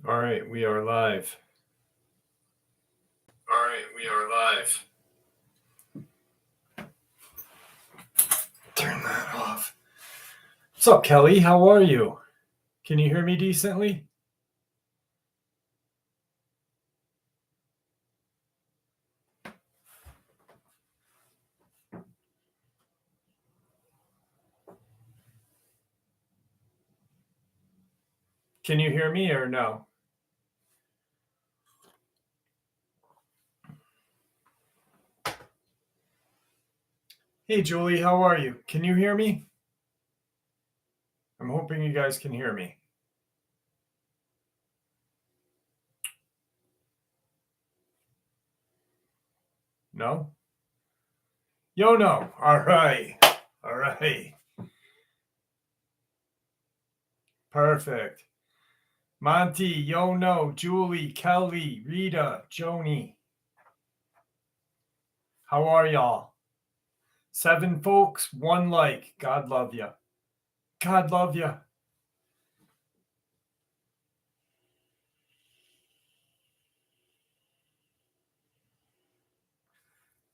All right, we are live. Turn that off. What's up, Kelly? How are you? Can you hear me decently? Can you hear me or no? Hey, Julie, how are you? Can you hear me? I'm hoping you guys can hear me. No? Yo, no. All right. All right. Perfect. Monty, yo, no. Julie, Kelly, Rita, Joni. How are y'all? 7 folks, 1 like. God love ya. God love ya.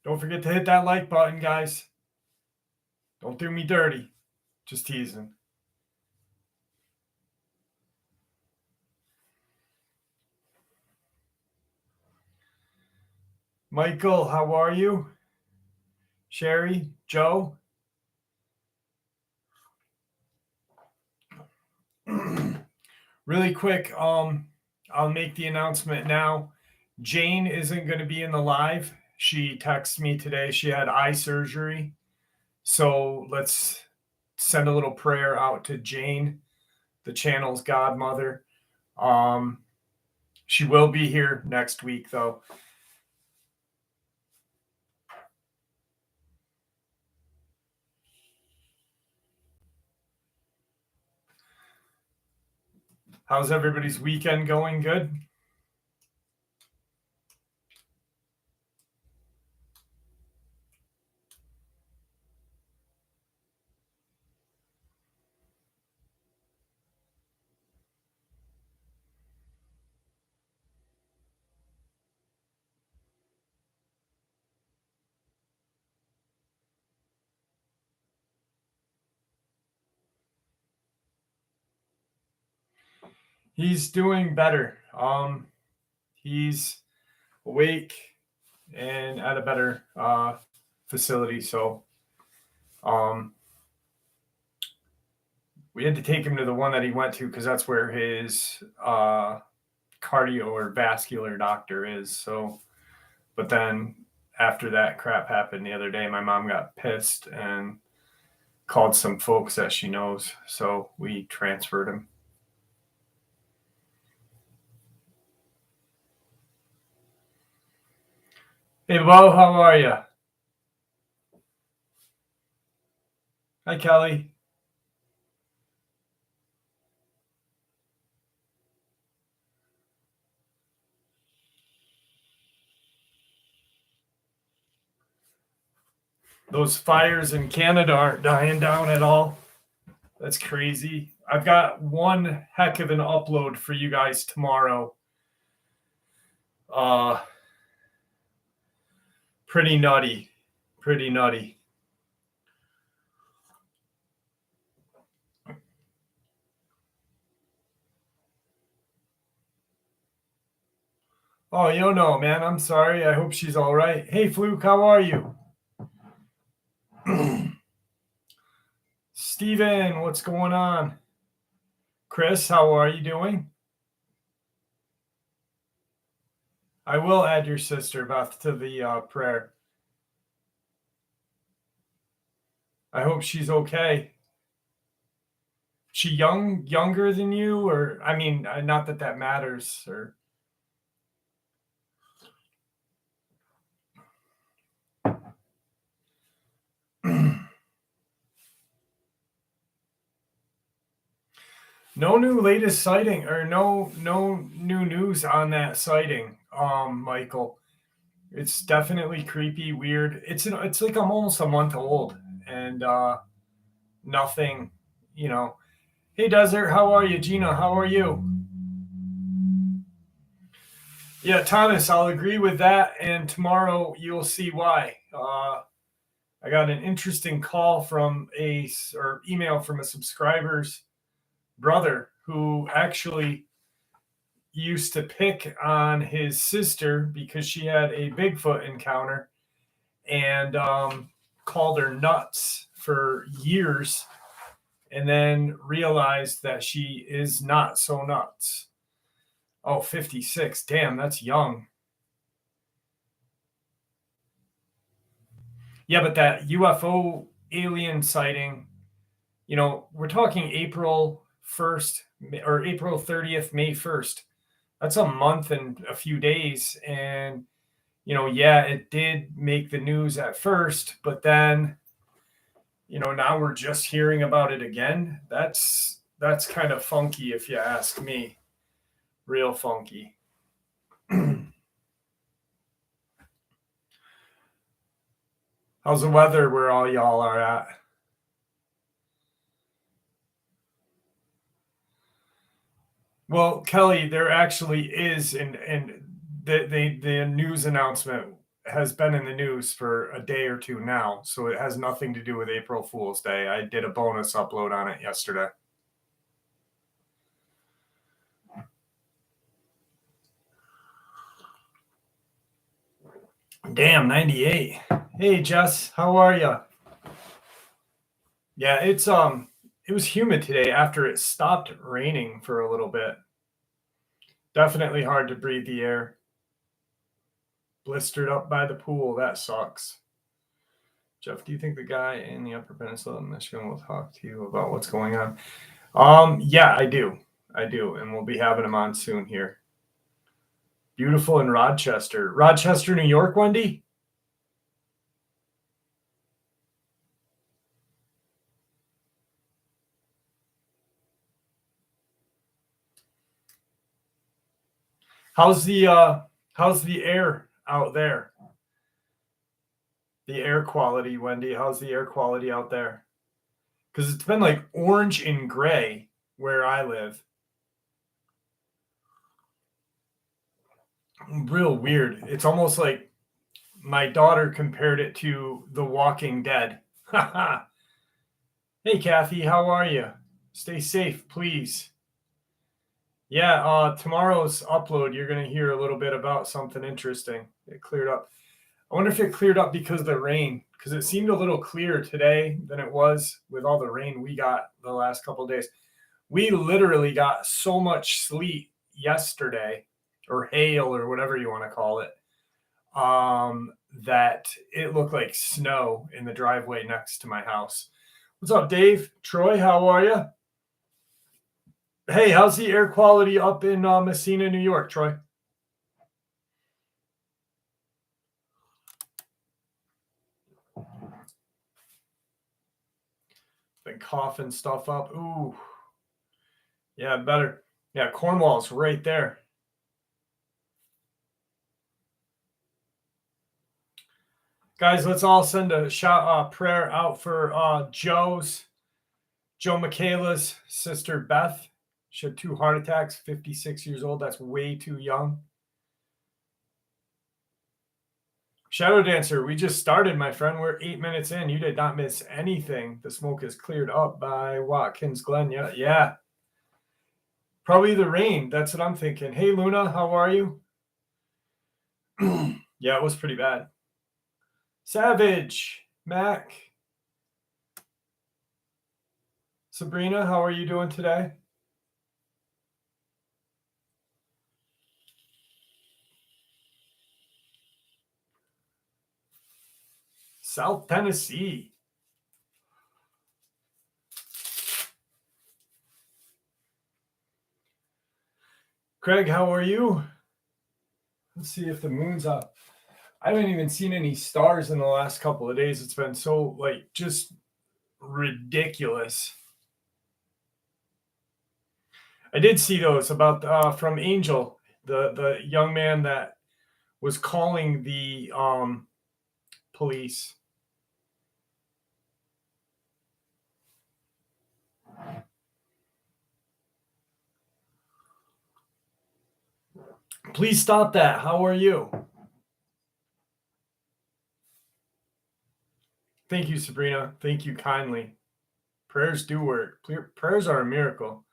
Don't forget to hit that like button, guys. Don't do me dirty. Just teasing. Michael, how are you? Sherry, Joe? Really quick, I'll make the announcement now. Jane isn't going to be in the live. She texted me today. She had eye surgery. So let's send a little prayer out to Jane, the channel's godmother. She will be here next week, though. How's everybody's weekend going? Good? He's doing better. He's awake and at a better facility. So we had to take him to the one that he went to because that's where his cardio or vascular doctor is. So, but then after that crap happened the other day, my mom got pissed and called some folks that she knows. So we transferred him. Hey, Bo, how are you? Hi, Kelly. Those fires in Canada aren't dying down at all. That's crazy. I've got one heck of an upload for you guys tomorrow. Pretty nutty. Pretty nutty. Oh, you know, man. I'm sorry. I hope she's all right. Hey, Fluke, how are you? Steven, what's going on? Chris, how are you doing? I will add your sister, Beth, to the prayer. I hope she's okay. She younger than you, or I mean, not that that matters, or no new latest sighting or no new news on that sighting, Michael. It's definitely creepy, weird. It's like I'm almost a month old, and nothing, you know. Hey, Desert, how are you? Gina, how are you? Yeah, Thomas, I'll agree with that. And tomorrow you'll see why. I got an interesting call from or email from a subscriber's brother who actually used to pick on his sister because she had a Bigfoot encounter and called her nuts for years and then realized that she is not so nuts. Oh, 56. Damn, that's young. Yeah, but that UFO alien sighting, we're talking April 1st or April 30th, May 1st. That's a month and a few days. And, yeah, it did make the news at first, but then, now we're just hearing about it again. That's kind of funky if you ask me. Real funky. How's the weather where all y'all are at? Well, Kelly, there actually is, and the news announcement has been in the news for a day or two now, so it has nothing to do with April Fool's Day. I did a bonus upload on it yesterday. Damn, 98. Hey, Jess, how are you? Yeah, it was humid today after it stopped raining for a little bit. Definitely hard to breathe the air. Blistered up by the pool, that sucks. Jeff, do you think the guy in the Upper Peninsula in Michigan will talk to you about what's going on? Yeah, I do. And we'll be having him on soon here. Beautiful in Rochester. Rochester, New York, Wendy? How's the air out there? The air quality, Wendy. How's the air quality out there? Because it's been like orange and gray where I live. Real weird. It's almost like my daughter compared it to The Walking Dead. Hey, Kathy, how are you? Stay safe, please. Yeah, tomorrow's upload, you're going to hear a little bit about something interesting. It cleared up. I wonder if it cleared up because of the rain, because it seemed a little clearer today than it was with all the rain we got the last couple of days. We literally got so much sleet yesterday, or hail, or whatever you want to call it, that it looked like snow in the driveway next to my house. What's up, Dave? Troy, how are you? Hey, how's the air quality up in Messina, New York, Troy? Been coughing stuff up. Ooh. Yeah, better. Yeah, Cornwall's right there. Guys, let's all send a prayer out for Joe Michaela's sister, Beth. She had 2 heart attacks, 56 years old. That's way too young. Shadow Dancer, we just started, my friend. We're 8 minutes in. You did not miss anything. The smoke is cleared up by Watkins Glen. Yeah. Probably the rain. That's what I'm thinking. Hey, Luna, how are you? Yeah, it was pretty bad. Savage, Mac. Sabrina, how are you doing today? South Tennessee. Craig, how are you? Let's see if the moon's up. I haven't even seen any stars in the last couple of days. It's been so, just ridiculous. I did see those about from Angel, the young man that was calling the police. Please stop that. How are you? Thank you, Sabrina. Thank you kindly. Prayers do work. Prayers are a miracle.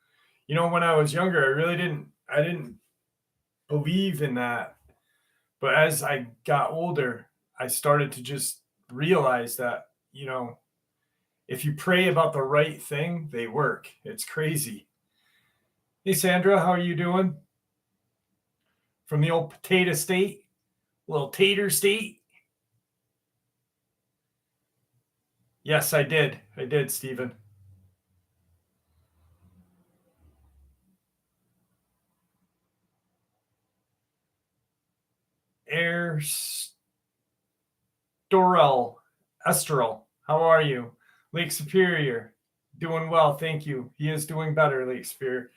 You know, when I was younger, I didn't believe in that. But as I got older, I started to just realize that, you know, if you pray about the right thing, they work. It's crazy. Hey, Sandra, how are you doing? From the old potato state, little tater state. Yes, I did. I did, Stephen. Air Storel, Esterel, how are you? Lake Superior, doing well, thank you. He is doing better, Lake Superior.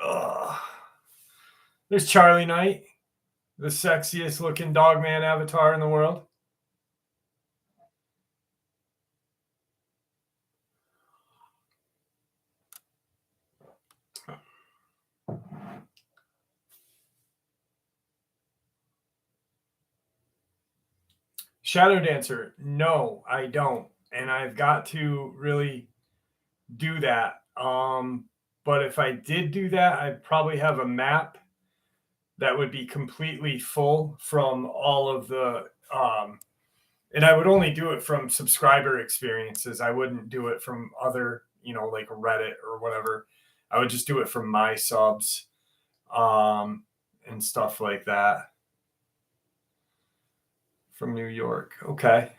Ugh. There's Charlie Knight, the sexiest looking Dogman avatar in the world. Shadow Dancer, no, I don't. And I've got to really do that. But if I did do that, I'd probably have a map that would be completely full from all of the and I would only do it from subscriber experiences. I wouldn't do it from other, like Reddit or whatever. I would just do it from my subs and stuff like that. From New York. Okay.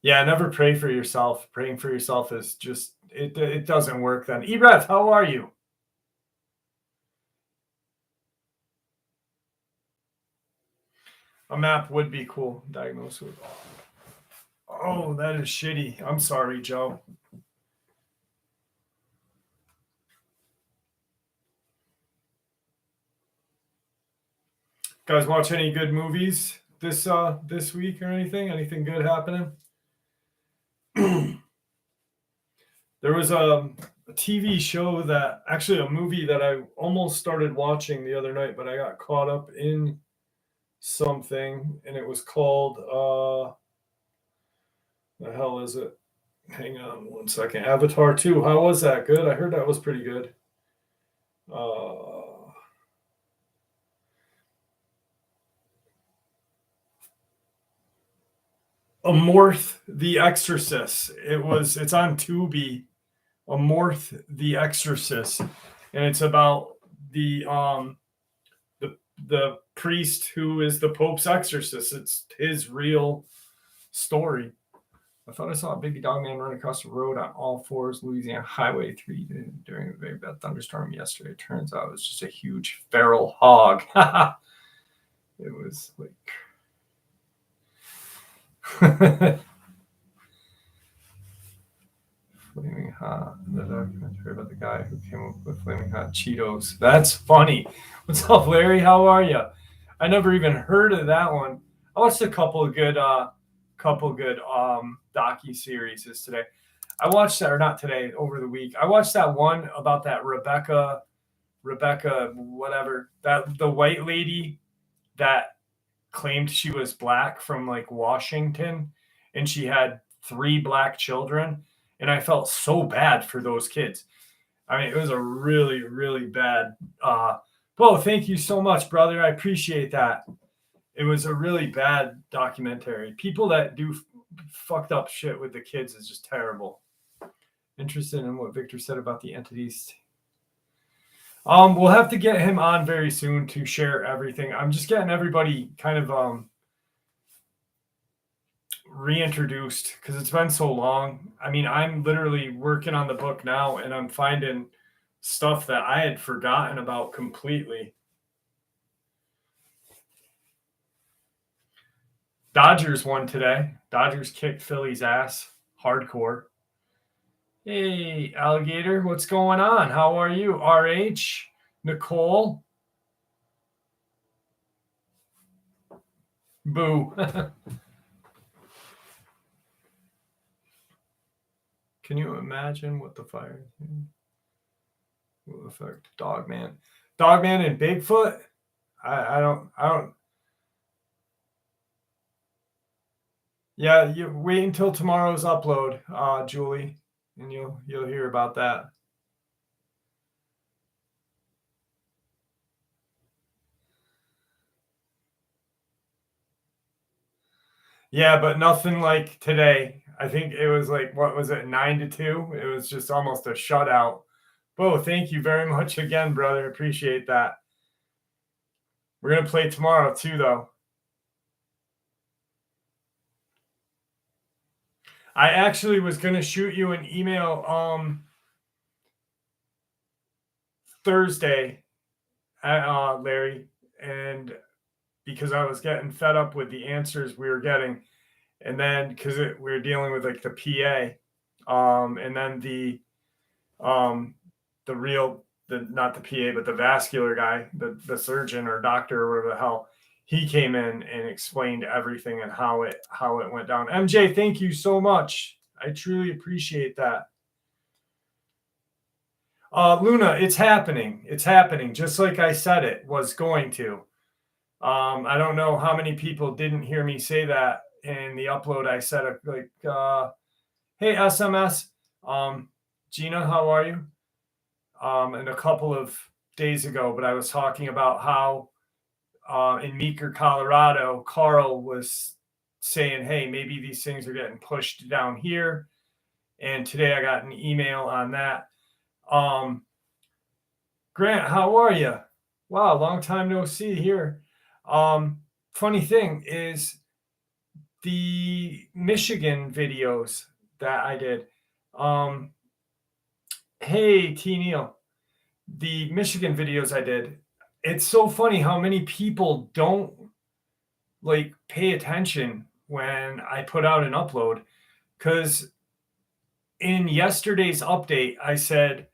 Yeah, never pray for yourself. Praying for yourself is just it doesn't work then. Ebref, how are you? A map would be cool. Diagnose with. Oh, that is shitty. I'm sorry, Joe. Guys, watch any good movies this week or anything? Anything good happening? There was a TV show that actually a movie that I almost started watching the other night, but I got caught up in something, and it was called the hell is it? Hang on one second. Avatar 2. How was that? Good. I heard that was pretty good. Amorth the Exorcist. It's on Tubi. Amorth the Exorcist, and it's about the priest who is the Pope's exorcist. It's his real story. I thought I saw a baby dog man run across the road on all fours, Louisiana Highway 3 during a very bad thunderstorm yesterday. It turns out it was just a huge feral hog. It was like Flaming Hot, the documentary about the guy who came up with Flaming Hot Cheetos. That's funny. What's up, Larry? How are you? I never even heard of that one. I watched a couple good docu series today. I watched that, or not today, over the week. I watched that one about that Rebecca, whatever, that the white lady that claimed she was black from like Washington, and she had 3 black children, and I felt so bad for those kids. I mean, it was a really, really bad. Bo, thank you so much, brother. I appreciate that. It was a really bad documentary. People that do fucked up shit with the kids is just terrible. Interested in what Victor said about the entities. We'll have to get him on very soon to share everything. I'm just getting everybody kind of reintroduced because it's been so long. I mean, I'm literally working on the book now, and I'm finding stuff that I had forgotten about completely. Dodgers won today. Dodgers kicked Philly's ass hardcore. Hey, Alligator, what's going on? How are you? RH, Nicole. Boo. Can you imagine what the fire is? Will affect Dogman. Dogman and Bigfoot? I don't. Yeah, you wait until tomorrow's upload, Julie, and you'll hear about that. Yeah, but nothing like today. I think it was like, what was it, 9-2? It was just almost a shutout. Bo, thank you very much again, brother. Appreciate that. We're gonna play tomorrow too, though. I actually was gonna shoot you an email Thursday, Larry, and because I was getting fed up with the answers we were getting, and then because we were dealing with like the PA, and then the real not the PA but the vascular guy, the surgeon or doctor or whatever the hell, he came in and explained everything and how it went down. MJ, thank you so much. I truly appreciate that. Luna, it's happening. It's happening. Just like I said it was going to. I don't know how many people didn't hear me say that in the upload. I said, hey, SMS, Gina, how are you? And a couple of days ago, but I was talking about how in Meeker, Colorado, Carl was saying, hey, maybe these things are getting pushed down here. And today I got an email on that. Grant, how are you? Wow, long time no see here. Funny thing is the Michigan videos that I did. Hey, T. Neal, the Michigan videos I did. It's so funny how many people don't like pay attention when I put out an upload. Because in yesterday's update, I said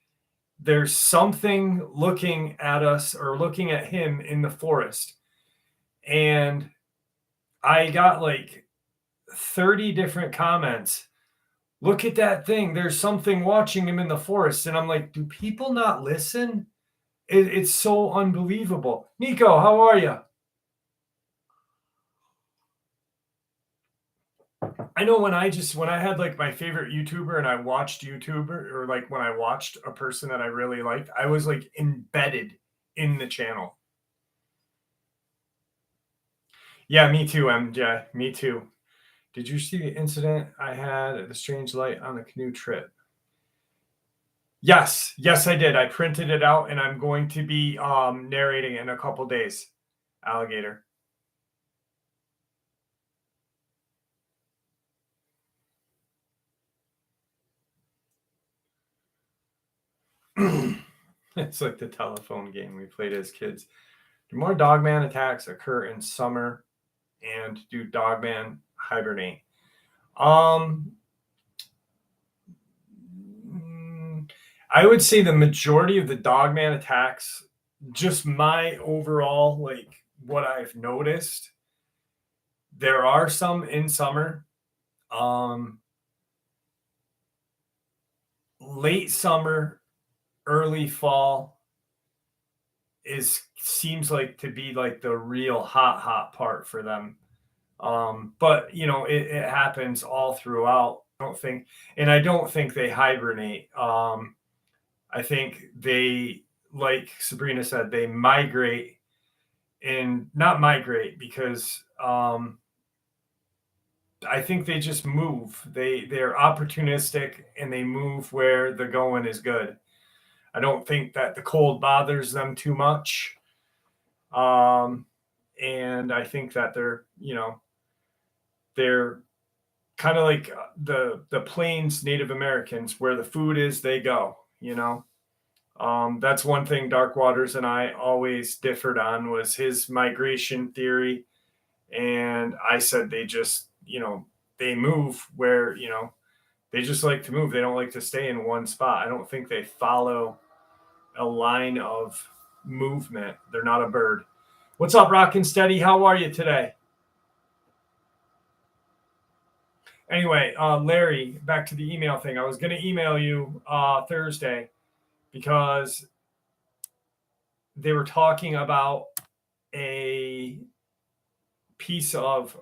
there's something looking at us or looking at him in the forest. And I got like 30 different comments. Look at that thing. There's something watching him in the forest. And I'm like, do people not listen? It's so unbelievable. Nico, how are you? I know when I had like my favorite YouTuber and I watched YouTuber, or like when I watched a person that I really liked, I was like embedded in the channel. Yeah, me too, MJ. Me too. Did you see the incident I had at the strange light on the canoe trip? Yes, I did. I printed it out and I'm going to be narrating in a couple days. Alligator. It's like the telephone game we played as kids. Do more Dogman attacks occur in summer, and do Dogman hibernate? I would say the majority of the Dogman attacks, just my overall, like what I've noticed, there are some in summer. Late summer, early fall seems like to be like the real hot part for them. But you know, it happens all throughout. I don't think they hibernate. I think they, like Sabrina said, they migrate, and not migrate because I think they just move. They're opportunistic and they move where the going is good. I don't think that the cold bothers them too much. And I think that they're kind of like the plains Native Americans, where the food is, they go, that's one thing Dark Waters and I always differed on, was his migration theory. And I said they just, they move where, they just like to move. They don't like to stay in one spot. I don't think they follow a line of movement. They're not a bird. What's up, Rockin' Steady? How are you today? Anyway, Larry, back to the email thing. I was going to email you Thursday because they were talking about a piece of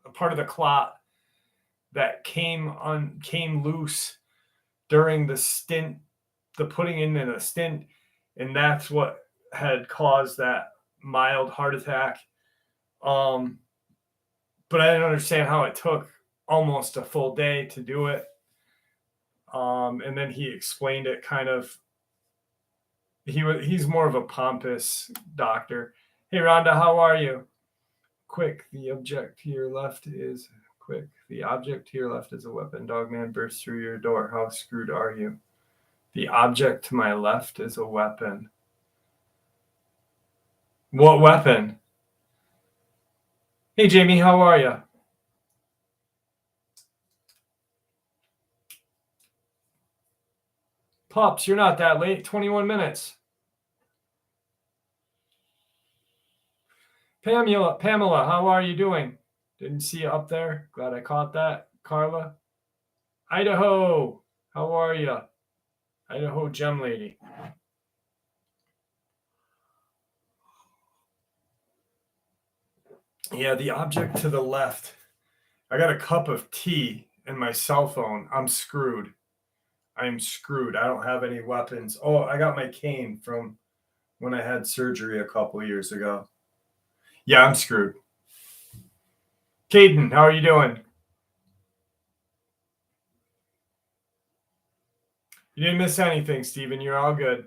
a part of the clot that came loose during the stint, the putting in the stint, and that's what had caused that mild heart attack. But I didn't understand how it took almost a full day to do it. And then he explained it kind of. He's more of a pompous doctor. Hey Rhonda, how are you? Quick, the object to your left is quick. The object to your left is a weapon. Dogman bursts through your door. How screwed are you? The object to my left is a weapon. What weapon? Hey Jamie, how are you? Pops, you're not that late. 21 minutes. Pamela, how are you doing? Didn't see you up there. Glad I caught that. Carla. Idaho, how are you? Idaho Gem Lady. Yeah, the object to the left. I got a cup of tea and my cell phone. I'm screwed. I'm screwed. I don't have any weapons. Oh, I got my cane from when I had surgery a couple of years ago. Yeah, I'm screwed. Caden, how are you doing? You didn't miss anything, Steven. You're all good.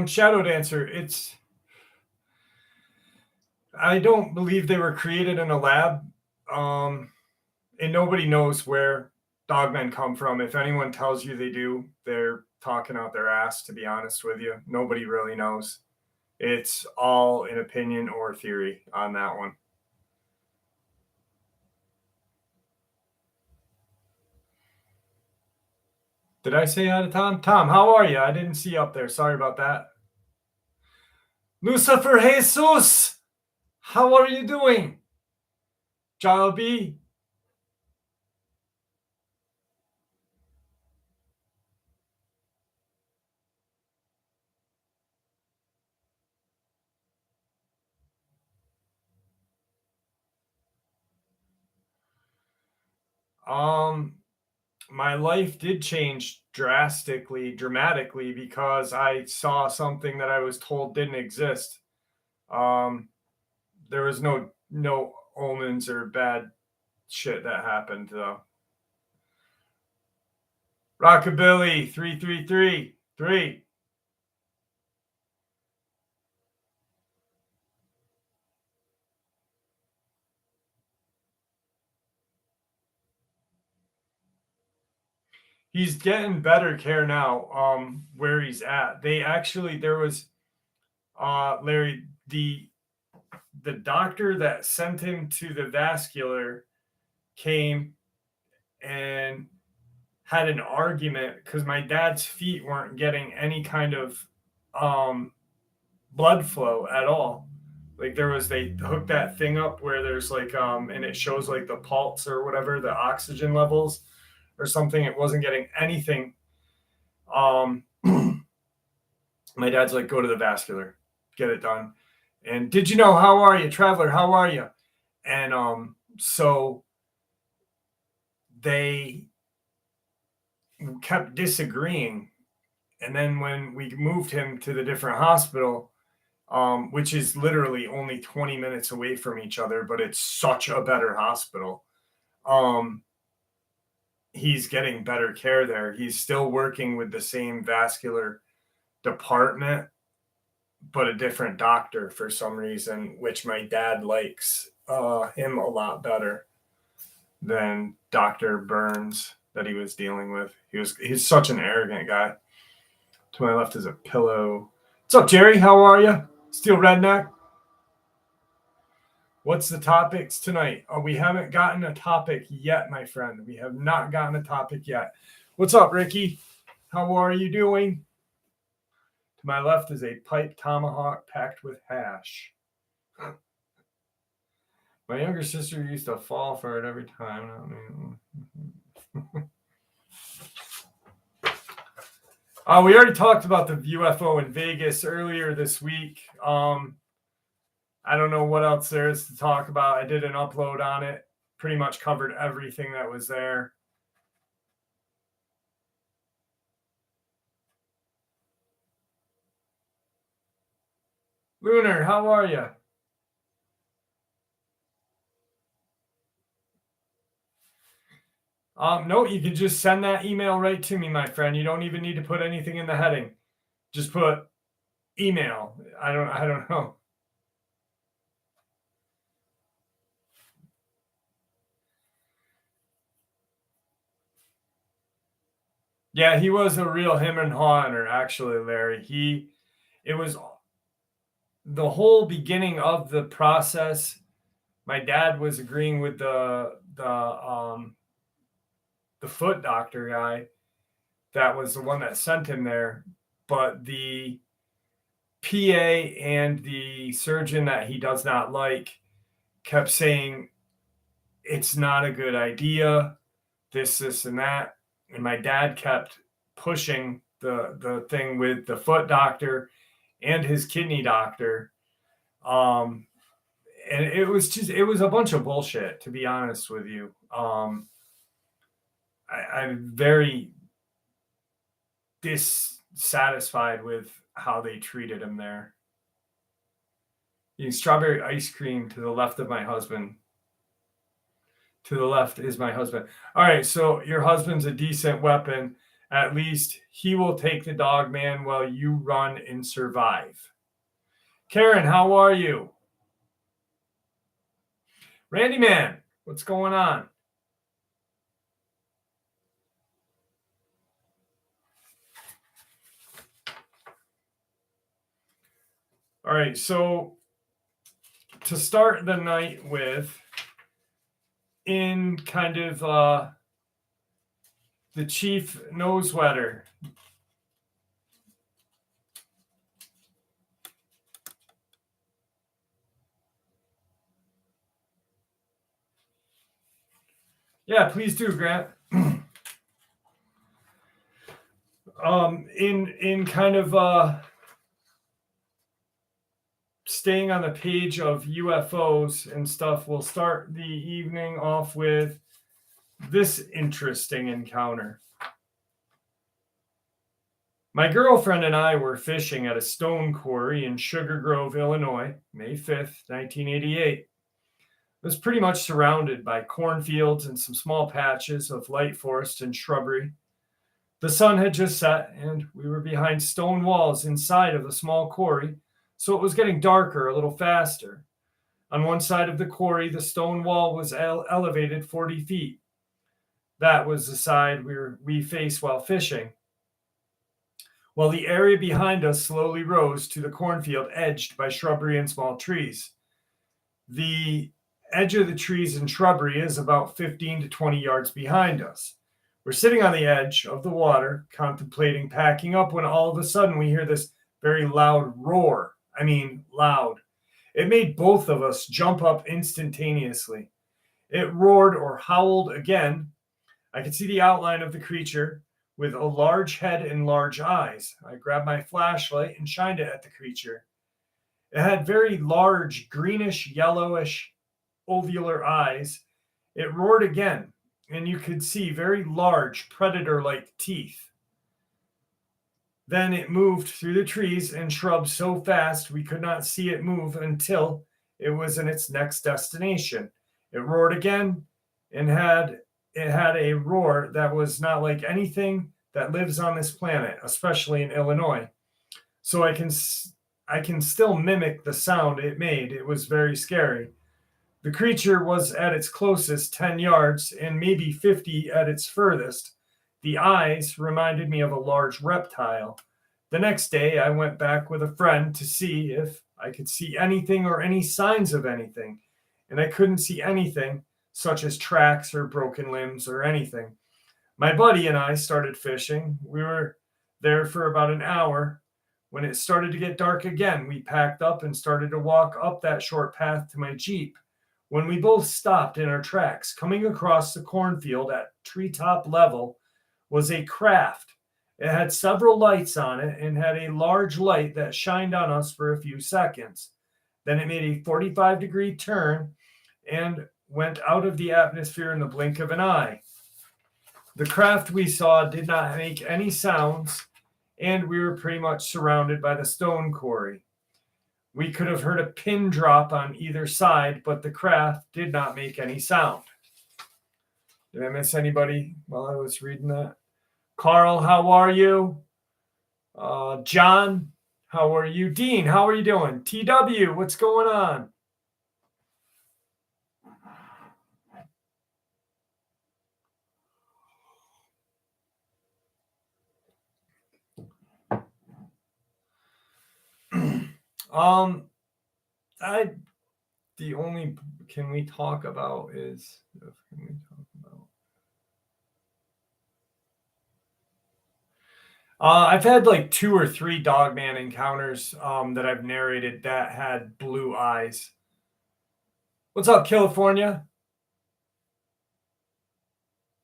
Shadow Dancer, I don't believe they were created in a lab. And nobody knows where Dogmen come from. If anyone tells you they do, they're talking out their ass, to be honest with you. Nobody really knows. It's all an opinion or theory on that one. Did I say hi to Tom? Tom, how are you? I didn't see you up there. Sorry about that. Lucifer Jesus, how are you doing? Child B. My life did change dramatically, because I saw something that I was told didn't exist. There was no omens or bad shit that happened though. Rockabilly 3333. He's getting better care now. Where he's at, there was Larry, the doctor that sent him to the vascular came and had an argument because my dad's feet weren't getting any kind of blood flow at all. Like they hooked that thing up where there's like and it shows like the pulse or whatever, the oxygen levels or something. It wasn't getting anything. My dad's like, go to the vascular, get it done. And did you know, how are you, traveler? How are you? And so they kept disagreeing. And then when we moved him to the different hospital, which is literally only 20 minutes away from each other, but it's such a better hospital. He's getting better care there. He's still working with the same vascular department, but a different doctor for some reason, which my dad likes him a lot better than Dr. Burns that he was dealing with. He's such an arrogant guy. To my left is a pillow. What's up, Jerry? How are you? Steel Redneck? What's the topics tonight? Oh, we haven't gotten a topic yet, my friend. We have not gotten a topic yet. What's up, Ricky? How are you doing? To my left is a pipe tomahawk packed with hash. My younger sister used to fall for it every time. We already talked about the UFO in Vegas earlier this week. I don't know what else there is to talk about. I did an upload on it. Pretty much covered everything that was there. Lunar, how are you? No, you can just send that email right to me, my friend. You don't even need to put anything in the heading. Just put email. I don't know. Yeah, he was a real him and haw hunter, actually, Larry. It was the whole beginning of the process. My dad was agreeing with the foot doctor guy that was the one that sent him there, but the PA and the surgeon that he does not like kept saying it's not a good idea, this and that, and my dad kept pushing the thing with the foot doctor and his kidney doctor. And it was a bunch of bullshit, to be honest with you. I'm very dissatisfied with how they treated him there. Eating strawberry ice cream to the left of my husband. To the left is my husband. All right, so your husband's a decent weapon. At least he will take the Dogman while you run and survive. Karen, how are you? Randy Man, what's going on? All right, so to start the night with, in kind of the chief nose wetter. Yeah, please do, Grant. In kind of staying on the page of UFOs and stuff, we'll start the evening off with this interesting encounter. My girlfriend and I were fishing at a stone quarry in Sugar Grove, Illinois, May 5th, 1988. It was pretty much surrounded by cornfields and some small patches of light forest and shrubbery. The sun had just set, and we were behind stone walls inside of a small quarry, so it was getting darker a little faster. On one side of the quarry, the stone wall was elevated 40 feet. That was the side we faced while fishing, while the area behind us slowly rose to the cornfield edged by shrubbery and small trees. The edge of the trees and shrubbery is about 15 to 20 yards behind us. We're sitting on the edge of the water, contemplating packing up, when all of a sudden we hear this very loud roar. I mean, loud. It made both of us jump up instantaneously. It roared or howled again. I could see the outline of the creature with a large head and large eyes. I grabbed my flashlight and shined it at the creature. It had very large, greenish, yellowish, ovular eyes. It roared again, and you could see very large, predator-like teeth. Then it moved through the trees and shrubs so fast we could not see it move until it was in its next destination. It roared again and it had a roar that was not like anything that lives on this planet, especially in Illinois. So I can still mimic the sound it made. It was very scary. The creature was at its closest 10 yards and maybe 50 at its furthest. The eyes reminded me of a large reptile. The next day, I went back with a friend to see if I could see anything or any signs of anything, and I couldn't see anything, such as tracks or broken limbs or anything. My buddy and I started fishing. We were there for about an hour. When it started to get dark again, we packed up and started to walk up that short path to my Jeep. When we both stopped in our tracks, coming across the cornfield at treetop level was a craft. It had several lights on it and had a large light that shined on us for a few seconds. Then it made a 45-degree turn and went out of the atmosphere in the blink of an eye. The craft we saw did not make any sounds, and we were pretty much surrounded by the stone quarry. We could have heard a pin drop on either side, but the craft did not make any sound. Did I miss anybody while I was reading that? Carl, how are you? John, how are you? Dean, how are you doing? TW, what's going on? The only can we talk about is I've had like 2 or 3 Dogman encounters that I've narrated that had blue eyes. What's up, California?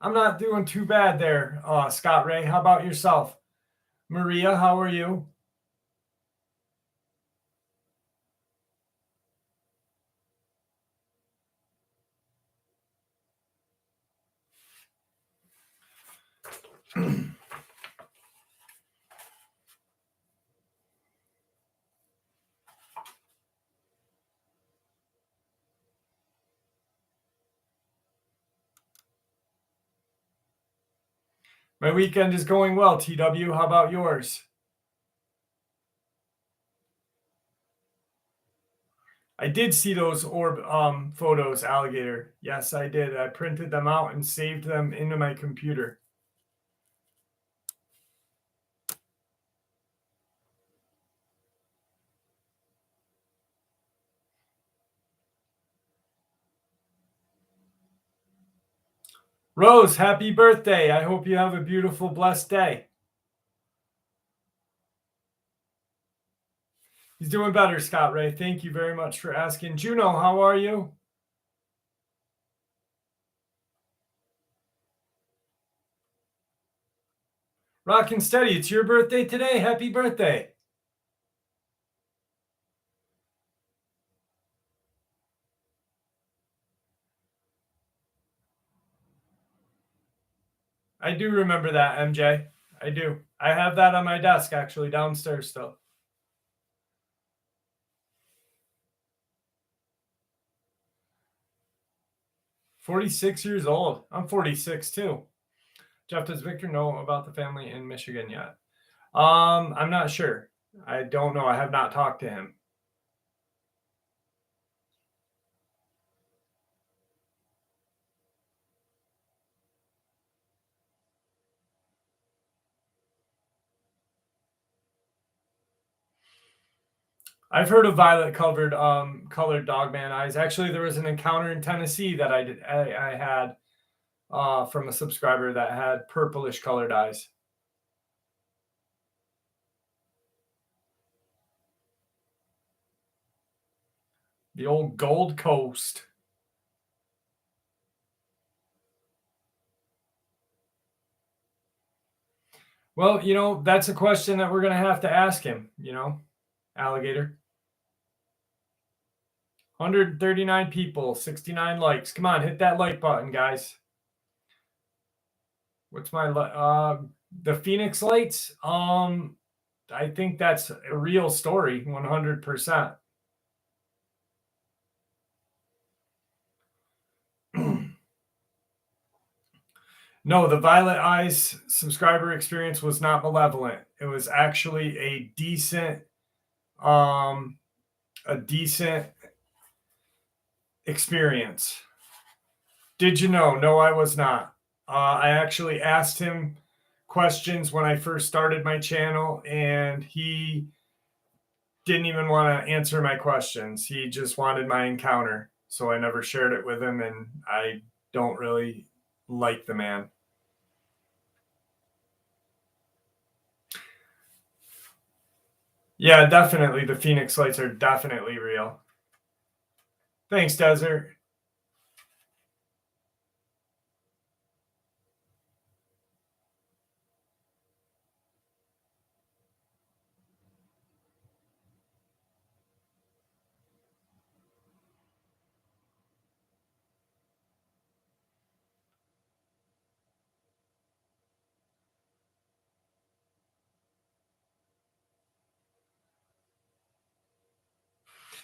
I'm not doing too bad there, Scott Ray. How about yourself? Maria, how are you? My weekend is going well, TW. How about yours? I did see those orb photos, Alligator. Yes, I did. I printed them out and saved them into my computer. Rose, happy birthday. I hope you have a beautiful, blessed day. He's doing better, Scott Ray. Thank you very much for asking. Juno, how are you? Rockin' steady. It's your birthday today. Happy birthday. I do remember that, MJ. I do. I have that on my desk, actually, downstairs still. "46 years old. I'm 46 too. Jeff, does Victor know about the family in Michigan yet? I'm not sure. I don't know. I have not talked to him. I've heard of violet colored Dogman eyes. Actually, there was an encounter in Tennessee that I had from a subscriber that had purplish colored eyes. The old Gold Coast. Well, that's a question that we're going to have to ask him, Alligator. 139 people, 69 likes. Come on, hit that like button, guys. What's my the Phoenix Lights? I think that's a real story, 100%. No, the Violet Eyes subscriber experience was not malevolent. It was actually a decent experience. Did you know? No, I was not. I actually asked him questions when I first started my channel, and he didn't even want to answer my questions. He just wanted my encounter. So I never shared it with him, and I don't really like the man. Yeah, definitely. The Phoenix Lights are definitely real. Thanks, Desert.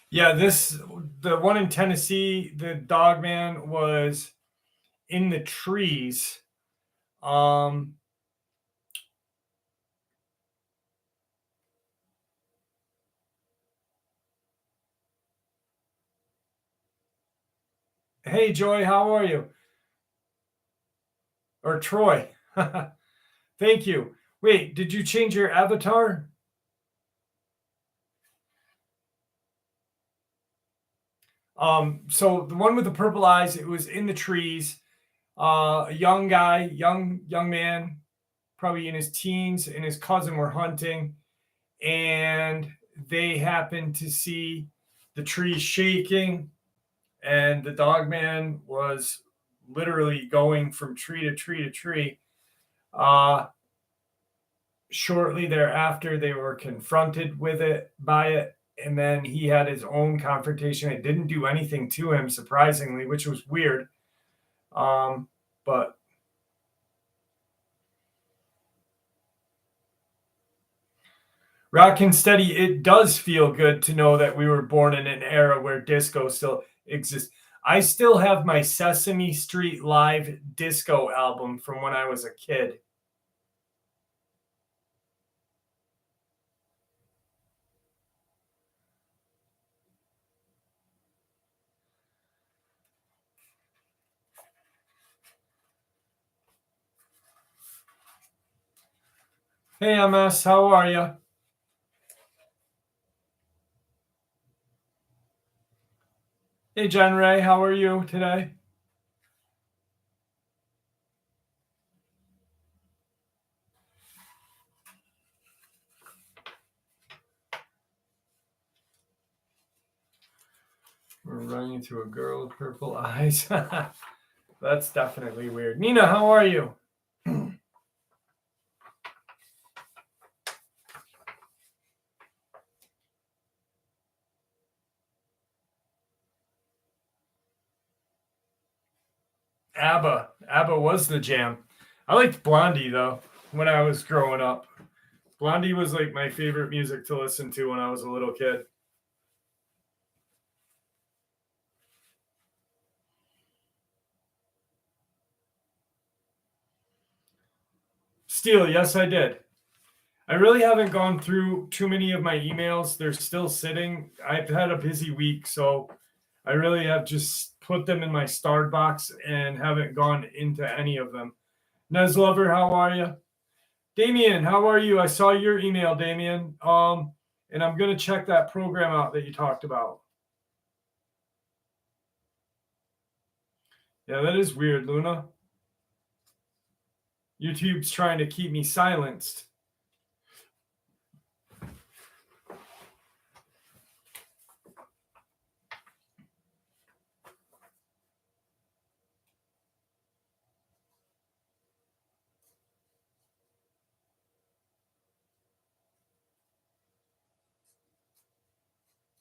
Yeah, the one in Tennessee, the Dogman was in the trees. Um, hey, Joy, how are you? Or Troy. Thank you. Wait, did you change your avatar? So the one with the purple eyes, it was in the trees. A young guy, young man, probably in his teens, and his cousin were hunting, and they happened to see the trees shaking, and the dog man was literally going from tree to tree to tree. Uh, Shortly thereafter, they were confronted with it by it, and then he had his own confrontation. It didn't do anything to him, surprisingly, which was weird. But Rockin' Steady, it does feel good to know that we were born in an era where disco still exists. I still have my Sesame Street Live disco album from when I was a kid. Hey, MS, how are you? Hey, Jen Ray, how are you today? We're running into a girl with purple eyes. That's definitely weird. Nina, how are you? ABBA. ABBA was the jam. I liked Blondie, though, when I was growing up. Blondie was like my favorite music to listen to when I was a little kid. Steele, yes, I did. I really haven't gone through too many of my emails. They're still sitting. I've had a busy week, so I really have just put them in my starred box and haven't gone into any of them. Nez Lover, how are you? Damien, how are you? I saw your email, Damien. And I'm gonna check that program out that you talked about. Yeah, that is weird, Luna. YouTube's trying to keep me silenced.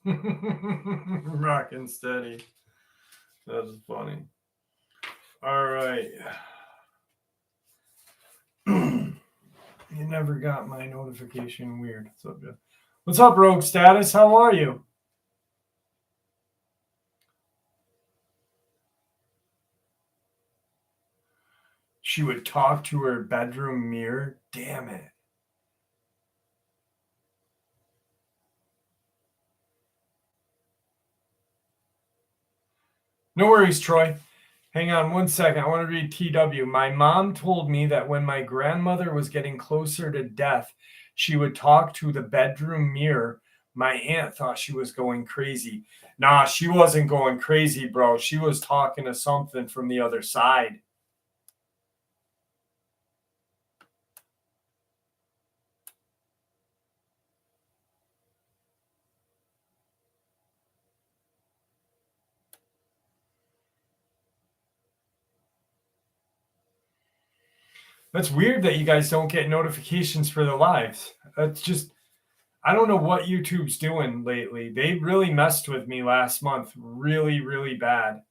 Rockin' steady. That's funny. All right. You never got my notification. Weird. What's up, Jeff? What's up, Rogue Status? How are you? She would talk to her bedroom mirror. Damn it. No worries, Troy. Hang on one second. I want to read TW. My mom told me that when my grandmother was getting closer to death, she would talk to the bedroom mirror. My aunt thought she was going crazy. Nah, she wasn't going crazy, bro. She was talking to something from the other side. That's weird that you guys don't get notifications for the lives. That's just, I don't know what YouTube's doing lately. They really messed with me last month. Really, really bad.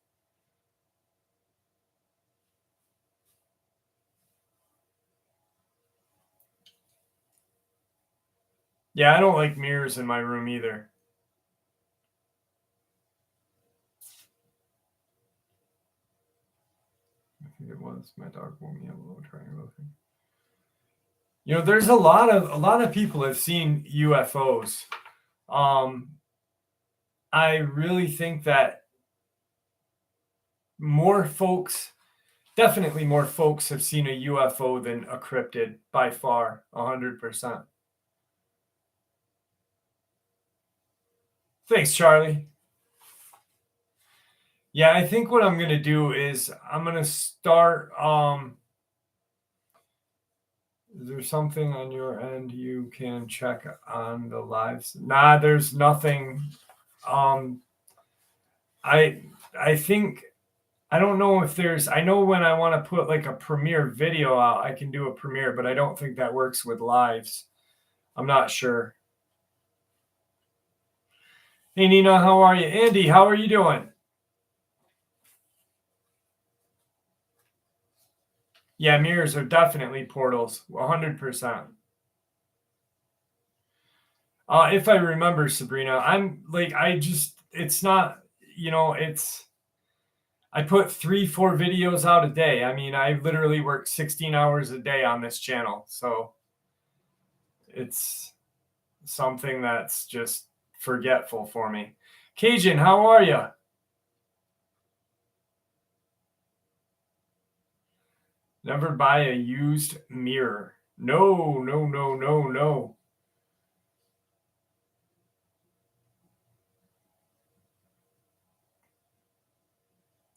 Yeah, I don't like mirrors in my room either. I think it was my dog woke me up a little triangle thing. You know, there's a lot of people have seen UFOs. Um, I really think that more folks, definitely more folks, have seen a UFO than a cryptid by far, 100%. Thanks, Charlie. Yeah, I think what I'm gonna do is I'm gonna start. Is there something on your end you can check on the lives? Nah, there's nothing. Um, I I think I don't know if there's. I know when I want to put like a premiere video out, I can do a premiere, but I don't think that works with lives. I'm not sure. Hey Nina, how are you? Andy, how are you doing? Yeah, mirrors are definitely portals, 100%. If I remember, Sabrina, I'm like, it's not, it's, I put 3, 4 videos out a day. I mean, I literally work 16 hours a day on this channel. So it's something that's just forgetful for me. Cajun, how are you? Never buy a used mirror. No, no, no, no, no.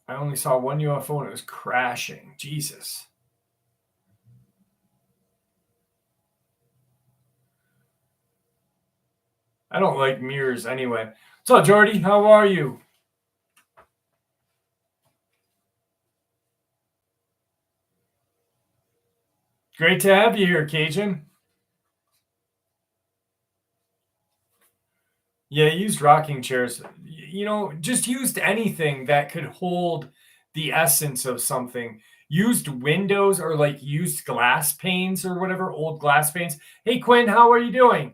I only saw one UFO and it was crashing. Jesus. I don't like mirrors anyway. What's up, Jordy? How are you? Great to have you here, Cajun. Yeah, used rocking chairs. Just used anything that could hold the essence of something. Used windows or like used glass panes or whatever, old glass panes. Hey Quinn, how are you doing?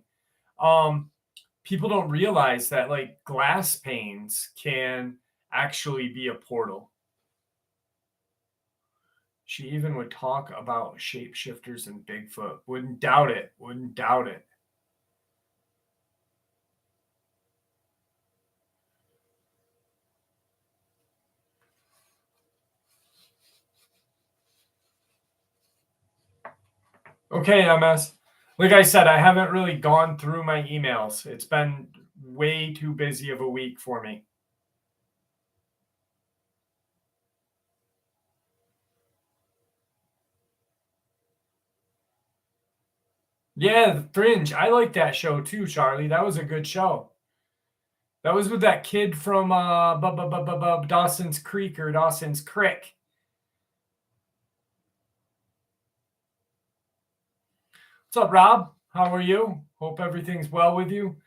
Um, People don't realize that like glass panes can actually be a portal. She even would talk about shapeshifters and Bigfoot. Wouldn't doubt it. Wouldn't doubt it. Okay, MS. Like I said, I haven't really gone through my emails. It's been way too busy of a week for me. Yeah, The Fringe. I like that show too, Charlie. That was a good show. That was with that kid from Dawson's Creek or Dawson's Creek. What's up, Rob? How are you? Hope everything's well with you.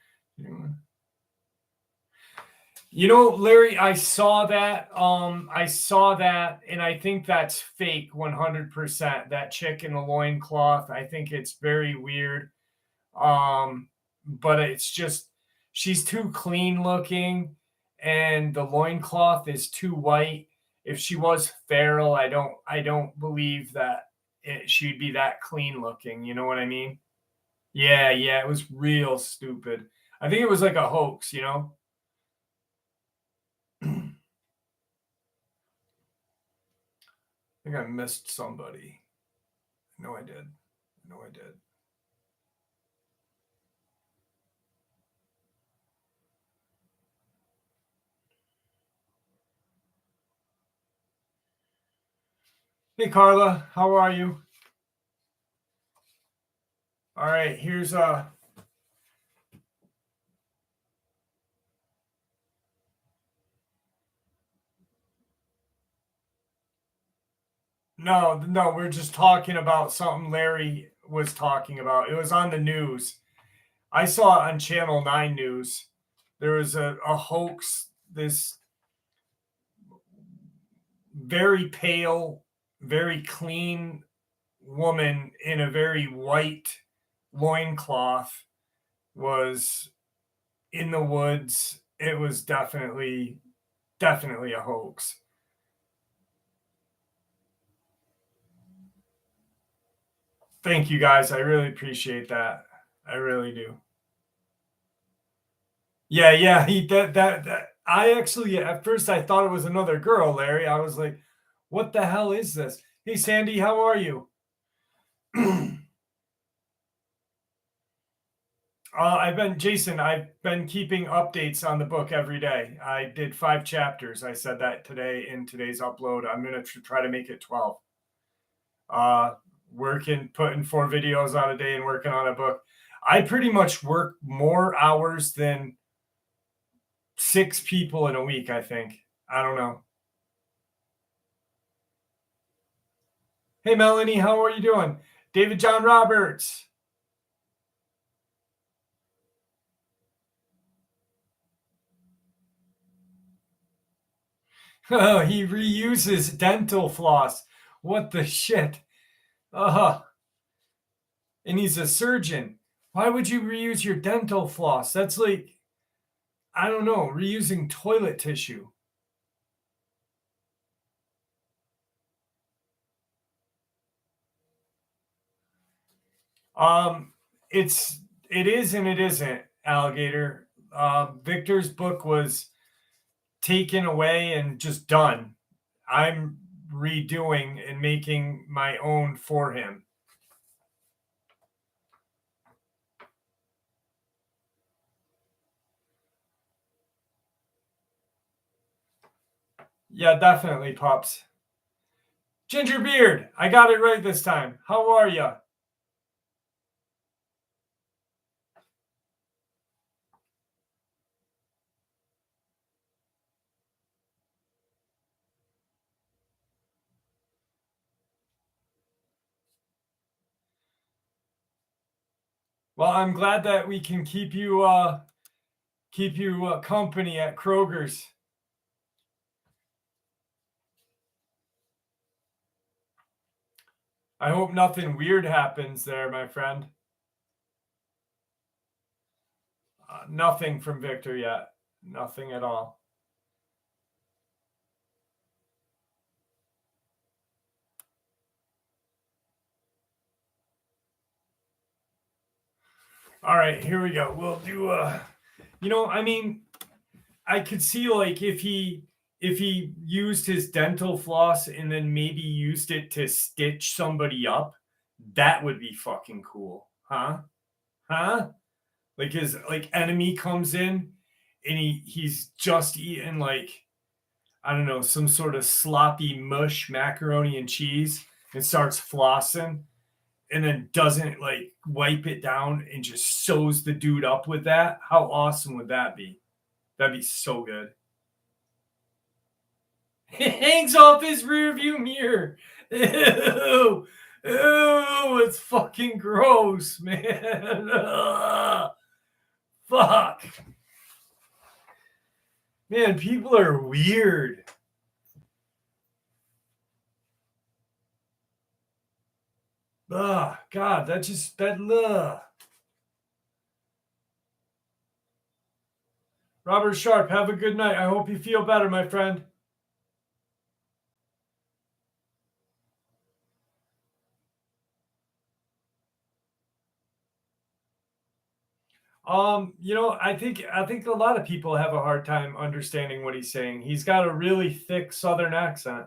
Larry, I saw that, and I think that's fake 100%. That chick in the loincloth. I think it's very weird. But it's just she's too clean looking, and the loincloth is too white. If she was feral, I don't believe that she'd be that clean looking. You know what I mean? Yeah, yeah, it was real stupid. I think it was like a hoax. I think I missed somebody. No, I did. No, I did. Hey, Carla, how are you? All right, here's No, we're just talking about something Larry was talking about. It was on the news. I saw it on Channel 9 News. There was a hoax. This very pale, very clean woman in a very white loincloth was in the woods. It was definitely a hoax. Thank you guys. I really appreciate that. I really do. Yeah. He that I actually at first I thought it was another girl, Larry. I was like, what the hell is this? Hey Sandy, how are you? I've been keeping updates on the book every day. I did 5 chapters. I said that today in today's upload. I'm going to try to make it 12. Uh, putting 4 videos out a day and working on a book. I pretty much work more hours than 6 people in a week, I think. I don't know. Hey, Melanie, how are you doing? David John Roberts. Oh, he reuses dental floss. What the shit? And he's a surgeon. Why would you reuse your dental floss? That's like, I don't know, reusing toilet tissue. Um, it is and it isn't, alligator. Victor's book was taken away and just done. I'm redoing and making my own for him. Yeah, definitely, Pops. Ginger Beard, I got it right this time. How are you? Well, I'm glad that we can keep you company at Kroger's. I hope nothing weird happens there, my friend. Nothing from Victor yet. Nothing at all. All right, here we go. We'll do I mean, I could see like if he used his dental floss and then maybe used it to stitch somebody up, that would be fucking cool. Huh? Huh? Like his like enemy comes in and he's just eating like I don't know, some sort of sloppy mush macaroni and cheese and starts flossing and then doesn't like wipe it down and just sews the dude up with that. How awesome would that be? That'd be so good. It hangs off his rearview mirror. Ew. Ew, it's fucking gross, man. Ugh. Fuck. Man, people are weird. Ugh, God, ugh. Robert Sharp, have a good night. I hope you feel better, my friend. I think a lot of people have a hard time understanding what he's saying. He's got a really thick Southern accent.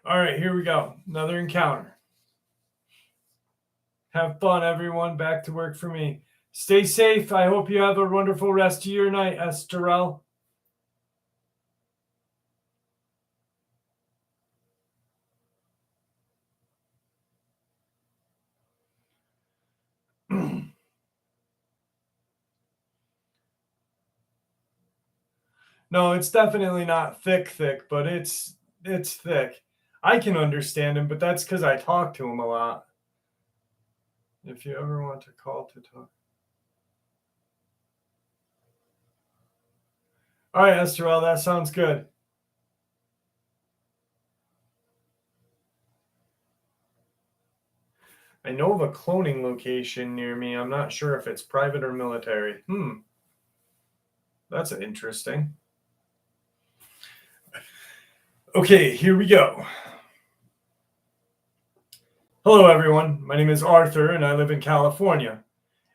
All right, here we go. Another encounter. Have fun, everyone. Back to work for me. Stay safe. I hope you have a wonderful rest of your night, Esterel. No, it's definitely not thick, but it's thick. I can understand him, but that's because I talk to him a lot. If you ever want to call to talk. All right, Esterel, that sounds good. I know of a cloning location near me. I'm not sure if it's private or military. That's interesting. Okay, here we go. Hello, everyone. My name is Arthur, and I live in California.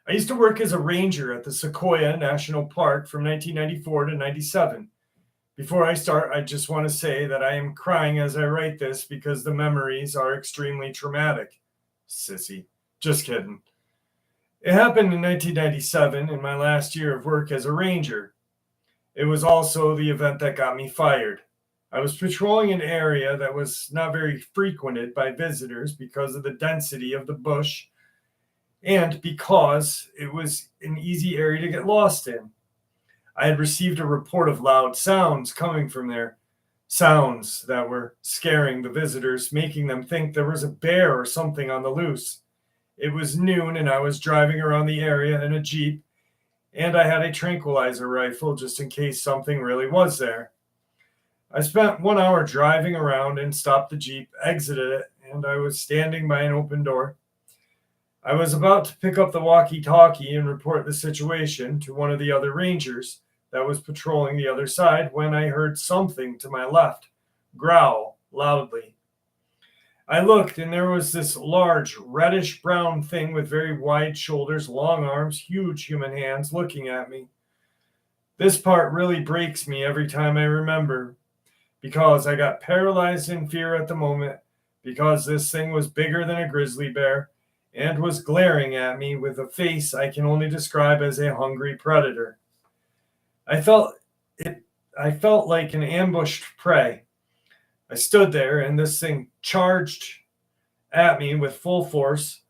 I used to work as a ranger at the Sequoia National Park from 1994 to 97. Before I start, I just want to say that I am crying as I write this because the memories are extremely traumatic. Sissy. Just kidding. It happened in 1997, in my last year of work as a ranger. It was also the event that got me fired. I was patrolling an area that was not very frequented by visitors because of the density of the bush and because it was an easy area to get lost in. I had received a report of loud sounds coming from there, sounds that were scaring the visitors, making them think there was a bear or something on the loose. It was noon, and I was driving around the area in a Jeep, and I had a tranquilizer rifle just in case something really was there. I spent 1 hour driving around and stopped the Jeep, exited it, and I was standing by an open door. I was about to pick up the walkie-talkie and report the situation to one of the other rangers that was patrolling the other side when I heard something to my left growl loudly. I looked, and there was this large reddish-brown thing with very wide shoulders, long arms, huge human hands looking at me. This part really breaks me every time I remember, because I got paralyzed in fear at the moment, because this thing was bigger than a grizzly bear and was glaring at me with a face I can only describe as a hungry predator. I felt like an ambushed prey. I stood there, and this thing charged at me with full force.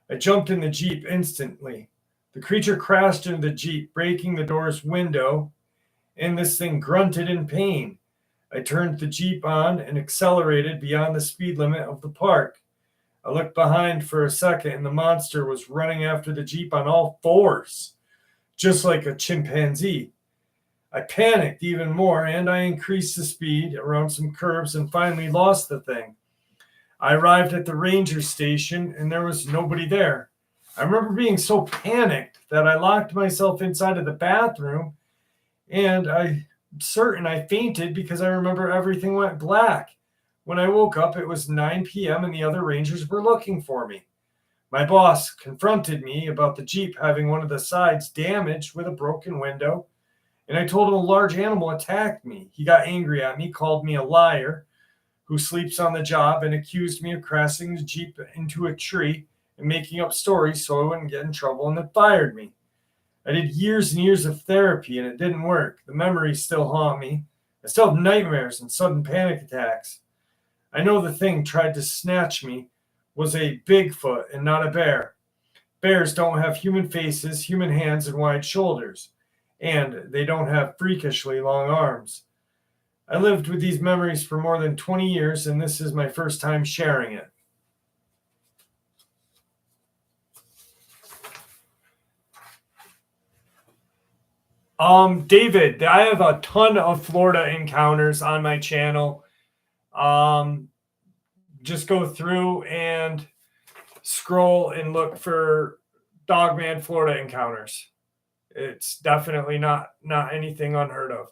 I jumped in the Jeep instantly. The creature crashed into the Jeep, breaking the door's window, and this thing grunted in pain. I turned the Jeep on and accelerated beyond the speed limit of the park. I looked behind for a second, and the monster was running after the Jeep on all fours, just like a chimpanzee. I panicked even more, and I increased the speed around some curves and finally lost the thing. I arrived at the ranger station, and there was nobody there. I remember being so panicked that I locked myself inside of the bathroom, and I'm certain I fainted because I remember everything went black. When I woke up, it was 9 p.m., and the other rangers were looking for me. My boss confronted me about the Jeep having one of the sides damaged with a broken window, and I told him a large animal attacked me. He got angry at me, called me a liar who sleeps on the job, and accused me of crashing the Jeep into a tree and making up stories so I wouldn't get in trouble, and then fired me. I did years and years of therapy, and it didn't work. The memories still haunt me. I still have nightmares and sudden panic attacks. I know the thing tried to snatch me was a Bigfoot and not a bear. Bears don't have human faces, human hands, and wide shoulders, and they don't have freakishly long arms. I lived with these memories for more than 20 years, and this is my first time sharing it. David, I have a ton of Florida encounters on my channel. Just go through and scroll and look for Dogman Florida encounters. It's definitely not anything unheard of.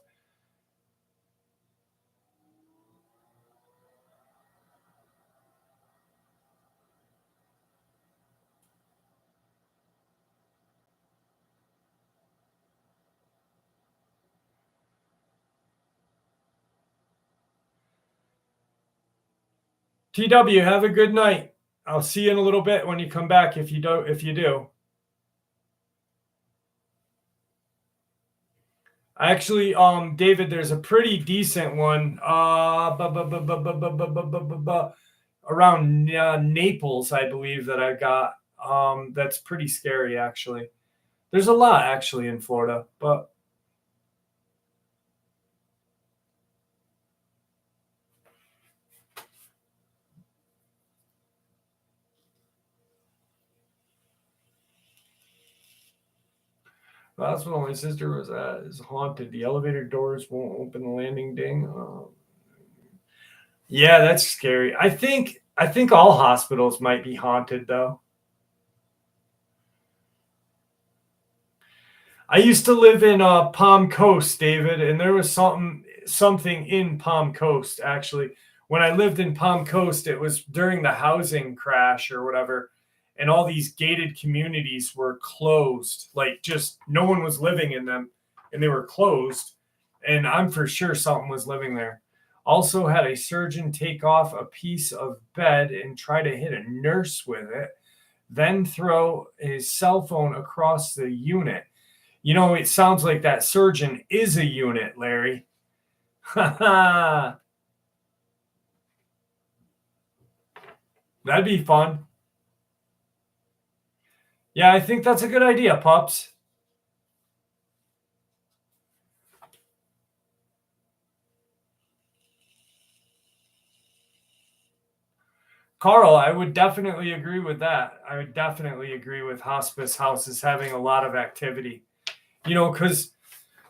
TW, have a good night. I'll see you in a little bit when you come back if you do. Actually, David, there's a pretty decent one around Naples, I believe, that I got. That's pretty scary, actually. There's a lot actually in Florida, but the hospital my sister was at is haunted. The elevator doors won't open. The landing ding. Yeah, that's scary. I think all hospitals might be haunted though. I used to live in Palm Coast, David, and there was something in Palm Coast actually. When I lived in Palm Coast, it was during the housing crash or whatever, and all these gated communities were closed. Like just no one was living in them, and they were closed. And I'm for sure something was living there. Also had a surgeon take off a piece of bed and try to hit a nurse with it, then throw his cell phone across the unit. It sounds like that surgeon is a unit, Larry. That'd be fun. Yeah, I think that's a good idea, pups. Carl, I would definitely agree with that. I would definitely agree with hospice houses having a lot of activity. Because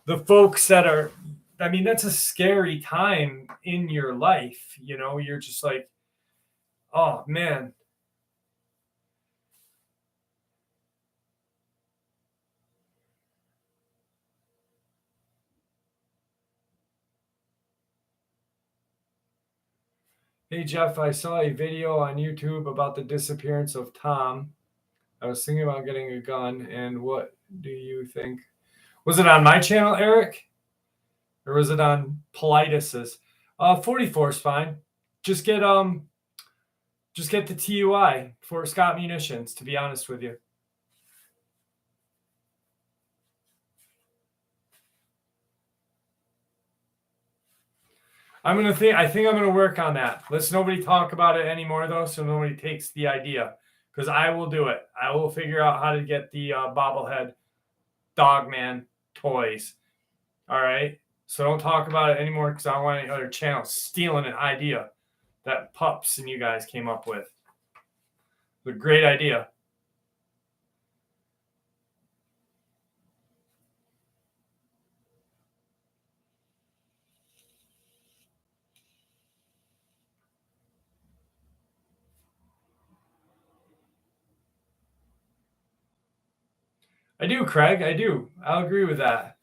the folks that are, I mean, that's a scary time in your life. You're just like, oh man. Hey, Jeff, I saw a video on YouTube about the disappearance of Tom. I was thinking about getting a gun, and what do you think? Was it on my channel, Eric? Or was it on Politis's? 44 is fine. Just get just get the TUI for Scott Munitions, to be honest with you. I think I'm gonna work on that. Let's nobody talk about it anymore though, so nobody takes the idea. Because I will do it. I will figure out how to get the bobblehead Dogman toys. All right. So don't talk about it anymore because I don't want any other channels stealing an idea that Pups and you guys came up with. It's a great idea. I do, Craig. I do. I'll agree with that.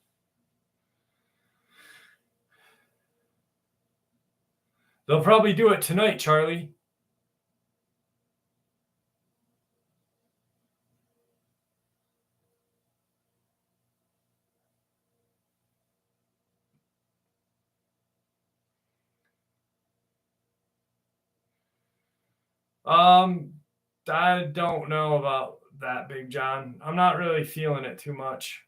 They'll probably do it tonight, Charlie. Um, I don't know about that, Big John. I'm not really feeling it too much.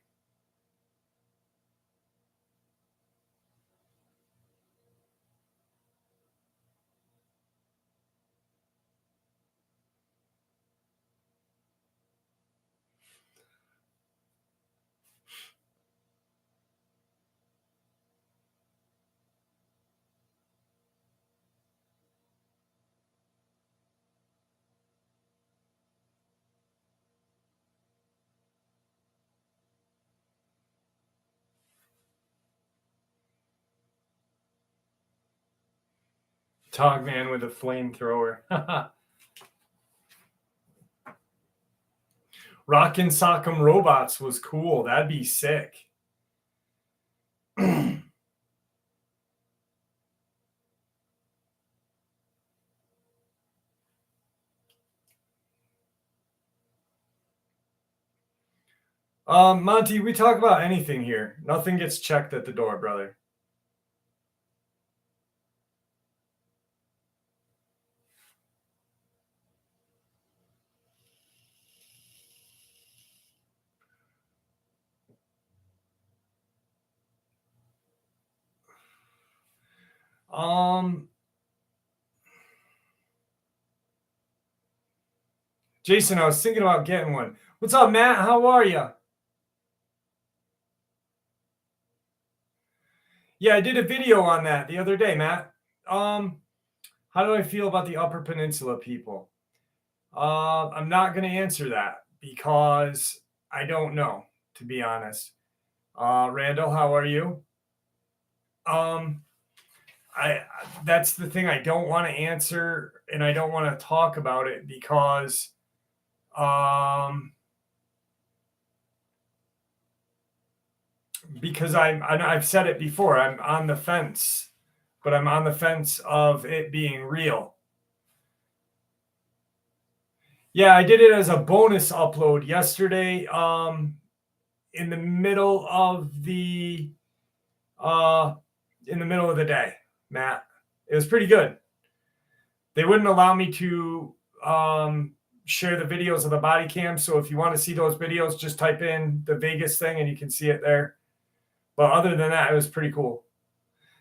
Dogman with a flamethrower. Rockin' Sock'em Robots was cool. That'd be sick. Monty, we talk about anything here. Nothing gets checked at the door, brother. Um, Jason, I was thinking about getting one. What's up, Matt? How are you? Yeah, I did a video on that the other day, Matt. How do I feel about the Upper Peninsula people? I'm not going to answer that because I don't know, to be honest. Randall, how are you? Um, I That's the thing I don't want to answer, and I don't want to talk about it um because I've said it before. I'm on the fence, but I'm on the fence of it being real. Yeah, I did it as a bonus upload yesterday. In the middle of the uh, in the middle of the day, Matt. It was pretty good. They wouldn't allow me to share the videos of the body cam. So if you want to see those videos, just type in the Vegas thing and you can see it there. But other than that, it was pretty cool.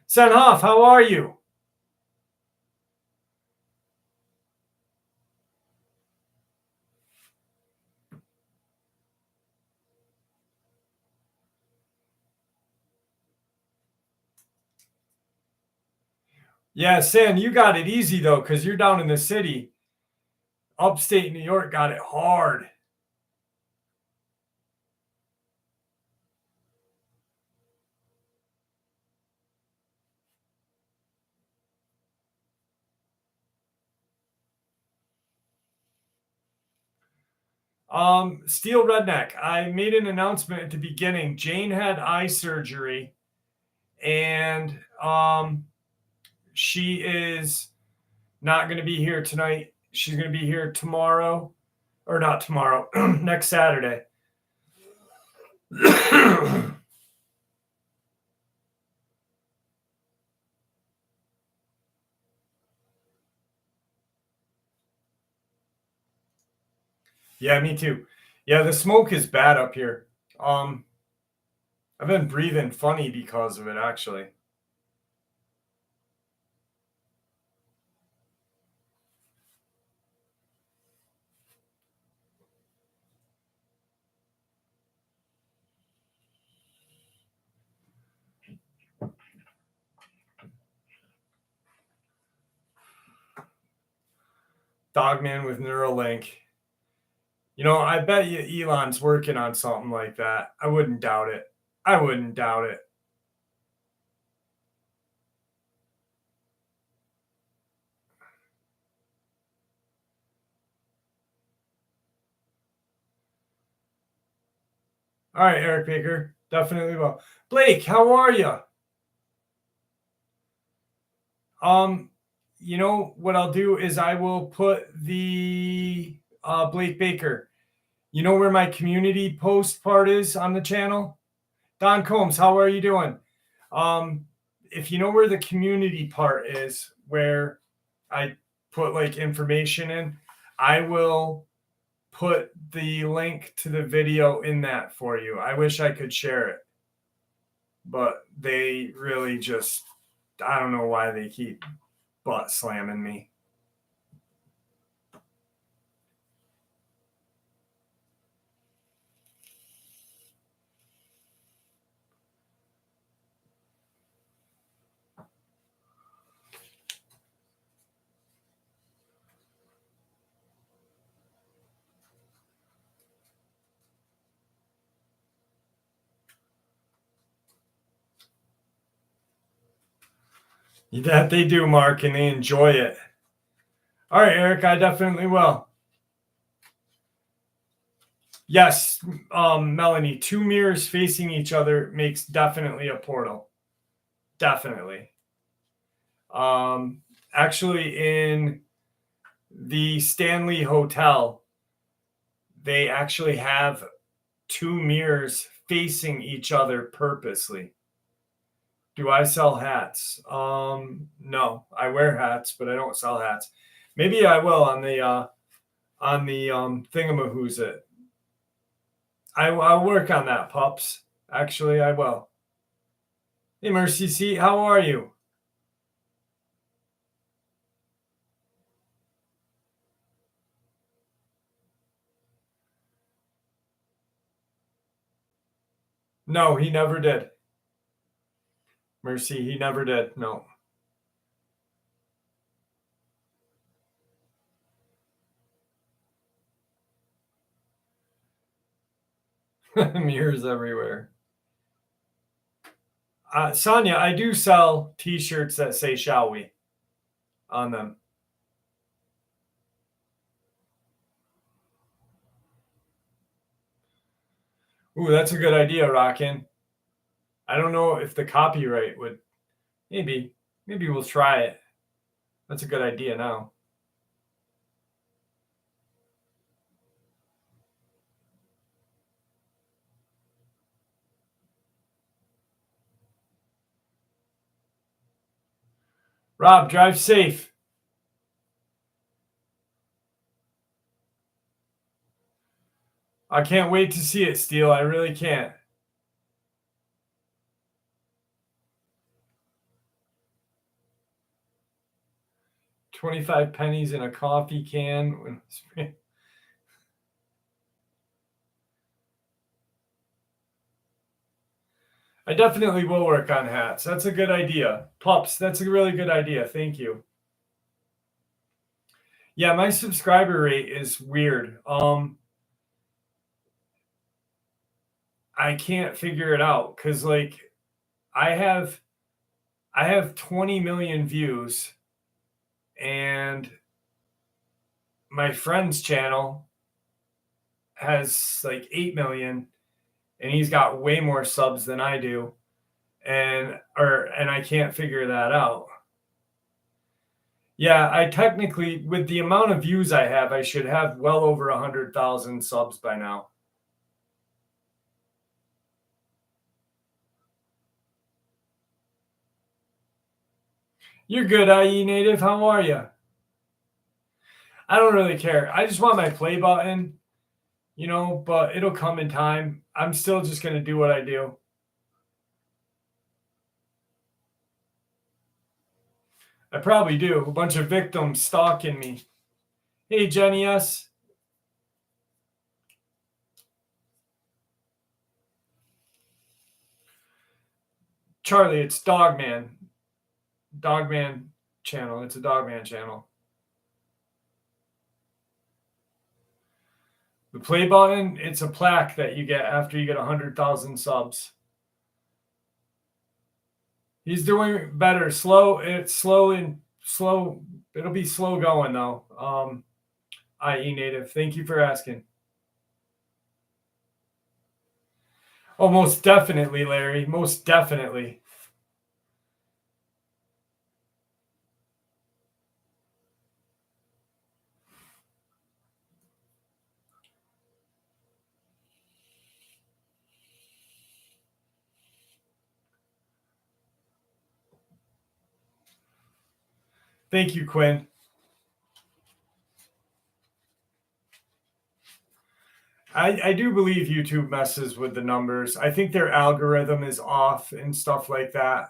Senhoff, how are you? Yeah, San, you got it easy though, because you're down in the city. Upstate New York got it hard. Steel Redneck. I made an announcement at the beginning. Jane had eye surgery, and she is not going to be here tonight. She's going to be here tomorrow, or not tomorrow, next Saturday. Yeah, me too. Yeah, the smoke is bad up here. Um, I've been breathing funny because of it, actually. Dogman with Neuralink. You know, I bet you Elon's working on something like that. I wouldn't doubt it. I wouldn't doubt it. All right, Eric Baker, definitely will. Blake, how are you? Um, you know what I'll do is I will put the Blake Baker. You know where my community post part is on the channel? Don Combs, how are you doing? Um, if you know where the community part is, where I put like information in, I will put the link to the video in that for you. I wish I could share it, but they really just, I don't know why they keep butt slamming me. That they do, Mark, and they enjoy it. All right, Eric, I definitely will. Yes, Melanie, two mirrors facing each other makes definitely a portal. Definitely. Actually, in the Stanley Hotel, they actually have two mirrors facing each other purposely. Do I sell hats? No, I wear hats, but I don't sell hats. Maybe I will on the thingamahoo's it. I'll work on that, pups. Actually, I will. Hey, Mercy C, how are you? No, he never did. Mercy, he never did. No. Mirrors everywhere. Sonia, I do sell t-shirts that say "Shall we" on them. Ooh, that's a good idea, Rockin'. I don't know if the copyright would. Maybe we'll try it. That's a good idea now. Rob, drive safe. I can't wait to see it, Steele. I really can't. $25 in a coffee can. I definitely will work on hats. That's a good idea. Pups, that's a really good idea. Thank you. Yeah, my subscriber rate is weird. I can't figure it out because like I have 20 million views and my friend's channel has like 8 million and he's got way more subs than I do. And I can't figure that out. Yeah, I technically, with the amount of views I have, I should have well over 100,000 subs by now. You're good, IE native. How are you? I don't really care. I just want my play button, but it'll come in time. I'm still just going to do what I do. I probably do. A bunch of victims stalking me. Hey, Jenny S. Charlie, it's Dogman. Dogman channel. It's a Dogman channel. The play button, it's a plaque that you get after you get 100,000 subs. He's doing better. Slow. It's slow and slow. It'll be slow going though. IE native. Thank you for asking. Oh, most definitely, Larry. Most definitely. Thank you, Quinn. I do believe YouTube messes with the numbers. I think their algorithm is off and stuff like that.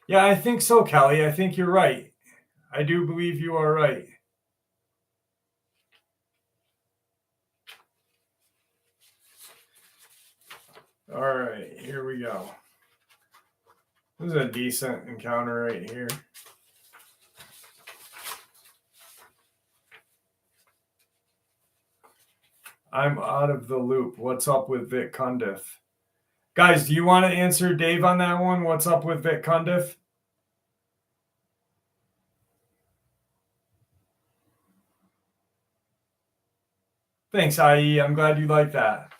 Yeah, I think so, Kelly. I think you're right. I do believe you are right. All right, here we go. This is a decent encounter right here. I'm out of the loop. What's up with Vic Cundiff? Guys, do you want to answer Dave on that one? What's up with Vic Cundiff? Thanks, IE. I'm glad you like that.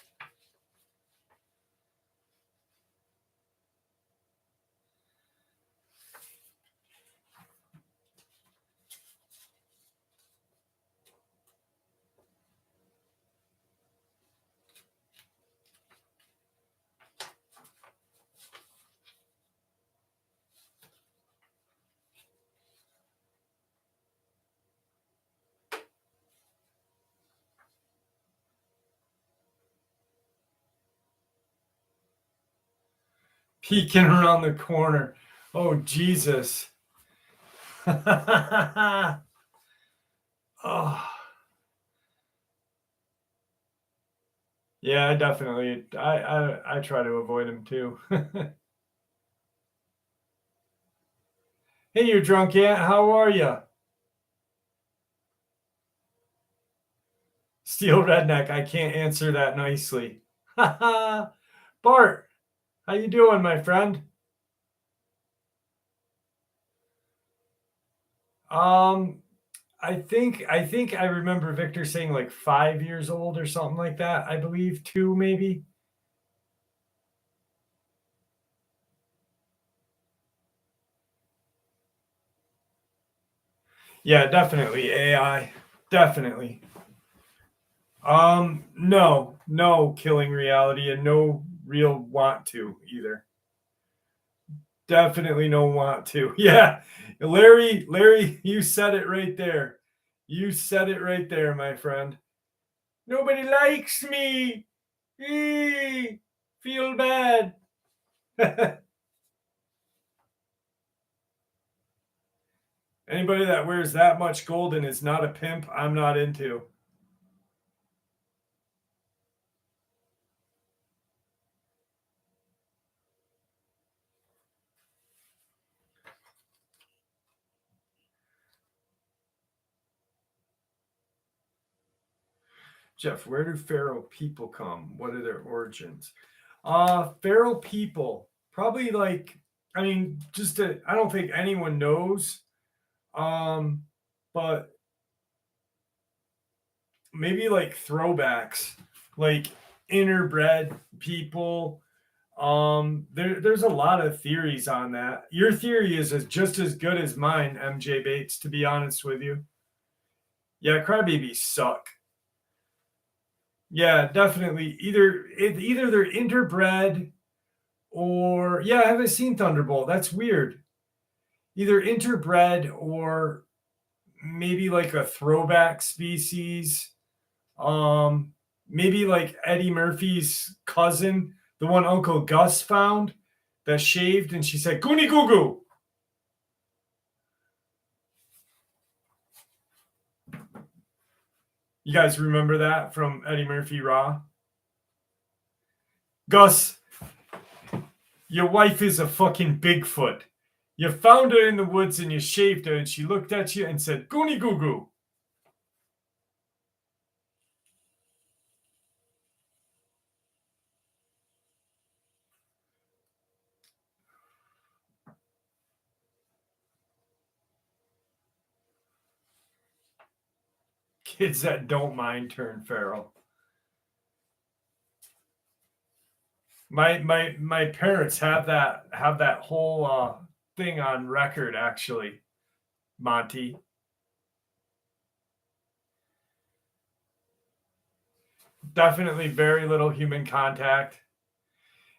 Peeking around the corner. Oh, Jesus. Oh. Yeah, definitely. I try to avoid him too. Hey, you drunk yet? How are you? Steel redneck. I can't answer that nicely. Bart, how you doing, my friend? Um, I think I remember Victor saying like 5 years old or something like that. I believe two, maybe. Yeah, definitely AI. Definitely. No, no killing reality and no real want to either. Definitely no want to. Yeah. Larry, you said it right there. You said it right there, my friend. Nobody likes me. Eee, feel bad. Anybody that wears that much gold and is not a pimp, I'm not into. Jeff, where do feral people come? What are their origins? Feral people, probably like, I mean, I don't think anyone knows. Um, but maybe like throwbacks, like interbred people. There's a lot of theories on that. Your theory is just as good as mine, MJ Bates, to be honest with you. Yeah, crybabies suck. Yeah, definitely. Either they're interbred or yeah, I haven't seen Thunderbolt. That's weird. Either interbred or maybe like a throwback species. Um, Maybe like Eddie Murphy's cousin, the one Uncle Gus found that shaved, and she said "Goonie goo goo." You guys remember that from Eddie Murphy Raw? Gus, your wife is a fucking Bigfoot. You found her in the woods and you shaved her, and she looked at you and said "Goonie goo goo." Kids that don't mind turn feral. My parents have that whole thing on record actually, Monty. Definitely very little human contact.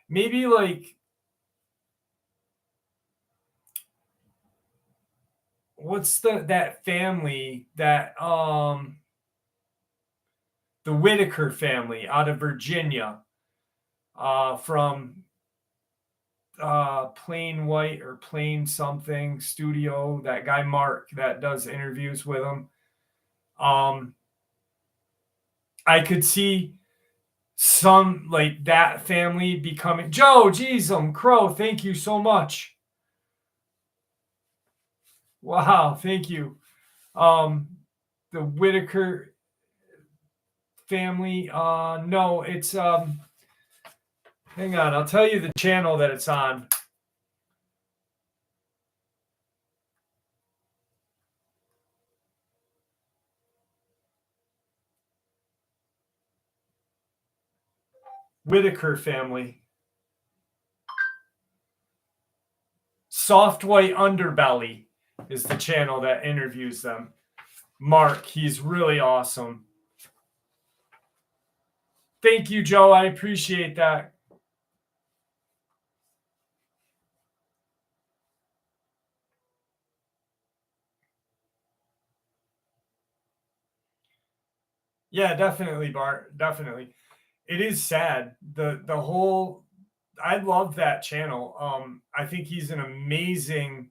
Maybe like what's that family that the Whitaker family out of Virginia, from Plain White or Plain something studio, that guy Mark that does interviews with him. um I could see some like that family becoming Joe, geez, Crow, thank you so much. Wow, thank you. um the Whitaker family, no, it's hang on, I'll tell you the channel that it's on. Whitaker family. Soft White Underbelly is the channel that interviews them. Mark, he's really awesome. Thank you, Joe. I appreciate that. Yeah, definitely, Bart. Definitely. It is sad. The whole I love that channel. I think he's an amazing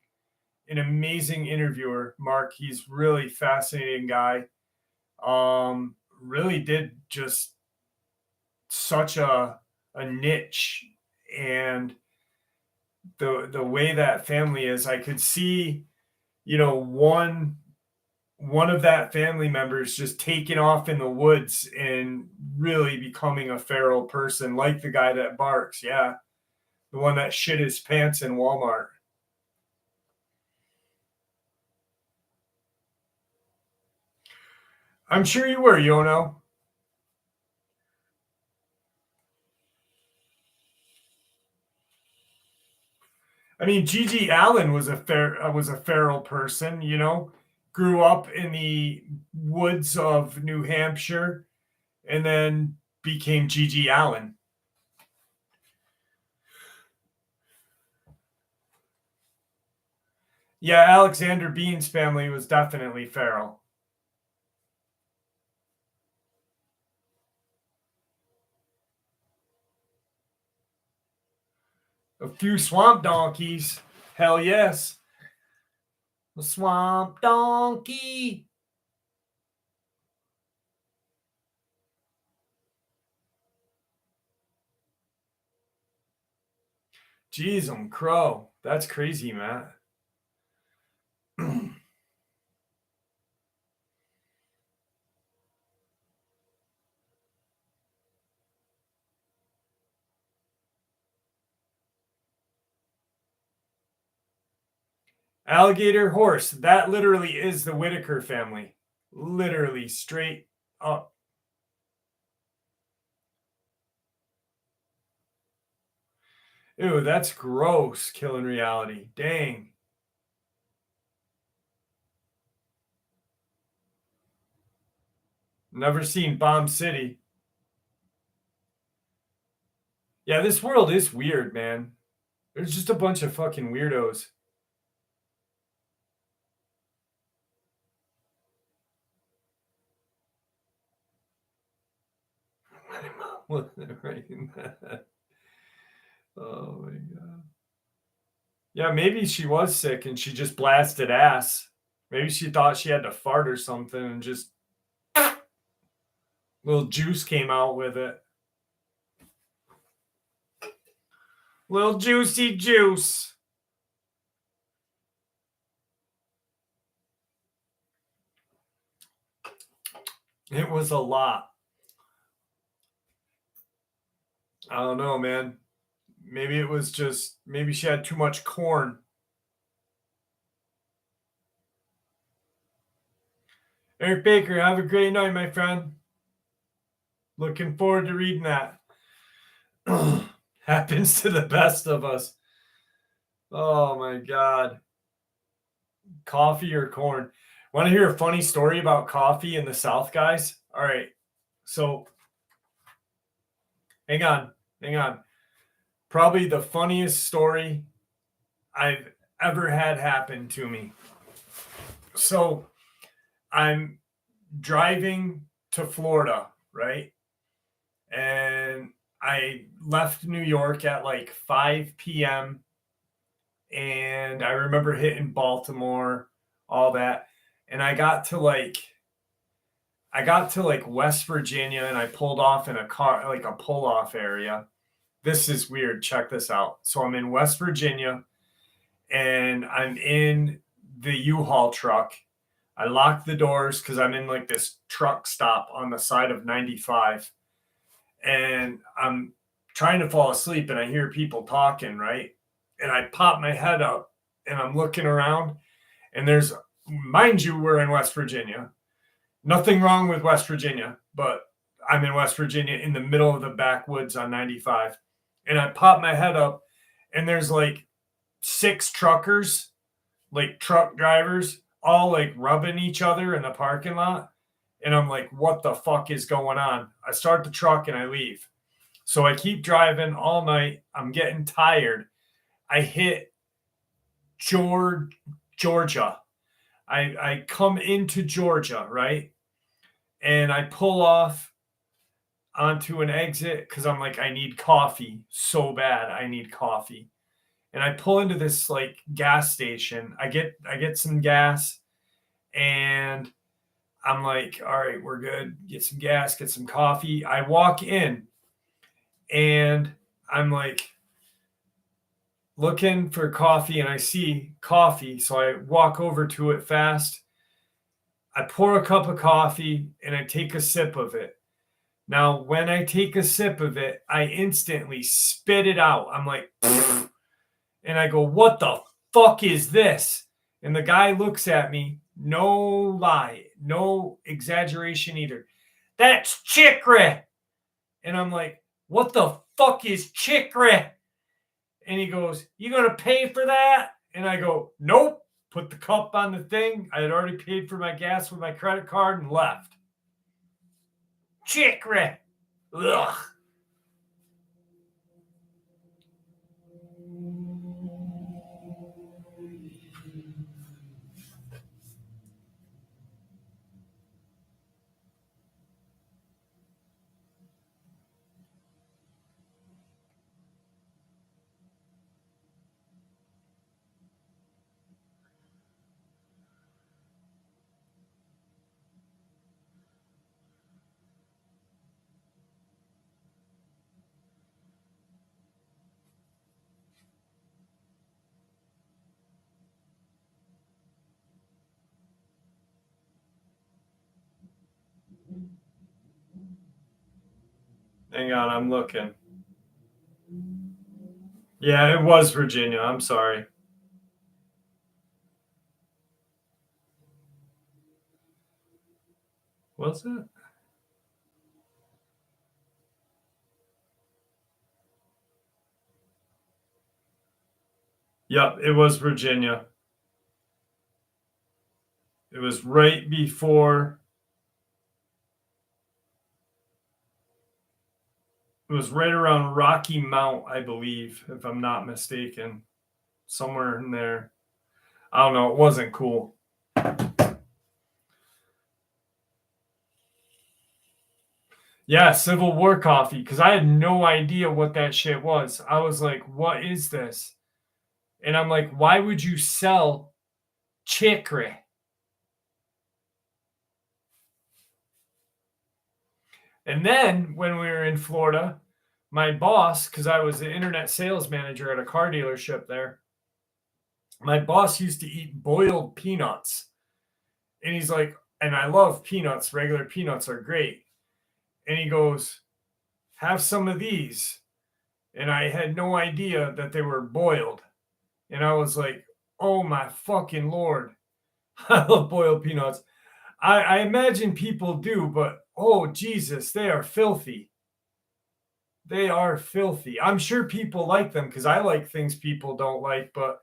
interviewer, Mark. He's really fascinating guy. Really did just such a niche, and the way that family is, I could see, one of that family members just taking off in the woods and really becoming a feral person, like the guy that barks. Yeah, the one that shit his pants in Walmart. I'm sure you were, Yono. I mean, Gigi Allen was a feral person. Grew up in the woods of New Hampshire, and then became Gigi Allen. Yeah, Alexander Bean's family was definitely feral. A few swamp donkeys. Hell yes. A swamp donkey. Jeez, I'm crow. That's crazy, Matt. Alligator horse. That literally is the Whitaker family. Literally straight up. Ew, that's gross. Killing reality. Dang. Never seen Bomb City. Yeah, this world is weird, man. There's just a bunch of fucking weirdos. Wasn't writing that. Oh my god. Yeah, maybe she was sick and she just blasted ass. Maybe she thought she had to fart or something and just little juice came out with it. Little juicy juice. It was a lot. I don't know, man. Maybe it was just, maybe she had too much corn. Eric Baker, have a great night, my friend. Looking forward to reading that. Happens to the best of us. Oh my God. Coffee or corn? Want to hear a funny story about coffee in the South, guys? All right. So hang on. Hang on. Probably the funniest story I've ever had happen to me. So I'm driving to Florida, right? And I left New York at like 5 p.m. And I remember hitting Baltimore, all that. And I got to like West Virginia and I pulled off in a car, like a pull off area. This is weird. Check this out. So I'm in West Virginia and I'm in the U-Haul truck. I lock the doors because I'm in like this truck stop on the side of 95. And I'm trying to fall asleep and I hear people talking, right? And I pop my head up and I'm looking around and mind you, we're in West Virginia. Nothing wrong with West Virginia, but I'm in West Virginia in the middle of the backwoods on 95. And I pop my head up and there's like 6 truckers, like truck drivers, all like rubbing each other in the parking lot. And I'm like, what the fuck is going on? I start the truck and I leave. So I keep driving all night. I'm getting tired. I hit Georgia. I come into Georgia, right? And I pull off onto an exit because I'm like, I need coffee so bad. I need coffee. And I pull into this like gas station. I get some gas and I'm like, all right, we're good. Get some gas, get some coffee. I walk in And I'm like looking for coffee and I see coffee. So I walk over to it fast. I pour a cup of coffee and I take a sip of it. Now, when I take a sip of it, I instantly spit it out. I'm like, and I go, what the fuck is this? And the guy looks at me, no lie, no exaggeration either. That's chicory. And I'm like, what the fuck is chicory? And he goes, you going to pay for that? And I go, nope. Put the cup on the thing. I had already paid for my gas with my credit card and left. Chicory. Ugh. Hang on, I'm looking. Yeah, it was Virginia. I'm sorry. Was it? Yep, it was Virginia. It was right before. It was right around Rocky Mount, I believe, if I'm not mistaken. Somewhere in there. I don't know. It wasn't cool. Yeah, Civil War coffee, because I had no idea what that shit was. I was like, what is this? And I'm like, why would you sell chicory? And then when we were in Florida, my boss, because I was the internet sales manager at a car dealership there, my boss used to eat boiled peanuts. And he's like, and I love peanuts. Regular peanuts are great. And he goes, have some of these. And I had no idea that they were boiled. And I was like, oh my fucking Lord. I love boiled peanuts. I imagine people do, but oh Jesus, they are filthy. They are filthy. I'm sure people like them because I like things people don't like, but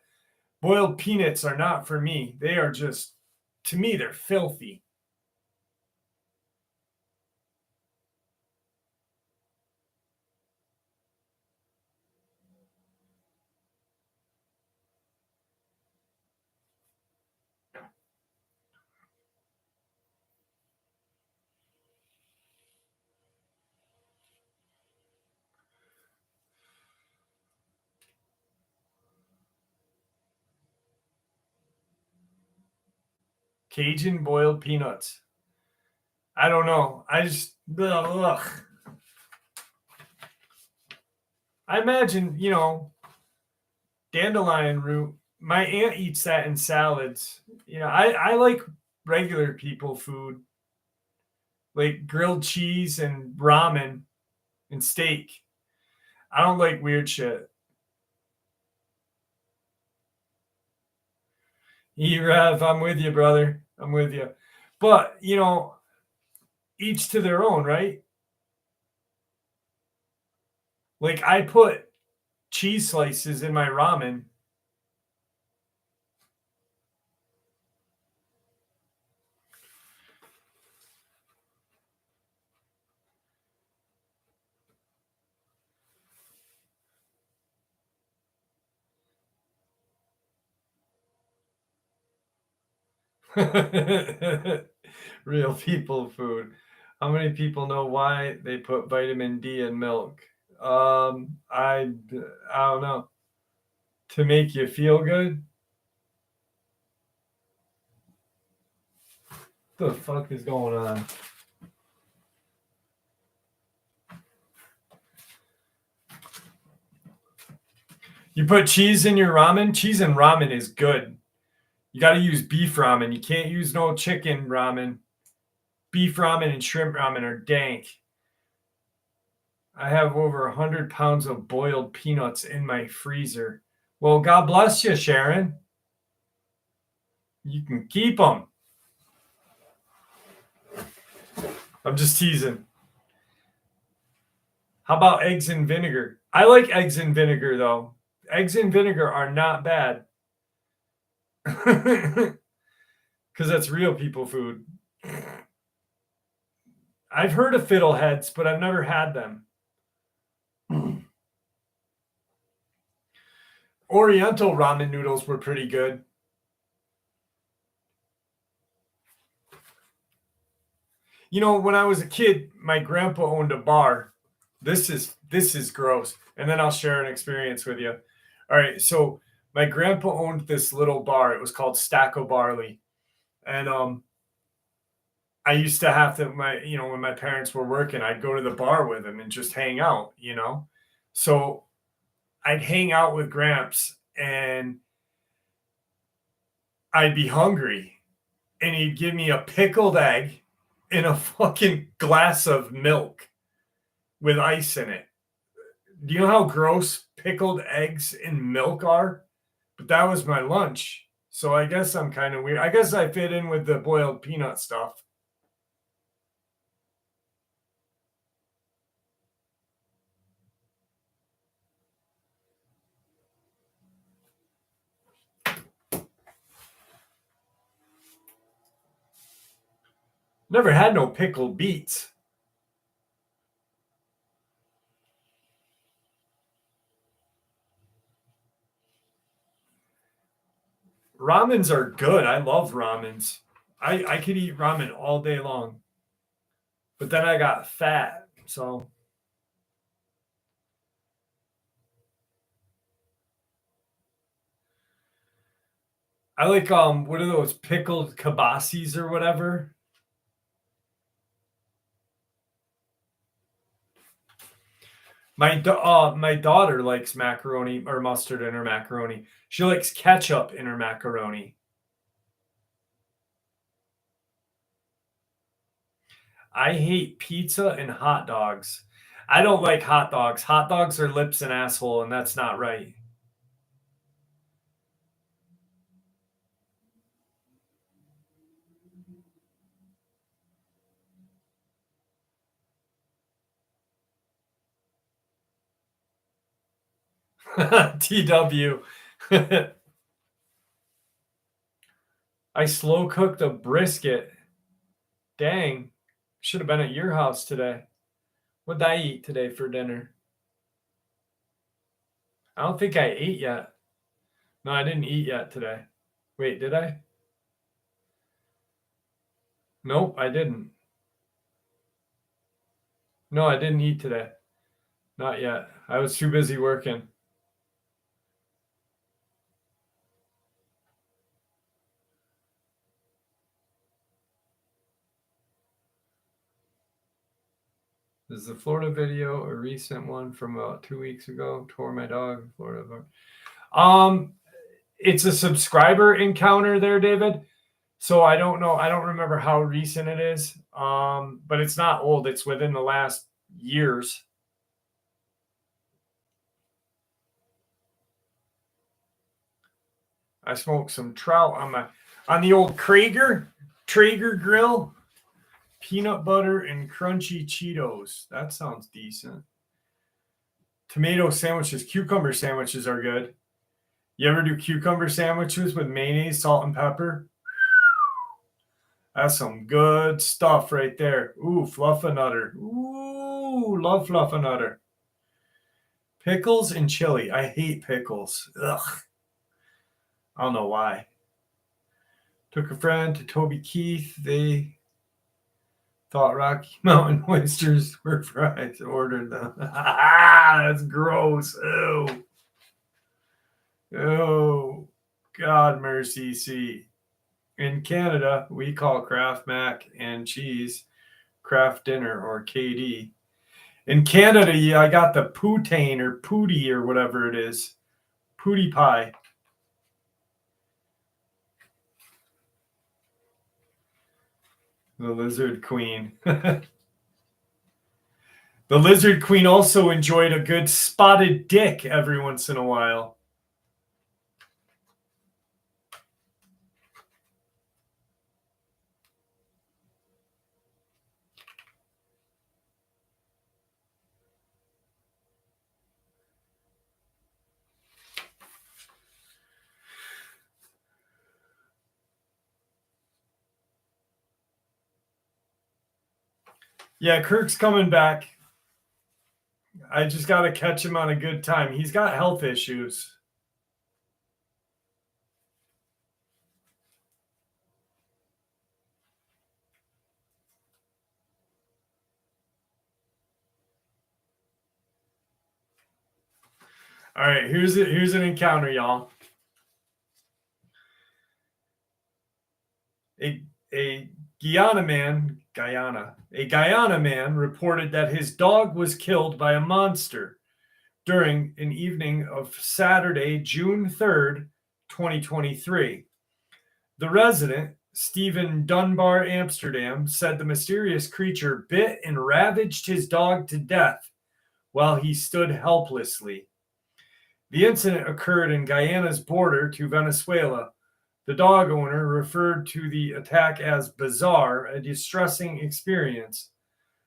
boiled peanuts are not for me. They are just, to me, they're filthy. Cajun boiled peanuts. I don't know. I just, ugh. I imagine, dandelion root. My aunt eats that in salads. I like regular people food, like grilled cheese and ramen and steak. I don't like weird shit. Rev, I'm with you, brother. I'm with you. But, each to their own, right? Like I put cheese slices in my ramen. Real people food. How many people know why they put vitamin D in milk? I don't know. To make you feel good? What the fuck is going on? You put cheese in your ramen? Cheese and ramen is good. You got to use beef ramen. You can't use no chicken ramen. Beef ramen and shrimp ramen are dank. I have over 100 pounds of boiled peanuts in my freezer. Well, God bless you, Sharon. You can keep them. I'm just teasing. How about eggs and vinegar? I like eggs and vinegar, though. Eggs and vinegar are not bad. Because that's real people food. I've heard of fiddleheads, but I've never had them. Oriental ramen noodles were pretty good. You know, when I was a kid, my grandpa owned a bar. This is gross. And then I'll share an experience with you. All right, so my grandpa owned this little bar. It was called Stack o' Barley. And I used to have to when my parents were working, I'd go to the bar with them and just hang out. So I'd hang out with Gramps and I'd be hungry and he'd give me a pickled egg in a fucking glass of milk with ice in it. Do you know how gross pickled eggs in milk are? But that was my lunch. So I guess I'm kind of weird. I guess I fit in with the boiled peanut stuff. Never had no pickled beets. Ramens are good. I love ramens. I could eat ramen all day long. But then I got fat. So I like what are those pickled kibasis or whatever? My daughter likes macaroni or mustard in her macaroni. She likes ketchup in her macaroni. I hate pizza and hot dogs. I don't like hot dogs. Hot dogs are lips and asshole, and that's not right. TW. I slow cooked a brisket. Dang. Should have been at your house today. What did I eat today for dinner? I don't think I ate yet. No, I didn't eat yet today. Wait, did I? Nope, I didn't. No, I didn't eat today. Not yet. I was too busy working. Is the Florida video a recent one from about 2 weeks ago? Tore my dog in Florida. It's a subscriber encounter there, David. So I don't know. I don't remember how recent it is. But it's not old. It's within the last years. I smoked some trout on the old Traeger grill. Peanut butter and crunchy Cheetos. That sounds decent. Tomato sandwiches, cucumber sandwiches are good. You ever do cucumber sandwiches with mayonnaise, salt, and pepper? That's some good stuff right there. Ooh, fluffernutter. Ooh, love fluffernutter. Pickles and chili. I hate pickles. Ugh. I don't know why. Took a friend to Toby Keith. They thought Rocky Mountain oysters were fries. Ordered them. That's gross. Ew. Oh, God mercy. See, in Canada, we call Kraft Mac and Cheese Kraft Dinner or KD. In Canada, I got the poutine or pootie or whatever it is. Pootie Pie. The Lizard Queen. The Lizard Queen also enjoyed a good spotted dick every once in a while. Yeah, Kirk's coming back. I just got to catch him on a good time. He's got health issues. All right, here's an encounter, y'all. A Guyana man reported that his dog was killed by a monster during an evening of Saturday, June 3rd, 2023. The resident, Stephen Dunbar Amsterdam, said the mysterious creature bit and ravaged his dog to death while he stood helplessly. The incident occurred in Guyana's border to Venezuela. The dog owner referred to the attack as bizarre, a distressing experience.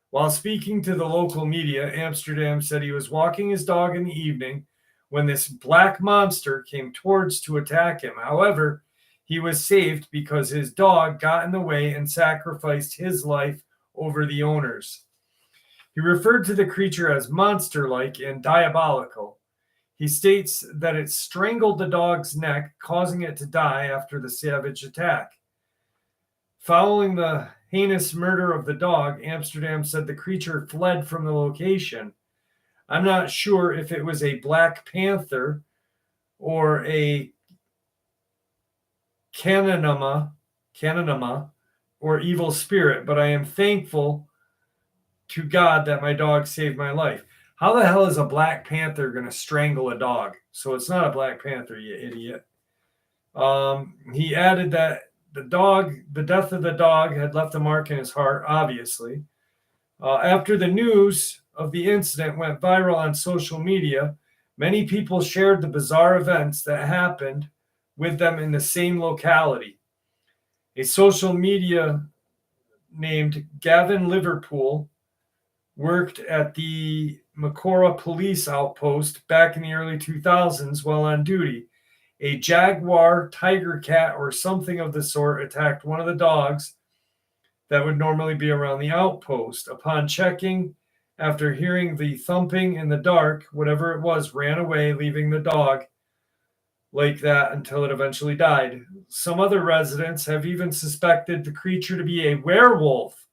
While speaking to the local media, Amsterdam said he was walking his dog in the evening when this black monster came towards to attack him. However, he was saved because his dog got in the way and sacrificed his life over the owner's. He referred to the creature as monster-like and diabolical. He states that it strangled the dog's neck, causing it to die after the savage attack. Following the heinous murder of the dog, Amsterdam said the creature fled from the location. I'm not sure if it was a black panther or a canonama or evil spirit, but I am thankful to God that my dog saved my life. How the hell is a black panther going to strangle a dog? So it's not a black panther, you idiot. He added that the death of the dog had left a mark in his heart, obviously. After the news of the incident went viral on social media, many people shared the bizarre events that happened with them in the same locality. A social media named Gavin Liverpool worked at the Macora police outpost back in the early 2000s while on duty. A jaguar, tiger cat, or something of the sort attacked one of the dogs that would normally be around the outpost. Upon checking, after hearing the thumping in the dark, whatever it was ran away, leaving the dog like that until it eventually died. Some other residents have even suspected the creature to be a werewolf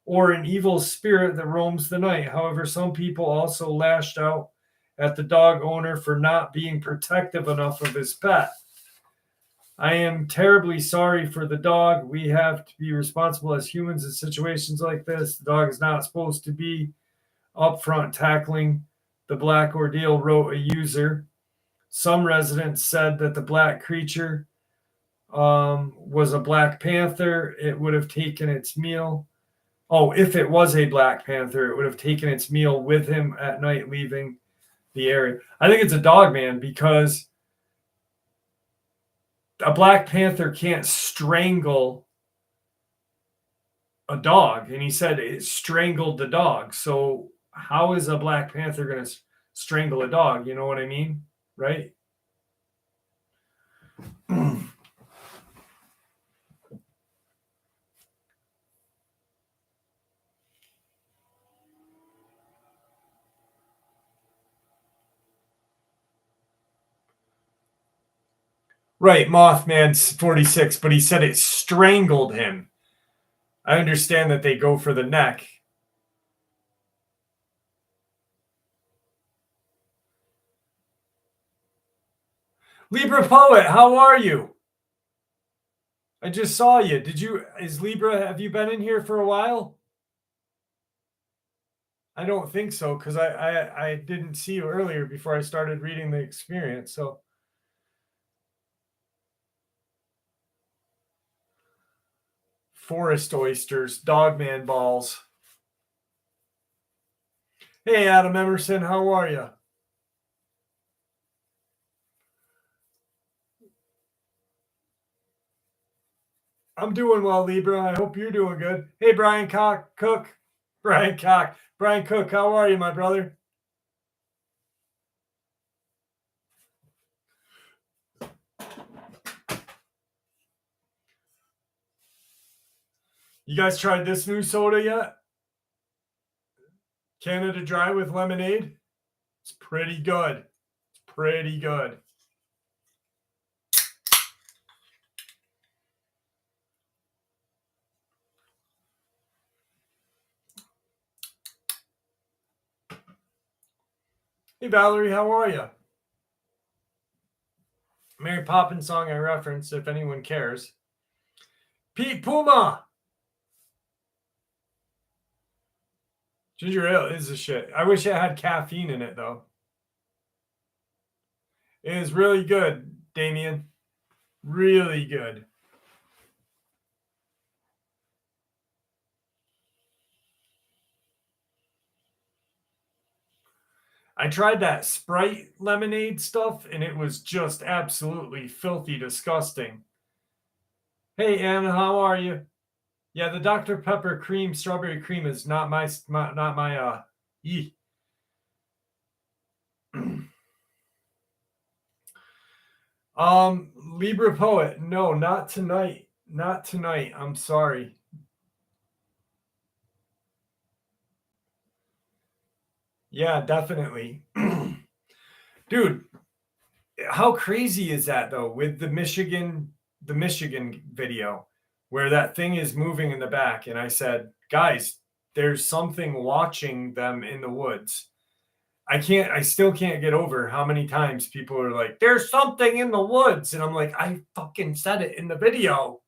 or an evil spirit that roams the night. However, some people also lashed out at the dog owner for not being protective enough of his pet. I am terribly sorry for the dog. We have to be responsible as humans in situations like this. The dog is not supposed to be upfront tackling the black ordeal, wrote a user. Some residents said that the black creature was a black panther. It would have taken its meal. Oh, if it was a black panther, it would have taken its meal with him at night, leaving the area. I think it's a Dogman because a black panther can't strangle a dog. And he said it strangled the dog. So how is a black panther going to strangle a dog? You know what I mean? Right? Right, Mothman's 46, but he said it strangled him. I understand that they go for the neck. Libra Poet, how are you? I just saw you. Is Libra, have you been in here for a while? I don't think so, because I didn't see you earlier before I started reading the experience. So forest oysters, Dogman balls. Hey, Adam Emerson, how are you? I'm doing well, Libra. I hope you're doing good. Hey, Brian Cook. Brian Cook, how are you, my brother? You guys tried this new soda yet? Canada Dry with lemonade? It's pretty good. It's pretty good. Hey, Valerie, how are you? Mary Poppins song I referenced, if anyone cares. Pete Puma. Ginger ale is a shit. I wish it had caffeine in it, though. It is really good, Damien. Really good. I tried that Sprite lemonade stuff, and it was just absolutely filthy disgusting. Hey, Anna, how are you? Yeah, the Dr. Pepper cream, strawberry cream is not my Libra Poet, no, not tonight. Not tonight. I'm sorry. Yeah, definitely. Dude, how crazy is that though with the Michigan video where that thing is moving in the back and I said, "Guys, there's something watching them in the woods." I still can't get over how many times people are like, "There's something in the woods." And I'm like, "I fucking said it in the video."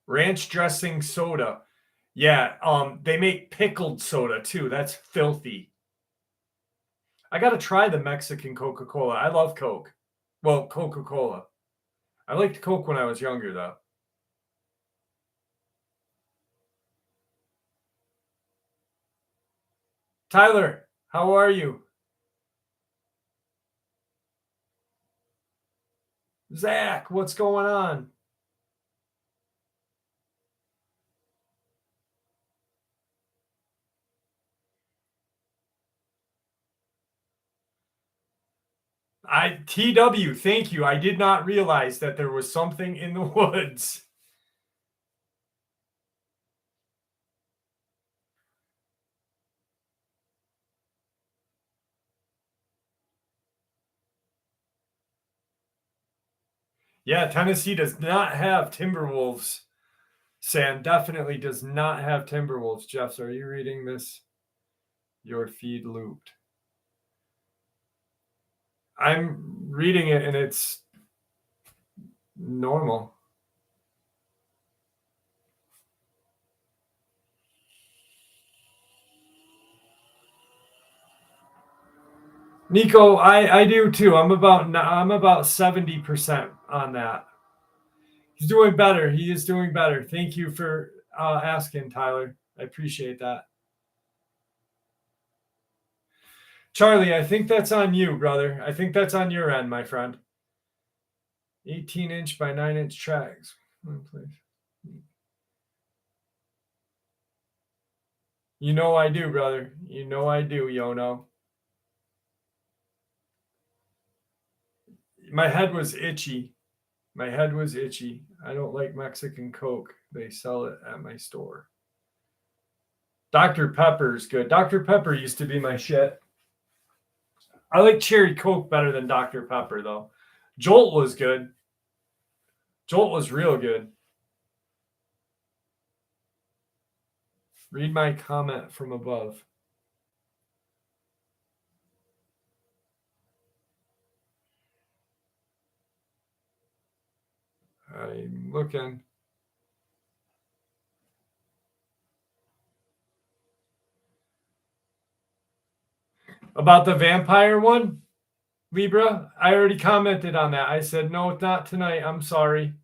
Ranch dressing soda. Yeah, they make pickled soda too. That's filthy. I got to try the Mexican Coca-Cola. I love Coke. Well, Coca-Cola. I liked Coke when I was younger, though. Tyler, how are you? Zach, what's going on? TW, thank you. I did not realize that there was something in the woods. Yeah, Tennessee does not have Timberwolves. Sam definitely does not have Timberwolves. Jeffs, are you reading this? Your feed looped. I'm reading it and it's normal. Nico, I do too. I'm about 70% on that. He's doing better. He is doing better. Thank you for asking, Tyler. I appreciate that. Charlie, I think that's on you, brother. I think that's on your end, my friend. 18-inch by 9-inch tracks. You know I do, brother. You know I do, Yono. My head was itchy. My head was itchy. I don't like Mexican Coke. They sell it at my store. Dr. Pepper's good. Dr. Pepper used to be my shit. I like Cherry Coke better than Dr. Pepper, though. Jolt was good. Jolt was real good. Read my comment from above. I'm looking. About the vampire one? Libra, I already commented on that. I said, no, it's not tonight. I'm sorry.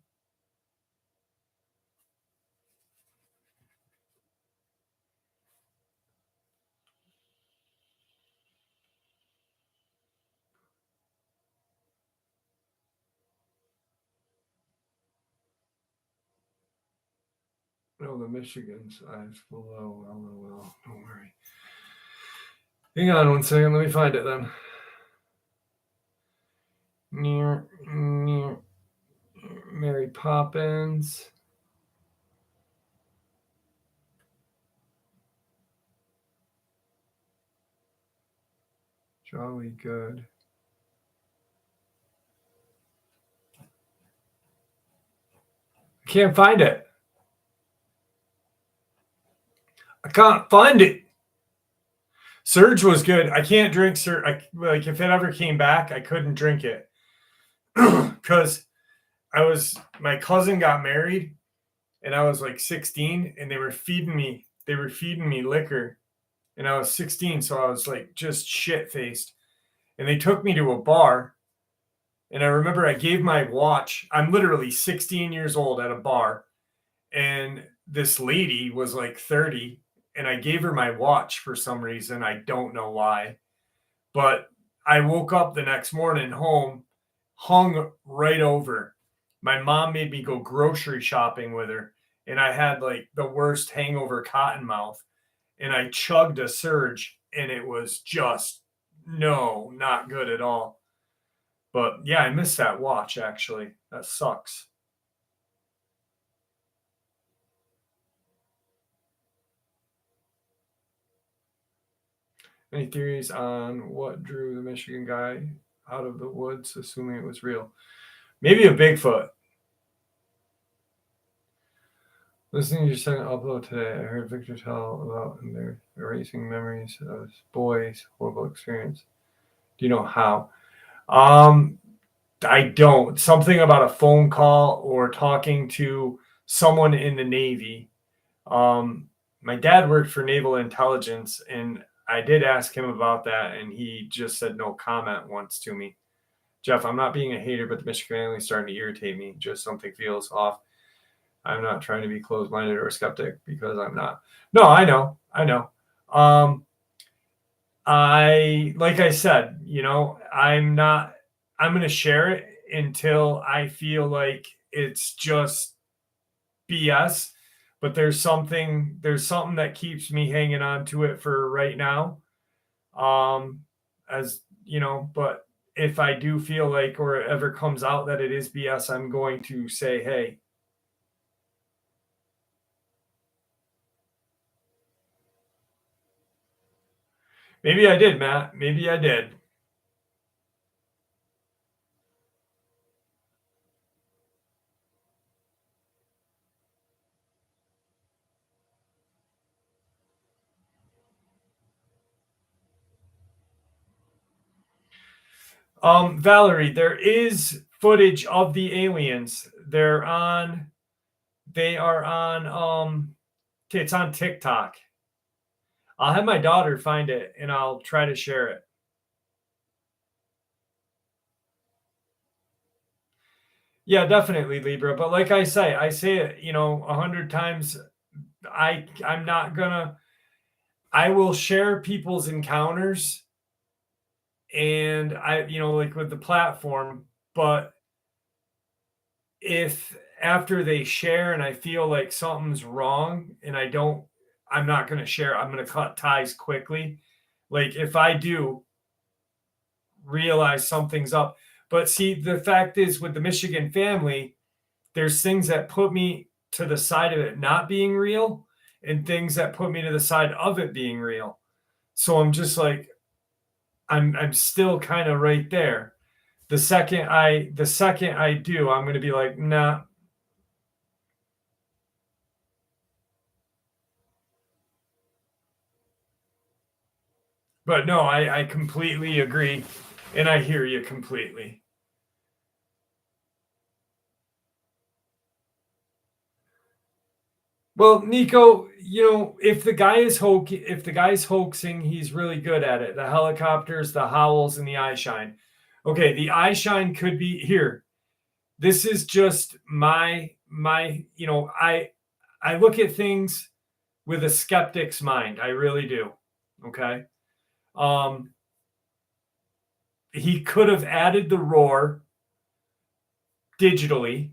No, the Michigan's eyes below. LOL. Don't worry. Hang on 1 second. Let me find it then. Near Mary Poppins. Jolly good. I can't find it. I can't find it. Surge was good. I can't drink Surge. Like if it ever came back, I couldn't drink it because my cousin got married and I was like 16 and they were feeding me liquor and I was 16, so I was like just shit faced. And they took me to a bar and I remember I gave my watch. I'm literally 16 years old at a bar and this lady was like 30 and I gave her my watch for some reason. I don't know why. But I woke up the next morning home, hung right over. My mom made me go grocery shopping with her, and I had like the worst hangover cotton mouth. And I chugged a Surge, and it was just not good at all. But yeah, I missed that watch actually. That sucks. Any theories on what drew the Michigan guy out of the woods, assuming it was real? Maybe a Bigfoot. Listening to your second upload today, I heard Victor tell about their erasing memories of his boy's horrible experience. Do you know how? I don't. Something about a phone call or talking to someone in the Navy. My dad worked for naval intelligence, and I did ask him about that, and he just said no comment once to me. Jeff, I'm not being a hater, but the Michigan family is starting to irritate me. Just something feels off. I'm not trying to be closed-minded or a skeptic because I'm not. No, I know. Like I said, I'm not. I'm going to share it until I feel like it's just BS. But there's something that keeps me hanging on to it for right now. As you know, but if I do feel like or it ever comes out that it is BS, I'm going to say, hey. Maybe I did, Matt. Maybe I did. Valerie, there is footage of the aliens. They are on it's on TikTok. I'll have my daughter find it and I'll try to share it. Yeah, definitely, Libra. But like I say it, 100 times. I'm not gonna. I will share people's encounters, and like with the platform. But if after they share and I feel like something's wrong, and I'm not gonna share. I'm gonna cut ties quickly. Like if I do realize something's up. But see, the fact is with the Michigan family, there's things that put me to the side of it not being real and things that put me to the side of it being real. So I'm just like I'm still kind of right there. The second I do, I'm going to be like, nah. But no, I completely agree and I hear you completely. Well, Nico, if the guy is hoaxing, he's really good at it. The helicopters, the howls, and the eye shine. Okay, the eye shine could be here. This is just my I look at things with a skeptic's mind. I really do. Okay. Um, he could have added the roar digitally.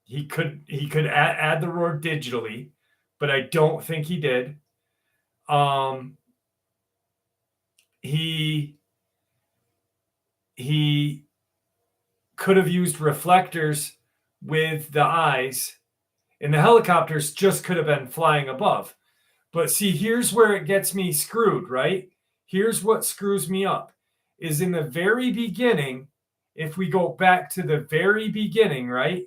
He could add the roar digitally, but I don't think he did. Um, he he could have used reflectors with the eyes, and the helicopters just could have been flying above. But see, here's where it gets me screwed, right? Here's what screws me up is in the very beginning, if we go back to the very beginning, right?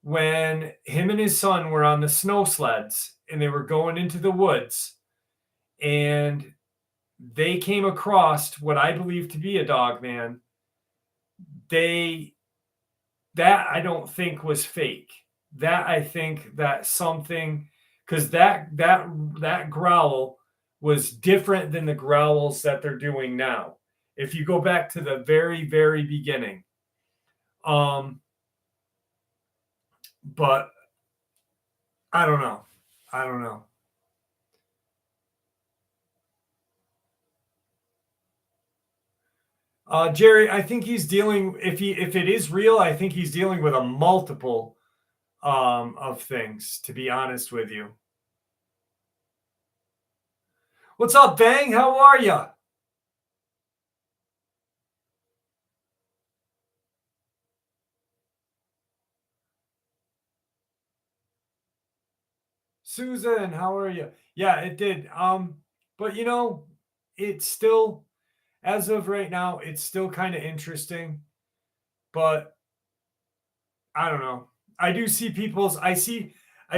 When him and his son were on the snow sleds and they were going into the woods and they came across what I believe to be a dogman, they that I don't think was fake. That I think that something because that growl was different than the growls that they're doing now. If you go back to the very, very beginning. Um, but I don't know. I don't know. Jerry, I think he's dealing if it is real, I think he's dealing with a multiple of things, to be honest with you. What's up, Bang? How are you? Susan, how are you? Yeah, it did. But it's still as of right now, it's still kind of interesting, but I don't know. I see both sides, I do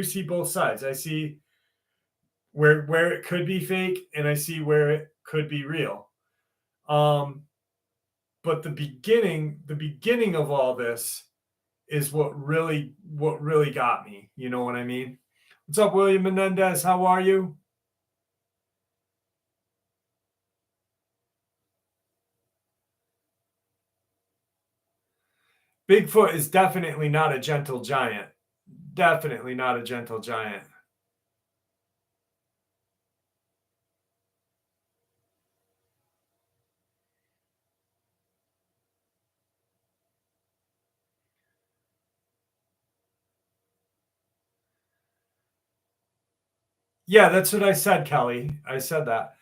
see both sides. I see where it could be fake and I see where it could be real. Um but the beginning of all this is what really got me. You know what I mean? What's up, William Menendez? How are you? Bigfoot is definitely not a gentle giant. Definitely not a gentle giant. Yeah, that's what I said, Kelly. I said that.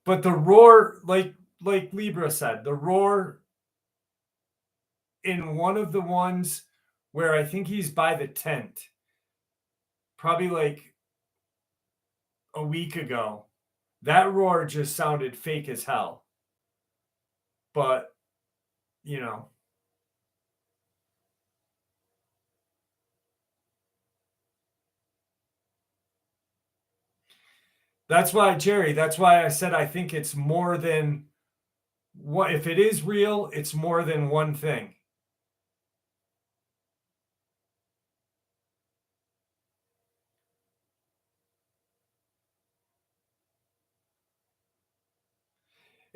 But the roar, like Libra said, the roar in one of the ones where I think he's by the tent, probably like a week ago, that roar just sounded fake as hell. But, you know, that's why I said I think it's more than what if it is real, it's more than one thing.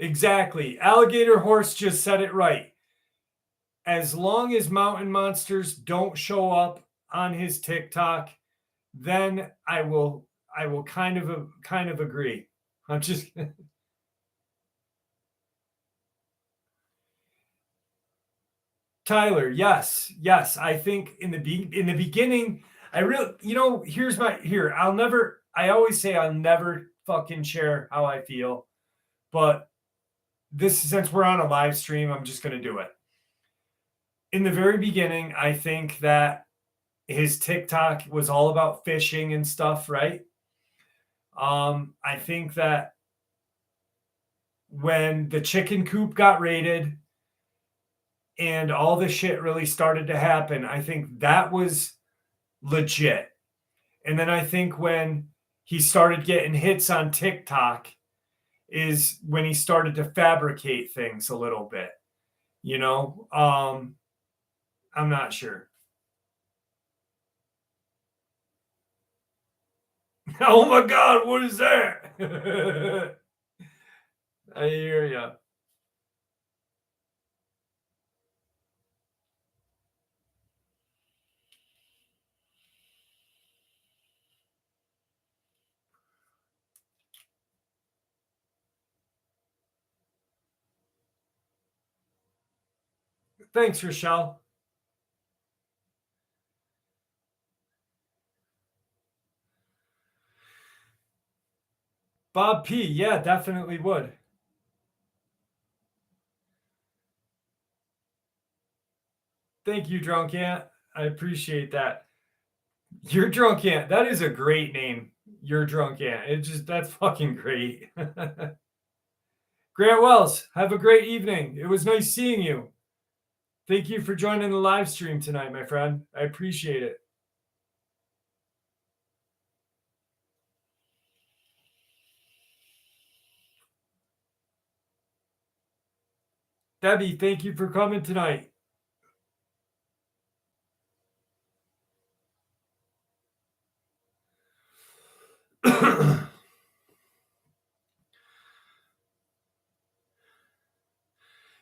Exactly. Alligator Horse just said it right. As long as mountain monsters don't show up on his TikTok, then I will kind of agree. I'm just Tyler, yes, yes. I think in the beginning, I really, here's my here. I always say I'll never fucking share how I feel, but this since we're on a live stream, I'm just gonna do it. In the very beginning, I think that his TikTok was all about fishing and stuff, right? I think that when the chicken coop got raided and all the shit really started to happen, I think that was legit. And then I think when he started getting hits on TikTok is when he started to fabricate things a little bit, you know? I'm not sure. Oh my God, what is that? I hear ya. Thanks, Rochelle. Bob P. Yeah, definitely would. Thank you, Drunk Ant. I appreciate that. You're Drunk Ant. That is a great name. You're Drunk Ant. That's fucking great. Grant Wells, have a great evening. It was nice seeing you. Thank you for joining the live stream tonight, my friend. I appreciate it. Debbie, thank you for coming tonight.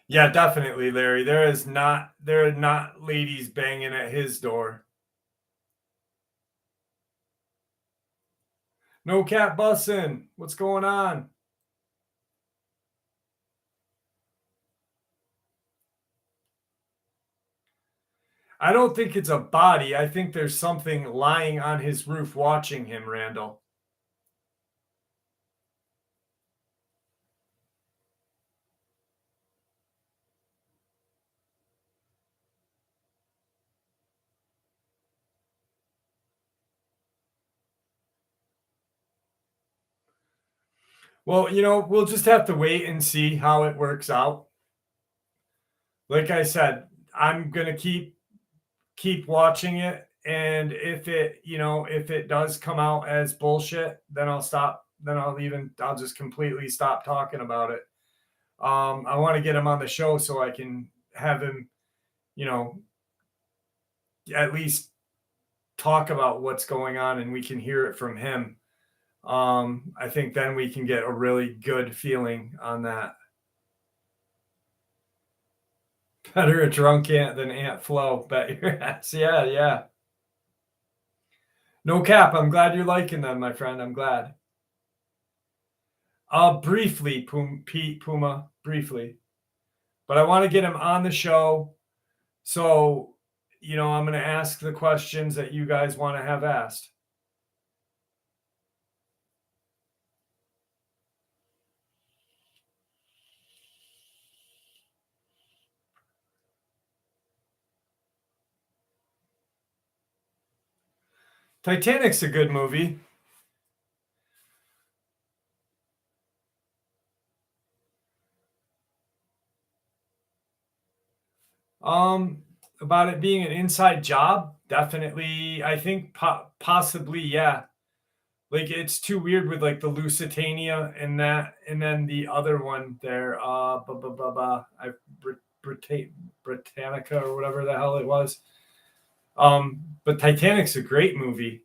Yeah, definitely, Larry. There are not ladies banging at his door. No cat bussin'. What's going on? I don't think it's a body. I think there's something lying on his roof watching him, Randall. Well, we'll just have to wait and see how it works out. Like I said, I'm going to keep watching it, and if it does come out as bullshit, then I'll stop. Then I'll just completely stop talking about it. I want to get him on the show so I can have him, you know, at least talk about what's going on and we can hear it from him. I think then we can get a really good feeling on that. Better a drunk ant than Ant Flo. Bet your ass. Yeah, yeah. No cap. I'm glad you're liking them, my friend. I'm glad. Briefly, Pete Puma, briefly. But I want to get him on the show. So, I'm going to ask the questions that you guys want to have asked. Titanic's a good movie. About it being an inside job, definitely. I think possibly, yeah. Like it's too weird with like the Lusitania and that, and then the other one there, Britannica or whatever the hell it was. But Titanic's a great movie.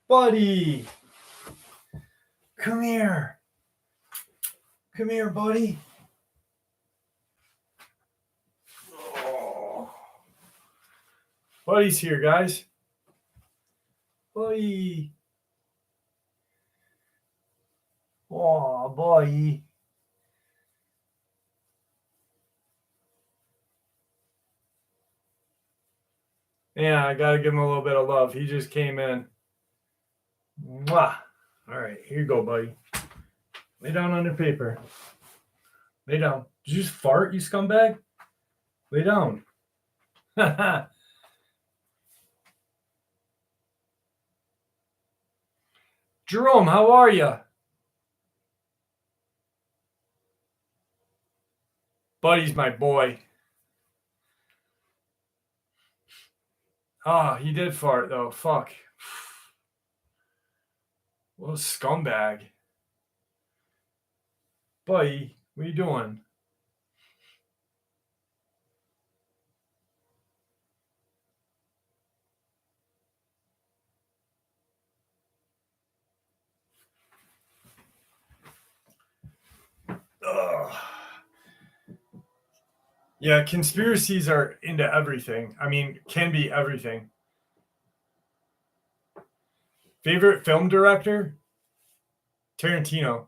Buddy, come here. Come here, buddy. Oh. Buddy's here, guys. Buddy. Oh, buddy. Yeah, I gotta give him a little bit of love. He just came in. Mwah. All right, here you go, buddy. Lay down on the paper. Lay down. Did you just fart, you scumbag? Lay down. Jerome, how are you? Buddy's my boy. Oh, he did fart though. Fuck. What a scumbag. Buddy, what are you doing? Ugh. Yeah, conspiracies are into everything. I mean, can be everything. Favorite film director? Tarantino.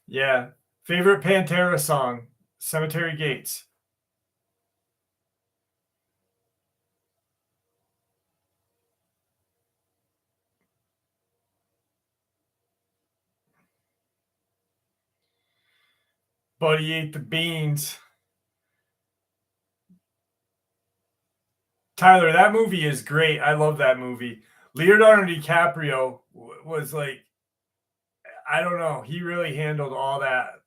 Yeah. Favorite Pantera song? Cemetery Gates. Buddy ate the beans. Tyler, that movie is great. I love that movie. Leonardo DiCaprio was like, I don't know, he really handled all that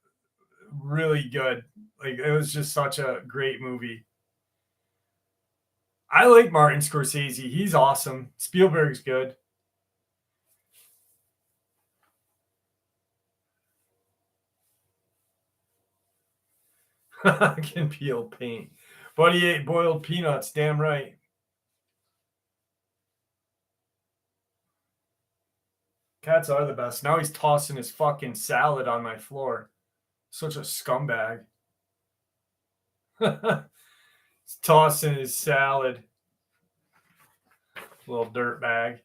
really good. Like, it was just such a great movie. I like Martin Scorsese. He's awesome. Spielberg's good. Can peel paint. But he ate boiled peanuts. Damn right. Cats are the best. Now he's tossing his fucking salad on my floor. Such a scumbag. He's tossing his salad. Little dirt bag.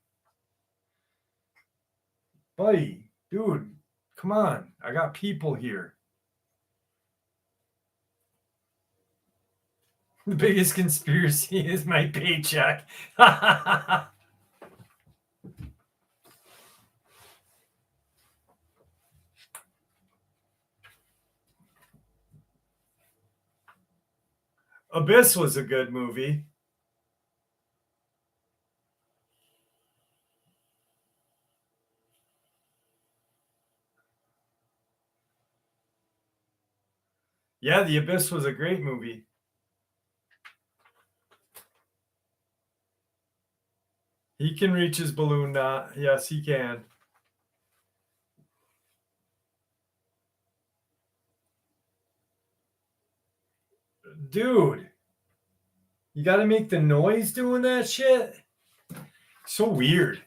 Buddy, dude, come on. I got people here. The biggest conspiracy is my paycheck. Abyss was a good movie. Yeah, The Abyss was a great movie. He can reach his balloon knot. Yes, he can. Dude, you got to make the noise doing that shit? So weird.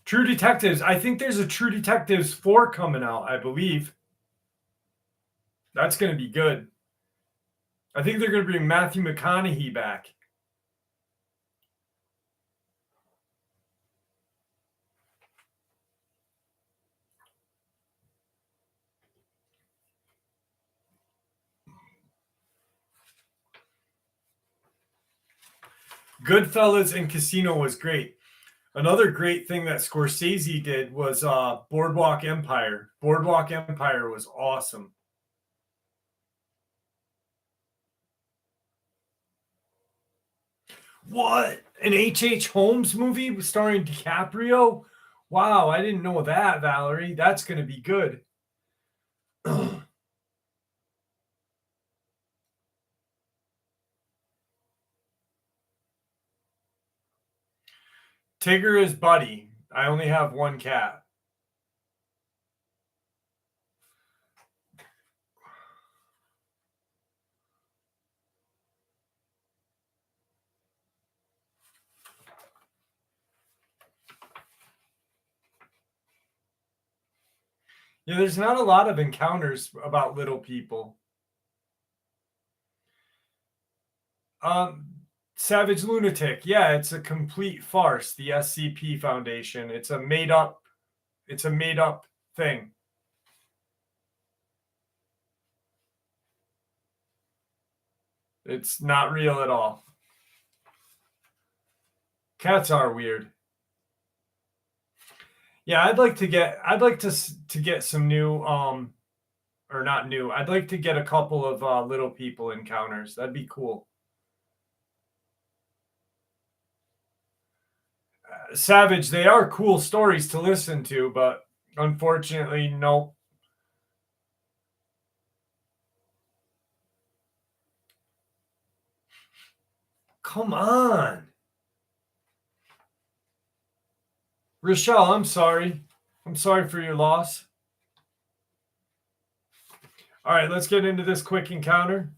True Detectives. I think there's a True Detectives 4 coming out, I believe. That's going to be good. I think they're going to bring Matthew McConaughey back. Goodfellas and Casino was great. Another great thing that Scorsese did was Boardwalk Empire. Boardwalk Empire was awesome. What? An H.H. Holmes movie starring DiCaprio? Wow, I didn't know that, Valerie. That's going to be good. Tigger is Buddy. I only have one cat. Yeah, there's not a lot of encounters about little people. Um, Savage Lunatic. Yeah, it's a complete farce. The SCP Foundation. It's a made up thing. It's not real at all. Cats are weird. Yeah, I'd like to get some new or not new. I'd like to get a couple of little people encounters. That'd be cool. Savage, they are cool stories to listen to, but unfortunately, no. Come on. Rochelle, I'm sorry. I'm sorry for your loss. All right, let's get into this quick encounter.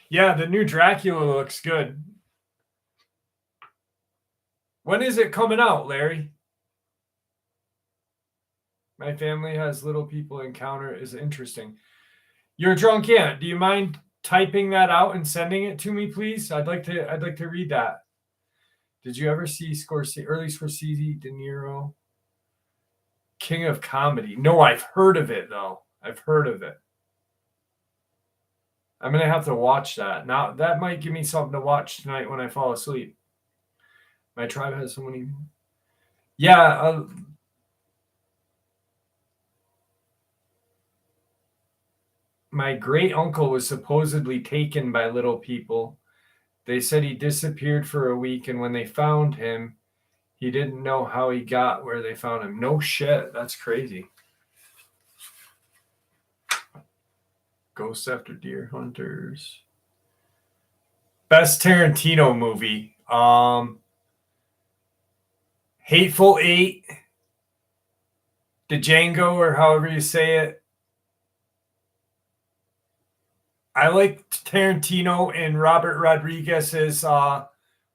Yeah, the new Dracula looks good. When is it coming out, Larry? My family has little people encounter is interesting. You're drunk aunt. Do you mind typing that out and sending it to me, please? I'd like to read that. Did you ever see Scorsese, early Scorsese, De Niro, King of Comedy? No, I've heard of it though. I've heard of it. I'm gonna have to watch that. Now that might give me something to watch tonight when I fall asleep. My tribe has so many. Yeah, my great uncle was supposedly taken by little people. They said he disappeared for a week, and when they found him, he didn't know how he got where they found him. No shit, that's crazy. Ghosts after deer hunters. Best Tarantino movie. Hateful Eight, Django, or however you say it. I like Tarantino and Robert Rodriguez's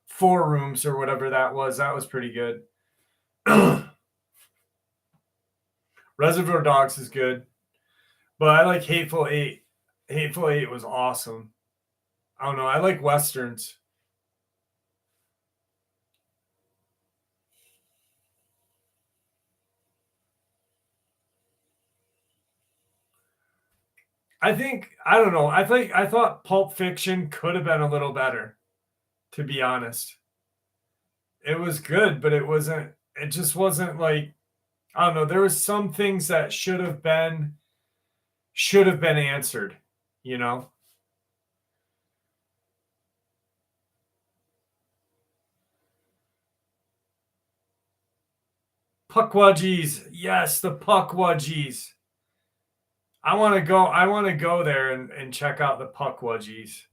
Four Rooms or whatever that was. That was pretty good. Reservoir Dogs is good, but I like Hateful Eight. Hateful Eight was awesome. I don't know. I like westerns. I don't know. I thought Pulp Fiction could have been a little better, to be honest. It was good, but it just wasn't like I don't know, there was some things that should have been answered, you know. Puckwudgies. Yes, the Puckwudgies. I want to go there and check out the Puckwudgies.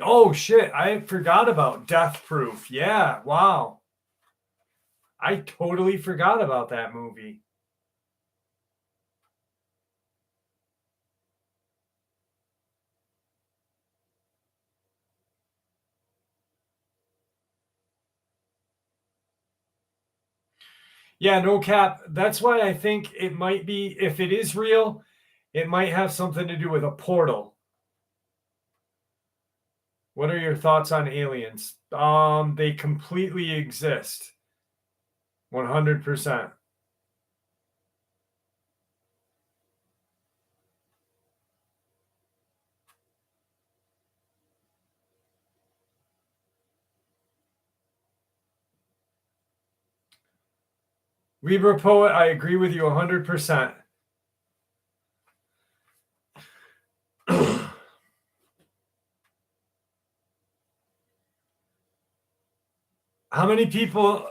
Oh shit, I forgot about Death Proof. Yeah, wow. I totally forgot about that movie. Yeah, no cap. That's why I think it might be, if it is real, it might have something to do with a portal. What are your thoughts on aliens? They completely exist. 100%. Libra Poet, I agree with you 100%. How many people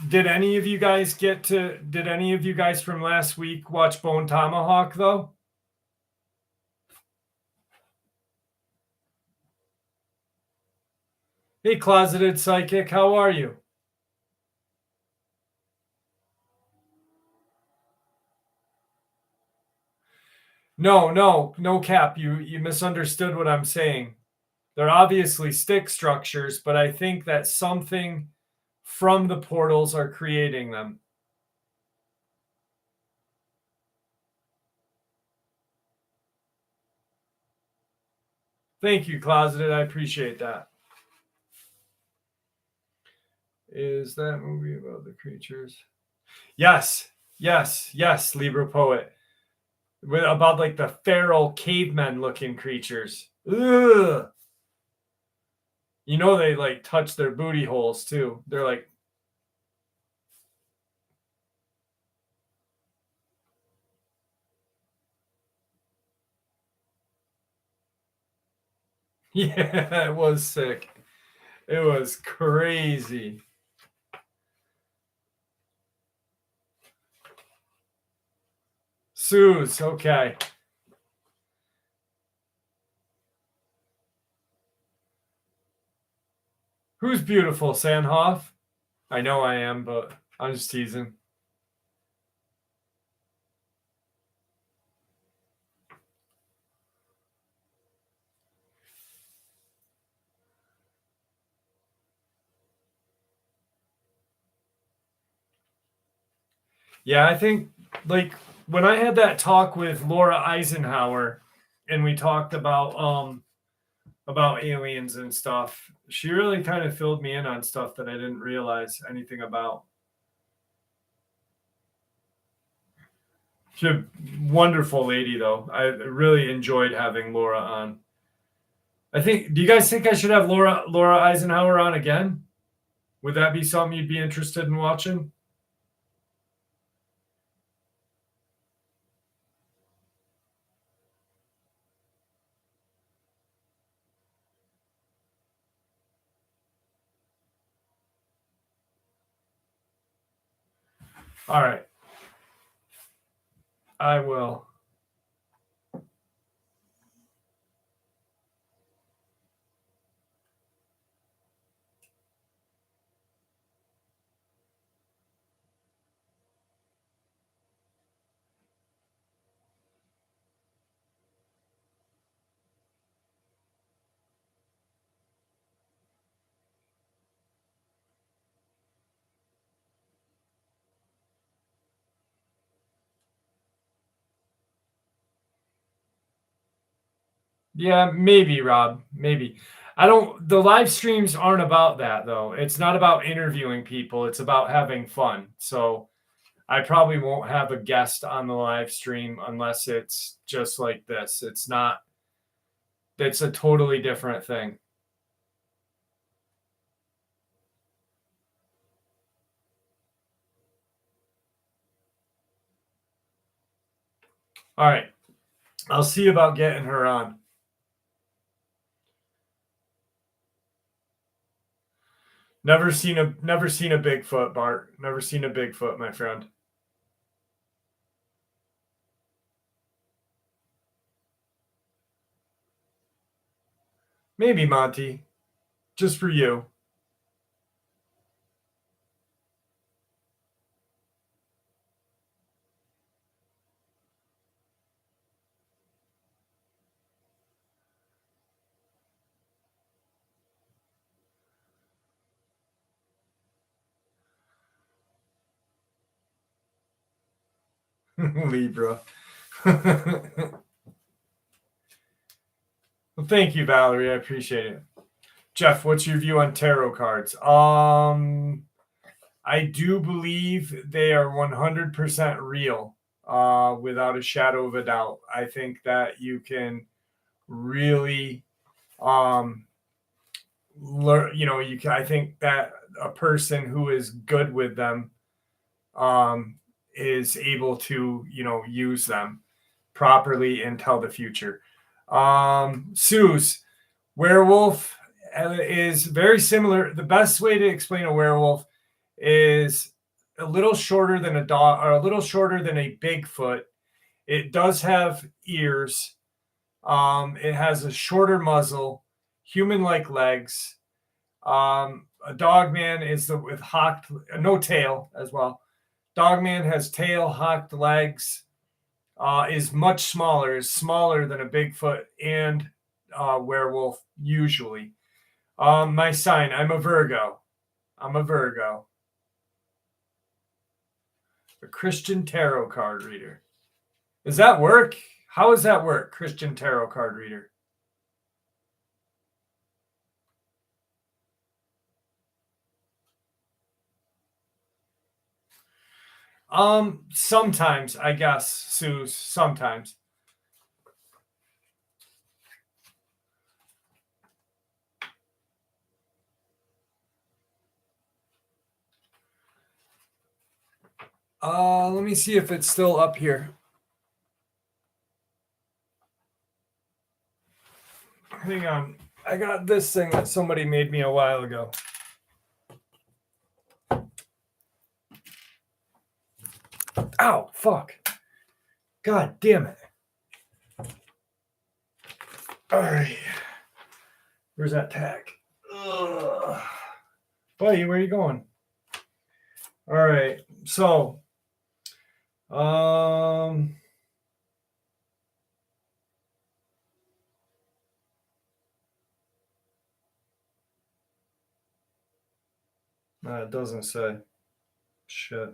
did any of you guys did any of you guys from last week watch Bone Tomahawk though? Hey, Closeted Psychic, how are you? No, no, no cap. You misunderstood what I'm saying. They're obviously stick structures, but I think that something from the portals are creating them. Thank you, Closeted. I appreciate that. Is that movie about the creatures? Yes, yes, yes, Libra Poet. About like the feral cavemen looking creatures. Ugh. You know they like touch their booty holes too. They're like Yeah, it was sick. It was crazy. Suze, okay. Who's beautiful, Sandhoff? I know I am, but I'm just teasing. Yeah, I think like when I had that talk with Laura Eisenhower and we talked about aliens and stuff, she really kind of filled me in on stuff that I didn't realize anything about. She's a wonderful lady though. I really enjoyed having Laura on. I think do you guys think I should have Laura Eisenhower on again? Would that be something you'd be interested in watching? All right. I will. Yeah, maybe, Rob. Maybe. I don't, the live streams aren't about that, though. It's not about interviewing people, it's about having fun. So I probably won't have a guest on the live stream unless it's just like this. It's not, it's a totally different thing. All right. I'll see about getting her on. Never seen a Bigfoot, Bart. Never seen a Bigfoot, my friend. Maybe Monty, just for you. Libra. Well, thank you, Valerie. I appreciate it. Jeff, what's your view on tarot cards? I do believe they are 100% real, without a shadow of a doubt. I think that you can really um, learn. You know, you can. I think that a person who is good with them um, is able to, use them properly and tell the future. Suze, werewolf is very similar. The best way to explain a werewolf is a little shorter than a dog or a little shorter than a Bigfoot. It does have ears. It has a shorter muzzle, human-like legs. A dogman is the with hocked, no tail as well. Dogman has tail, hocked legs. Is much smaller, is smaller than a Bigfoot and werewolf usually. My sign, I'm a Virgo. I'm a Virgo. A Christian tarot card reader. Does that work? How does that work, Christian tarot card reader? Sometimes, I guess, Sue, sometimes. Let me see if it's still up here. Hang on. I got this thing that somebody made me a while ago. Ow, fuck. God damn it. All right. Where's that tag? Ugh. Buddy, where are you going? All right. So, no, it doesn't say. Shit.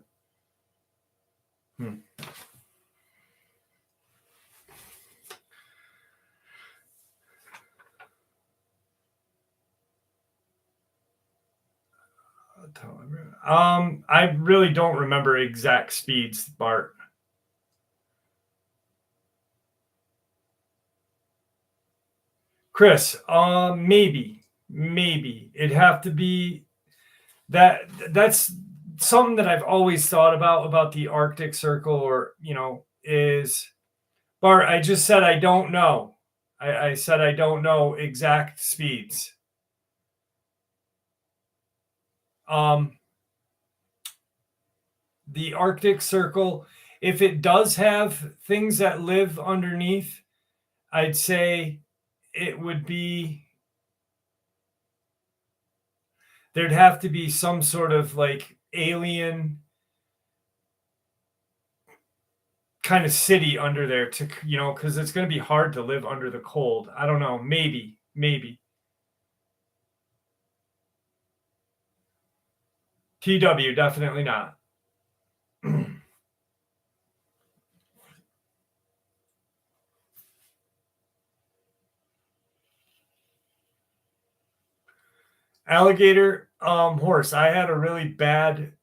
I really don't remember exact speeds, Bart. Chris, maybe it'd have to be that. That's something that I've always thought about the Arctic Circle, or is Bart. I just said I don't know. I said I don't know exact speeds. The Arctic Circle, if it does have things that live underneath, I'd say it would be, there'd have to be some sort of like alien kind of city under there to, because it's going to be hard to live under the cold. I don't know. Maybe. TW, definitely not. Alligator, horse. I had a really bad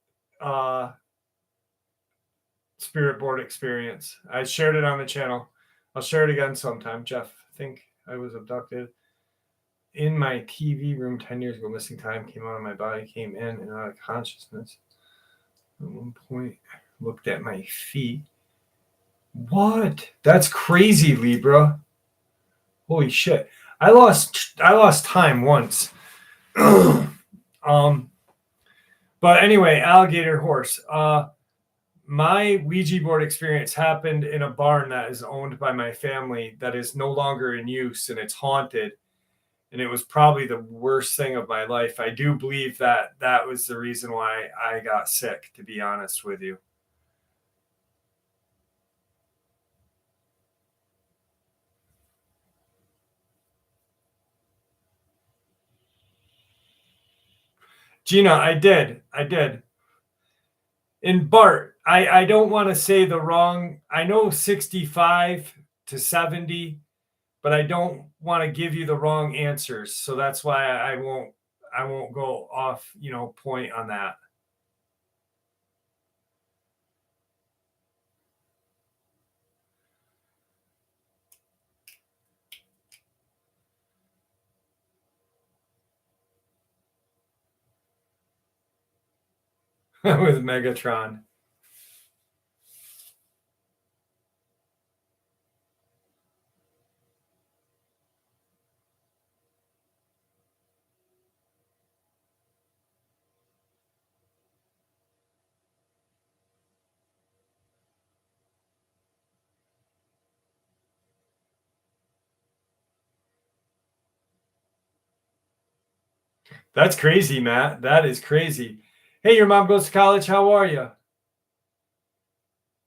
spirit board experience. I shared it on the channel. I'll share it again sometime. Jeff, I think I was abducted in my TV room 10 years ago. Missing time came out of my body, came in and out of consciousness. At one point, looked at my feet. What? That's crazy, Libra. Holy shit. I lost time once. But anyway, alligator horse. My Ouija board experience happened in a barn that is owned by my family that is no longer in use, and it's haunted. And it was probably the worst thing of my life. I do believe that was the reason why I got sick, to be honest with you. Gina, I did. And Bart, I don't want to say the wrong. I know 65 to 70, but I don't want to give you the wrong answers. So that's why I won't go off, point on that. With Megatron. That's crazy, Matt. That is crazy. Hey, your mom goes to college. How are you?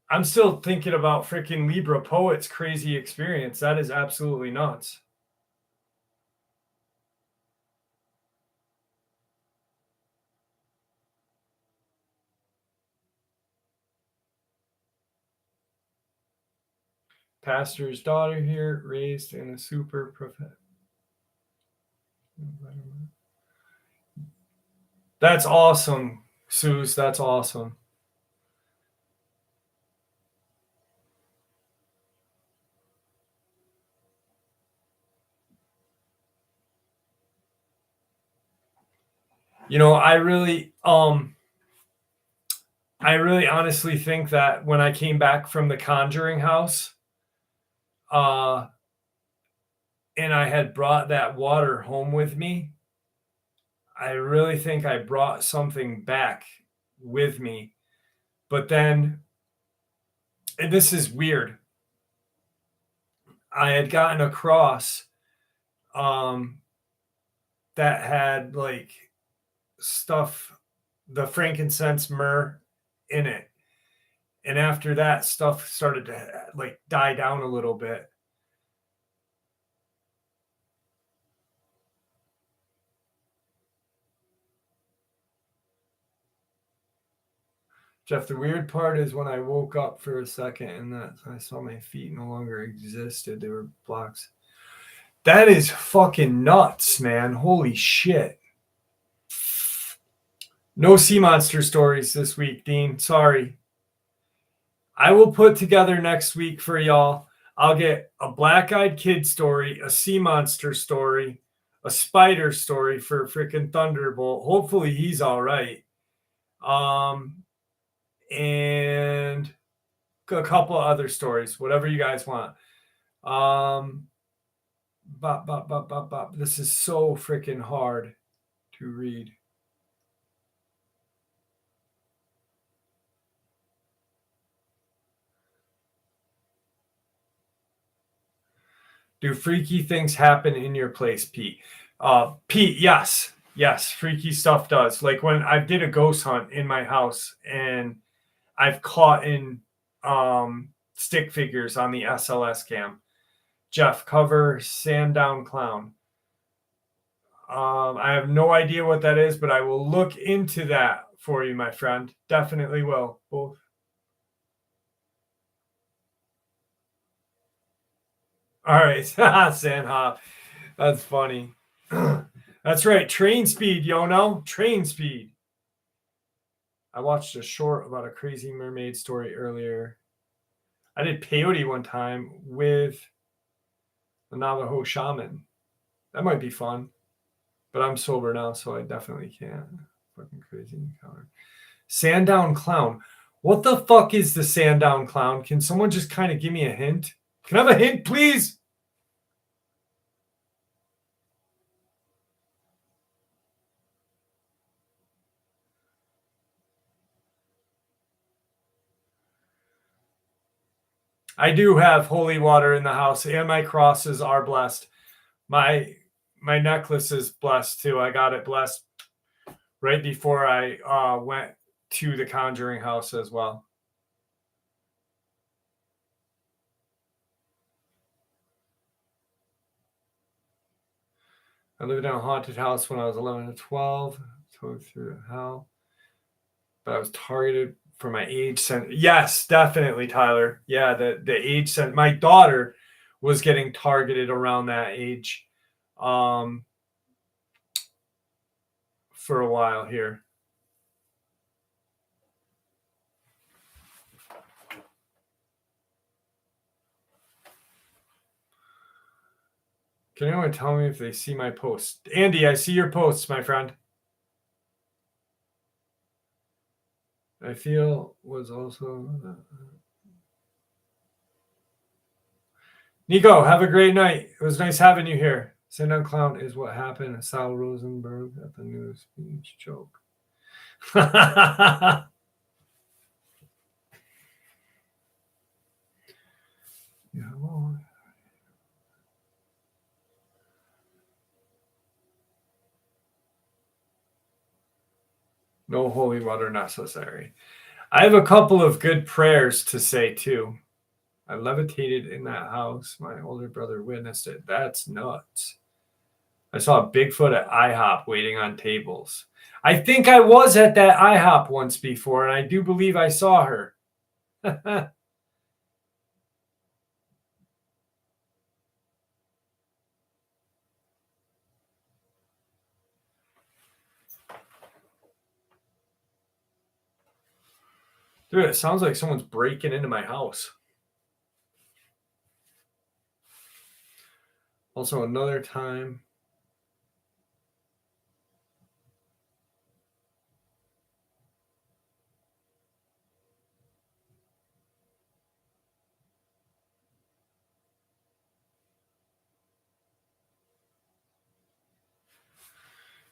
I'm still thinking about freaking Libra Poet's crazy experience. That is absolutely nuts. Pastor's daughter here, raised in a super prophet. That's awesome, Suze. That's awesome. I really honestly think that when I came back from the Conjuring house, and I had brought that water home with me, I really think I brought something back with me. But then, and this is weird, I had gotten a cross that had like stuff, the frankincense myrrh in it. And after that, stuff started to like die down a little bit. Jeff, the weird part is when I woke up for a second and that I saw my feet no longer existed. They were blocks. That is fucking nuts, man. Holy shit. No sea monster stories this week, Dean. Sorry. I will put together next week for y'all. I'll get a black-eyed kid story, a sea monster story, a spider story for freaking Thunderbolt. Hopefully he's all right. And a couple other stories, whatever you guys want. This is so freaking hard to read. Do freaky things happen in your place, Pete? Pete, yes. Yes, freaky stuff does. Like when I did a ghost hunt in my house and I've caught in stick figures on the SLS cam. Jeff, cover Sandown Clown. I have no idea what that is, but I will look into that for you, my friend. Definitely will. Both. All right. Sandhop. That's funny. That's right. Train speed, Yono. Train speed. I watched a short about a crazy mermaid story earlier. I did peyote one time with the Navajo shaman. That might be fun. But I'm sober now, so I definitely can't. Fucking crazy encounter. Sandown Clown. What the fuck is the Sandown Clown? Can someone just kind of give me a hint? Can I have a hint, please? I do have holy water in the house, and my crosses are blessed. My necklace is blessed too. I got it blessed right before I went to the conjuring house as well. I lived in a haunted house when I was 11 to 12. Totally through hell. But I was targeted for my age. Yes, definitely, Tyler. Yeah, the age. My daughter was getting targeted around that age for a while here. Can anyone tell me if they see my posts? Andy, I see your posts, my friend. I feel was also... Nico, have a great night. It was nice having you here. Sandown Clown is what happened to Sal Rosenberg at the new speech joke. Yeah, well, no holy water necessary. I have a couple of good prayers to say too. I levitated in that house. My older brother witnessed it. That's nuts. I saw a Bigfoot at IHOP waiting on tables. I think I was at that IHOP once before, and I do believe I saw her. Dude, it sounds like someone's breaking into my house. Also, another time.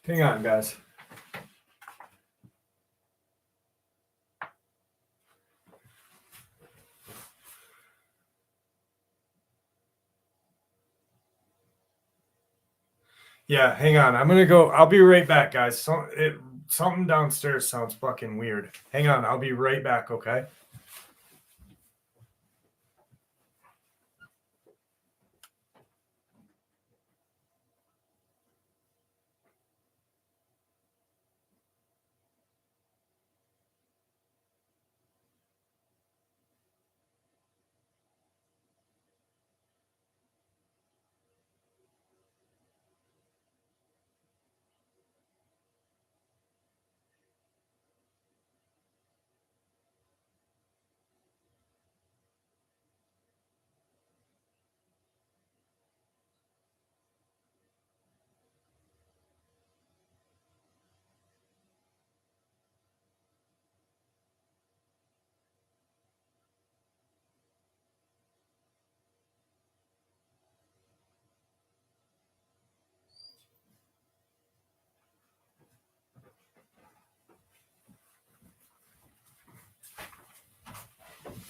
Hang on, guys. Yeah, hang on. I'm gonna go. I'll be right back, guys. Something downstairs sounds fucking weird. Hang on. I'll be right back. Okay.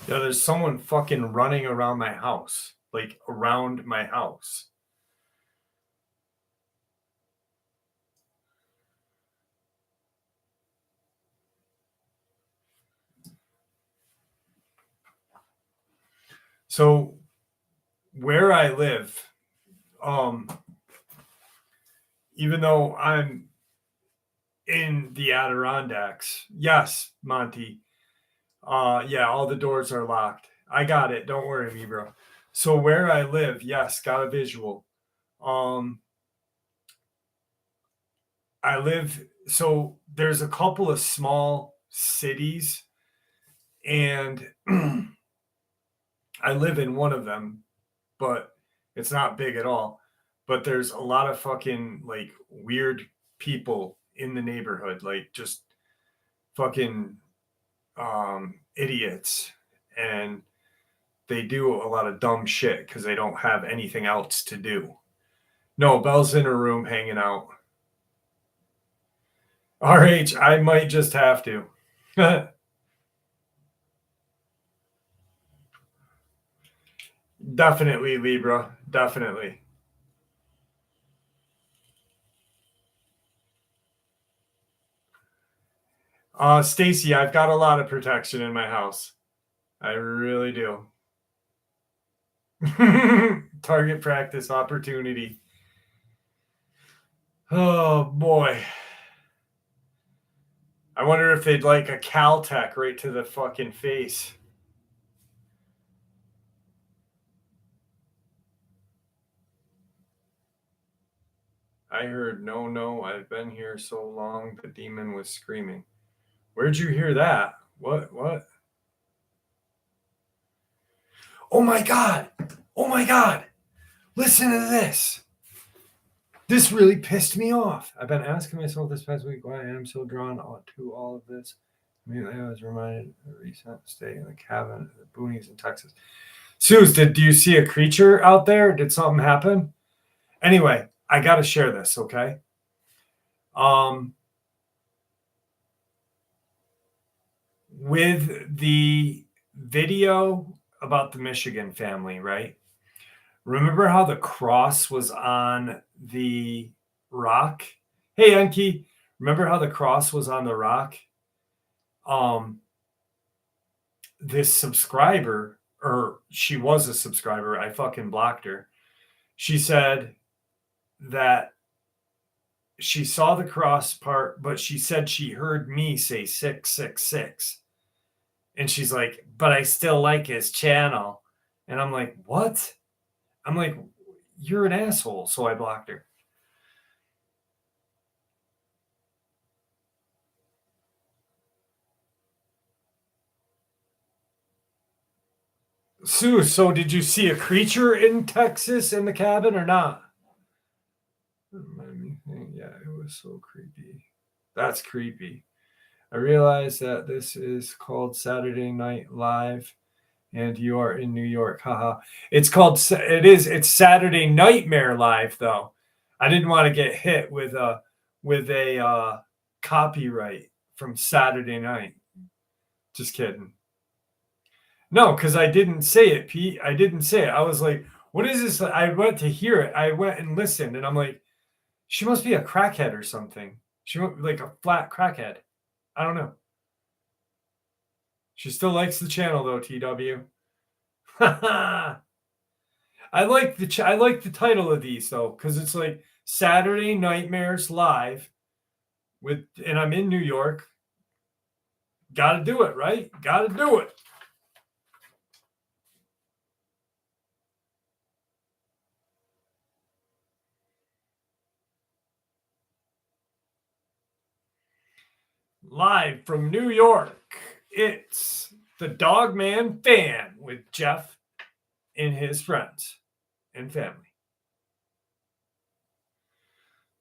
Yeah, there's someone fucking running around my house, like around my house. So where I live, even though I'm in the Adirondacks, yes, Monty. Yeah, all the doors are locked. I got it. Don't worry, me, bro. So where I live, yes, got a visual. I live, so there's a couple of small cities, and I live in one of them, but it's not big at all. But there's a lot of fucking like weird people in the neighborhood, like just fucking idiots, and they do a lot of dumb shit because they don't have anything else to do. No, Belle's in her room hanging out. RH, I might just have to. Definitely, Libra. Definitely. Stacy, I've got a lot of protection in my house. I really do. Target practice opportunity. Oh boy. I wonder if they'd like a Caltech right to the fucking face. I heard, no, no, I've been here so long, the demon was screaming. Where'd you hear that? What? Oh my God. Oh my God. Listen to this. This really pissed me off. I've been asking myself this past week why I am so drawn to all of this. Immediately, I was reminded of a recent stay in the cabin at the boonies in Texas. Suze, do you see a creature out there? Did something happen? Anyway, I got to share this, okay? With the video about the Michigan family, right? Remember how the cross was on the rock? Hey, Enki, remember how the cross was on the rock? This subscriber, or she was a subscriber, I fucking blocked her. She said that she saw the cross part, but she said she heard me say 666. And she's like, but I still like his channel. And I'm like, what? I'm like, you're an asshole. So I blocked her. Sue, so did you see a creature in Texas in the cabin or not? Yeah, it was so creepy. That's creepy. I realize that this is called Saturday Night Live and you are in New York. Haha. It's Saturday Nightmare Live though. I didn't want to get hit with with a copyright from Saturday night. Just kidding. No, because I didn't say it, Pete. I didn't say it. I was like, what is this? I went to hear it. I went and listened, and I'm like, she must be a crackhead or something. She went like a flat crackhead. I don't know. She still likes the channel though, TW. I like the title of these though, because it's like Saturday Nightmares Live and I'm in New York. Gotta do it, right? Gotta do it. Live from New York, it's the Dogman Fan with Jeff and his friends and family.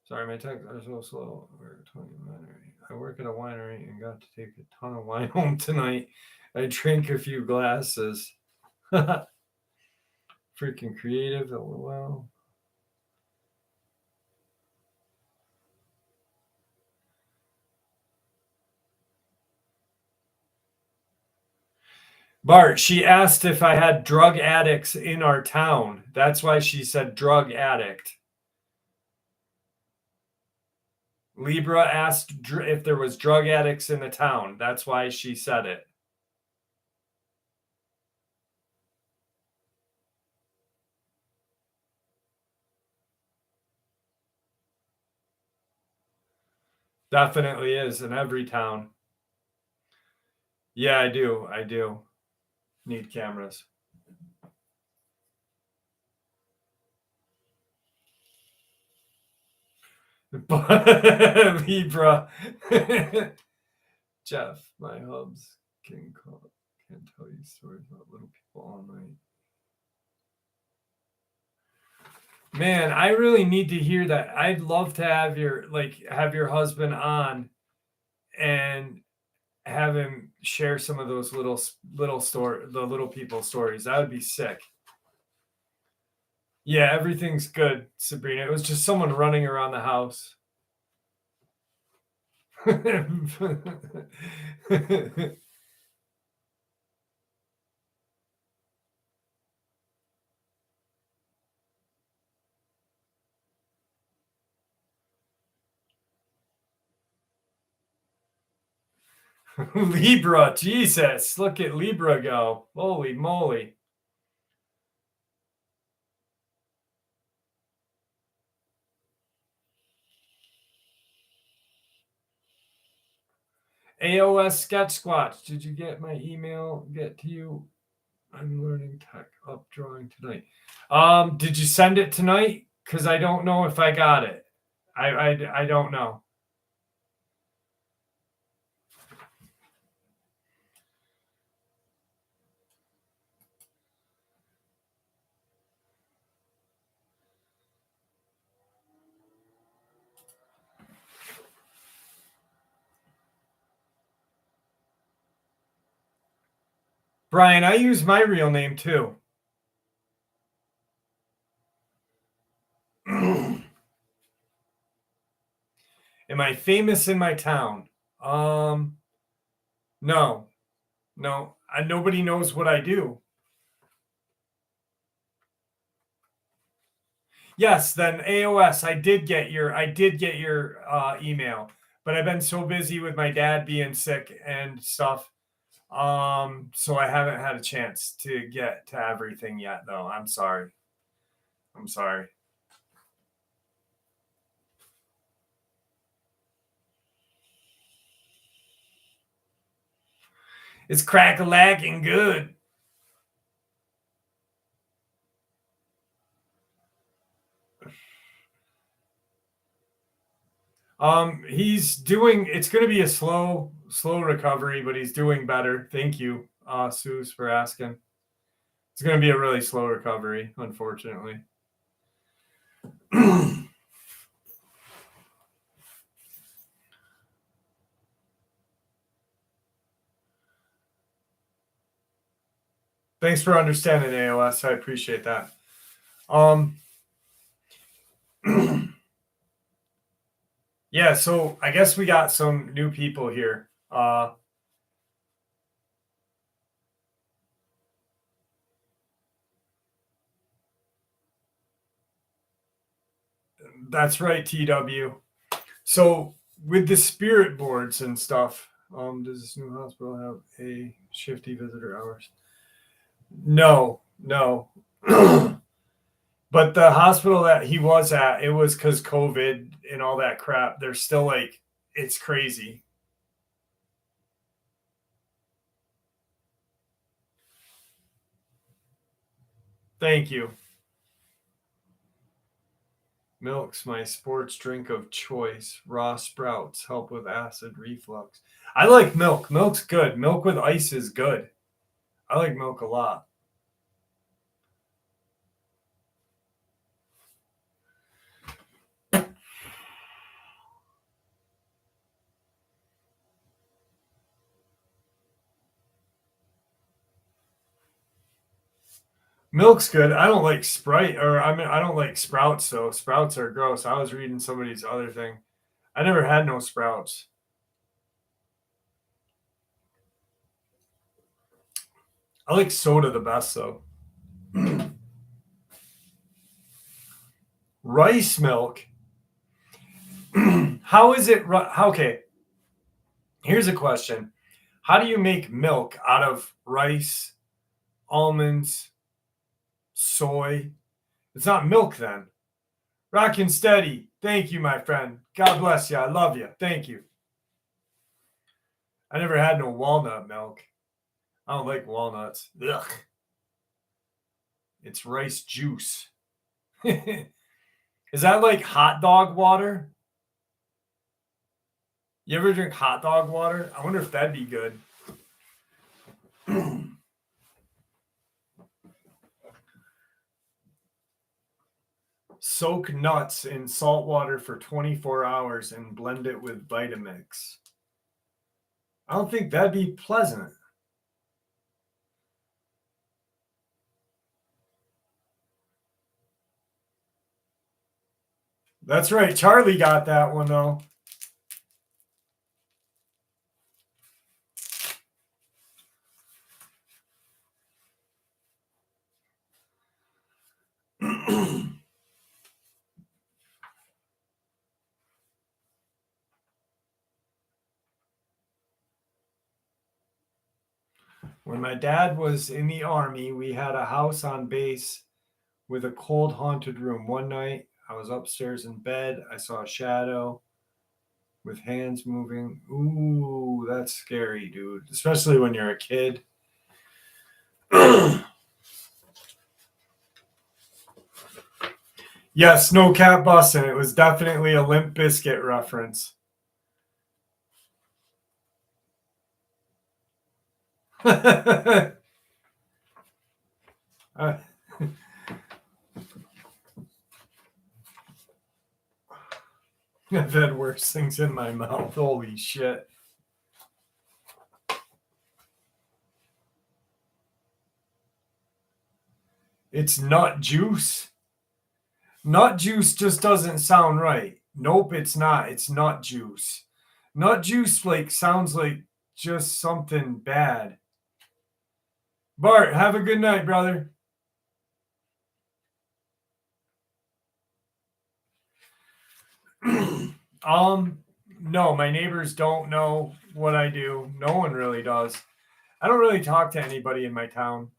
Sorry, my texts are so slow. I work at a winery and got to take a ton of wine home tonight. I drank a few glasses. Freaking creative, lol. Bart, she asked if I had drug addicts in our town. That's why she said drug addict. Libra asked if there was drug addicts in the town. That's why she said it. Definitely is in every town. Yeah, I do. I do. Need cameras. Libra. Jeff, my hubs can tell you stories about little people all night. Man, I really need to hear that. I'd love to have your husband on and have him share some of those little the little people stories. That would be sick. Yeah, everything's good, Sabrina. It was just someone running around the house. Libra, Jesus, look at Libra go. Holy moly. AOS Sketch Squatch, did you get my email? Get to you. I'm learning tech up drawing tonight. Did you send it tonight? Because I don't know if I got it. I don't know. Brian, I use my real name too. Am I famous in my town? No. Nobody knows what I do. Yes, then AOS. I did get your email, but I've been so busy with my dad being sick and stuff. So I haven't had a chance to get to everything yet, though. I'm sorry. It's crack-a-lacking good. He's doing. It's going to be a slow recovery, but he's doing better. Thank you, Suze, for asking. It's going to be a really slow recovery, unfortunately. Thanks for understanding, AOS. I appreciate that. Yeah, so I guess we got some new people here. That's right, TW. So with the spirit boards and stuff, does this new hospital have a shifty visitor hours? No, no. But the hospital that he was at, it was because COVID and all that crap. They're still like, it's crazy. Thank you. Milk's my sports drink of choice. Raw sprouts help with acid reflux. I like milk. Milk's good. Milk with ice is good. I like milk a lot. Milk's good. I don't like Sprite, or I mean, I don't like Sprouts though. Sprouts are gross. I was reading somebody's other thing. I never had no Sprouts. I like soda the best though. Rice milk. How is it? Okay, here's a question. How do you make milk out of rice, almonds, soy? It's not milk then. Rockin' steady. Thank you, my friend. God bless you. I love you. Thank you. I never had no walnut milk. I don't like walnuts. Ugh. It's rice juice. Is that like hot dog water? You ever drink hot dog water? I wonder if that'd be good. Soak nuts in salt water for 24 hours and blend it with Vitamix. I don't think that'd be pleasant. That's right. Charlie got that one though. When my dad was in the army, we had a house on base with a cold, haunted room. One night, I was upstairs in bed. I saw a shadow with hands moving. Ooh, that's scary, dude. Especially when you're a kid. Yes, no cat busting. It was definitely a Limp Biscuit reference. I've had worse things in my mouth. Holy shit. It's nut juice. Nut juice just doesn't sound right. Nope, it's not. It's nut juice. Nut juice like sounds like just something bad. Bart, have a good night, brother. No, my neighbors don't know what I do. No one really does. I don't really talk to anybody in my town.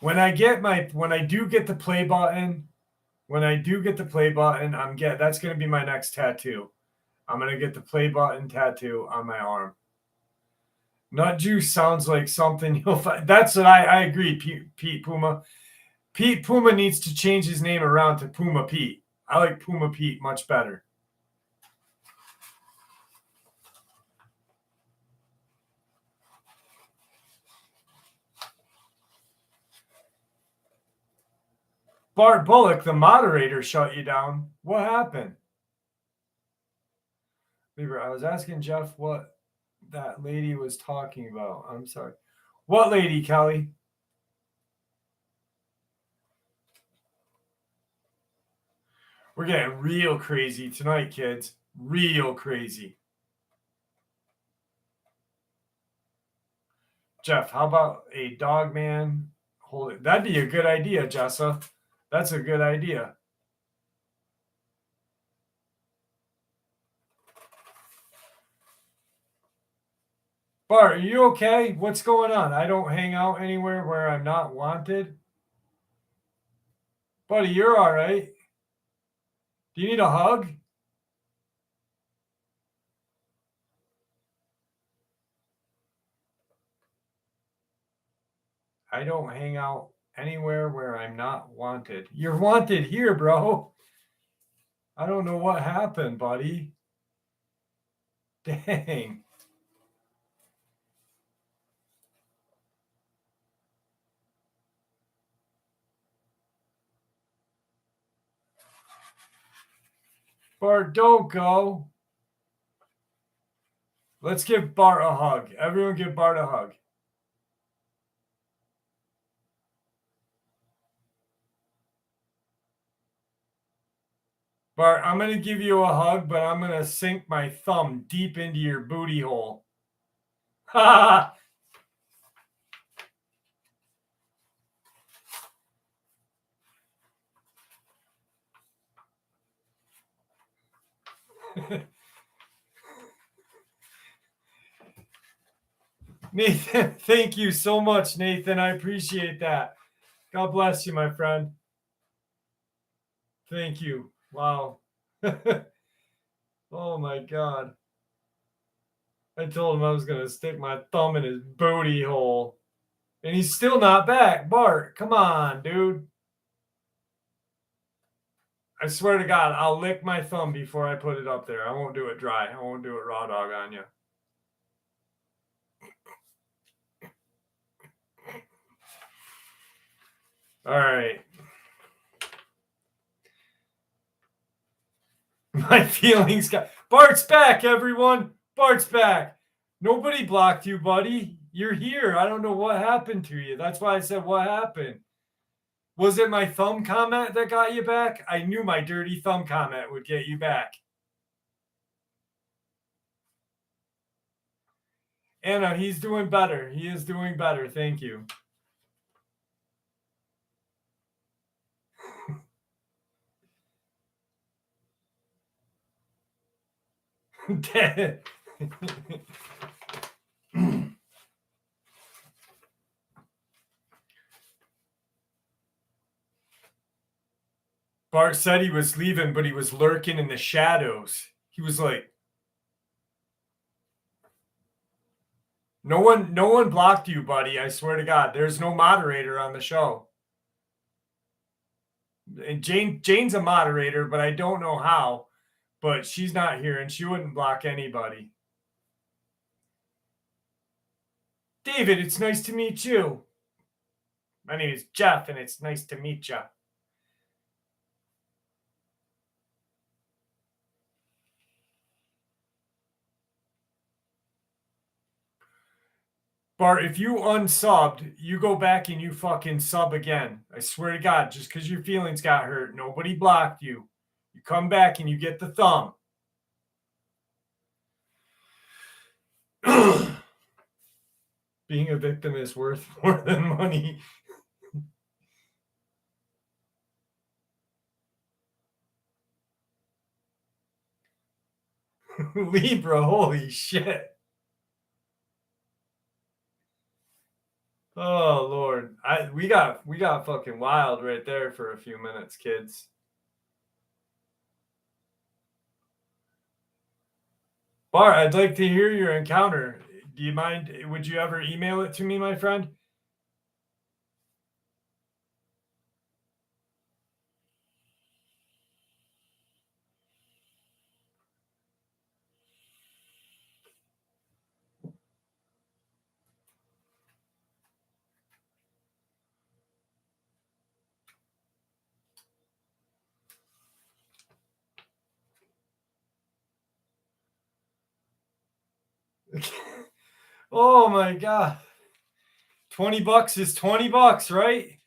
When I do get the play button, that's gonna be my next tattoo. I'm gonna get the play button tattoo on my arm. Nut juice sounds like something you'll find. That's what I agree, Pete Puma. Pete Puma needs to change his name around to Puma Pete. I like Puma Pete much better. Bart Bullock, the moderator, shut you down. What happened? Lever, I was asking Jeff what that lady was talking about. I'm sorry. What lady, Kelly? We're getting real crazy tonight, kids. Real crazy. Jeff, how about a Dogman? Hold it. That'd be a good idea, Jessa. That's a good idea. Bart, are you okay? What's going on? I don't hang out anywhere where I'm not wanted. Buddy, you're all right. Do you need a hug? I don't hang out anywhere where I'm not wanted. You're wanted here, bro. I don't know what happened, buddy. Dang. Bart, don't go. Let's give Bart a hug. Everyone give Bart a hug. Bart, I'm going to give you a hug, but I'm going to sink my thumb deep into your booty hole. Ha! Nathan, thank you so much, Nathan. I appreciate that. God bless you, my friend. Thank you. Wow. Oh my God. I told him I was going to stick my thumb in his booty hole. And he's still not back. Bart, come on, dude. I swear to God, I'll lick my thumb before I put it up there. I won't do it dry. I won't do it raw dog on you. All right. My feelings got. Bart's back, everyone. Bart's back. Nobody blocked you, buddy. You're here. I don't know what happened to you. That's why I said, what happened? Was it my thumb comment that got you back? I knew my dirty thumb comment would get you back. Anna, he's doing better. He is doing better. Thank you. Bart said he was leaving, but he was lurking in the shadows. He was like, no one blocked you, buddy. I swear to God. There's no moderator on the show. And Jane's a moderator, but I don't know how. But she's not here, and she wouldn't block anybody. David, it's nice to meet you. My name is Jeff, and it's nice to meet you. Bart, if you unsubbed, you go back and you fucking sub again. I swear to God, just because your feelings got hurt, nobody blocked you. You come back and you get the thumb. Being a victim is worth more than money. Libra, holy shit. Oh Lord. We got fucking wild right there for a few minutes, kids. Bart, I'd like to hear your encounter. Do you mind? Would you ever email it to me, my friend? Oh my God. $20 is $20, right?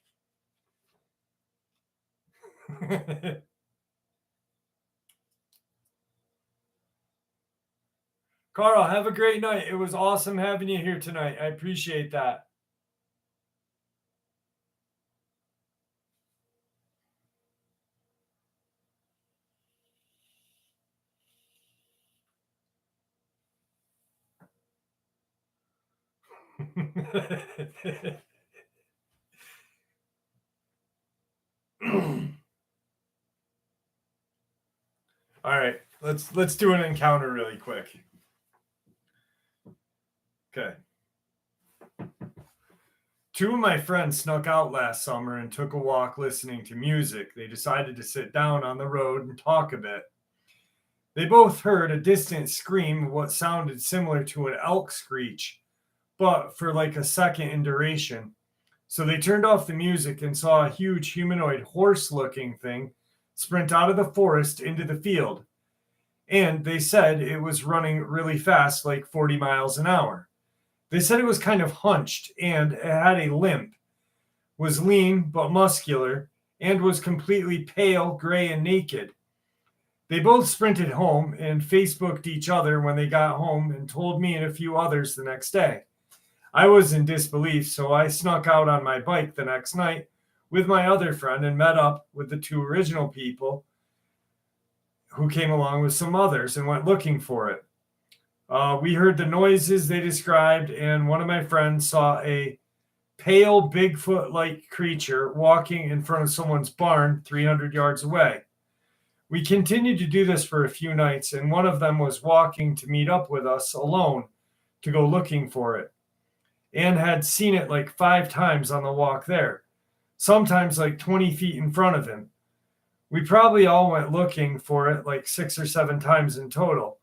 Carl, have a great night. It was awesome having you here tonight. I appreciate that. All right, let's do an encounter really quick. Okay. Two of my friends snuck out last summer and took a walk listening to music. They decided to sit down on the road and talk a bit. They both heard a distant scream of what sounded similar to an elk screech, but for like a second in duration. So they turned off the music and saw a huge humanoid horse looking thing sprint out of the forest into the field. And they said it was running really fast, like 40 miles an hour. They said it was kind of hunched and it had a limp, was lean but muscular, and was completely pale, gray, and naked. They both sprinted home and Facebooked each other when they got home and told me and a few others the next day. I was in disbelief, so I snuck out on my bike the next night with my other friend and met up with the two original people who came along with some others and went looking for it. We heard the noises they described, and one of my friends saw a pale Bigfoot-like creature walking in front of someone's barn 300 yards away. We continued to do this for a few nights, and one of them was walking to meet up with us alone to go looking for it, and had seen it like 5 times on the walk there, sometimes like 20 feet in front of him. We probably all went looking for it like 6 or 7 times in total.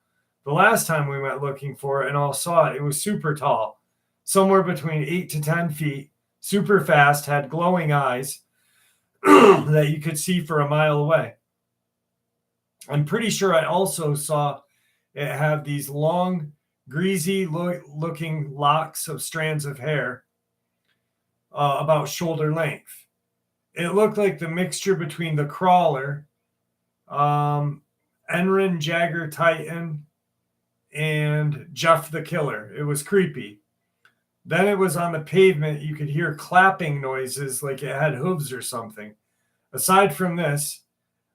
The last time we went looking for it and all saw it, it was super tall, somewhere between 8 to 10 feet, super fast, had glowing eyes that you could see for a mile away. I'm pretty sure I also saw it have these long, greasy looking locks of strands of hair about shoulder length. It looked like the mixture between the crawler, Enrin Jagger Titan, and Jeff the Killer. It was creepy. Then it was on the pavement. You could hear clapping noises like it had hooves or something. Aside from this,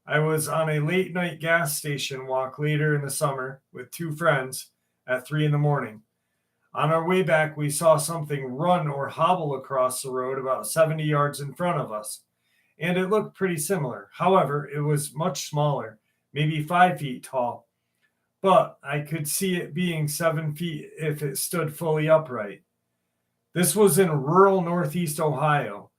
I was on a late night gas station walk later in the summer with 2 friends at 3 in the morning. On our way back, we saw something run or hobble across the road about 70 yards in front of us, and it looked pretty similar. However, it was much smaller, maybe 5 feet tall, but I could see it being 7 feet if it stood fully upright. This was in rural northeast Ohio.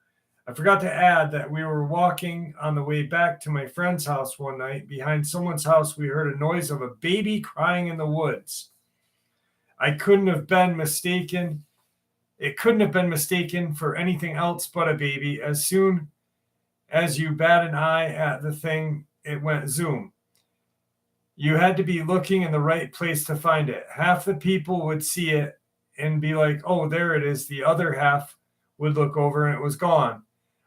I forgot to add that we were walking on the way back to my friend's house one night. Behind someone's house, we heard a noise of a baby crying in the woods. It couldn't have been mistaken for anything else but a baby. As soon as you bat an eye at the thing, it went zoom. You had to be looking in the right place to find it. Half the people would see it and be like, oh, there it is. The other half would look over and it was gone.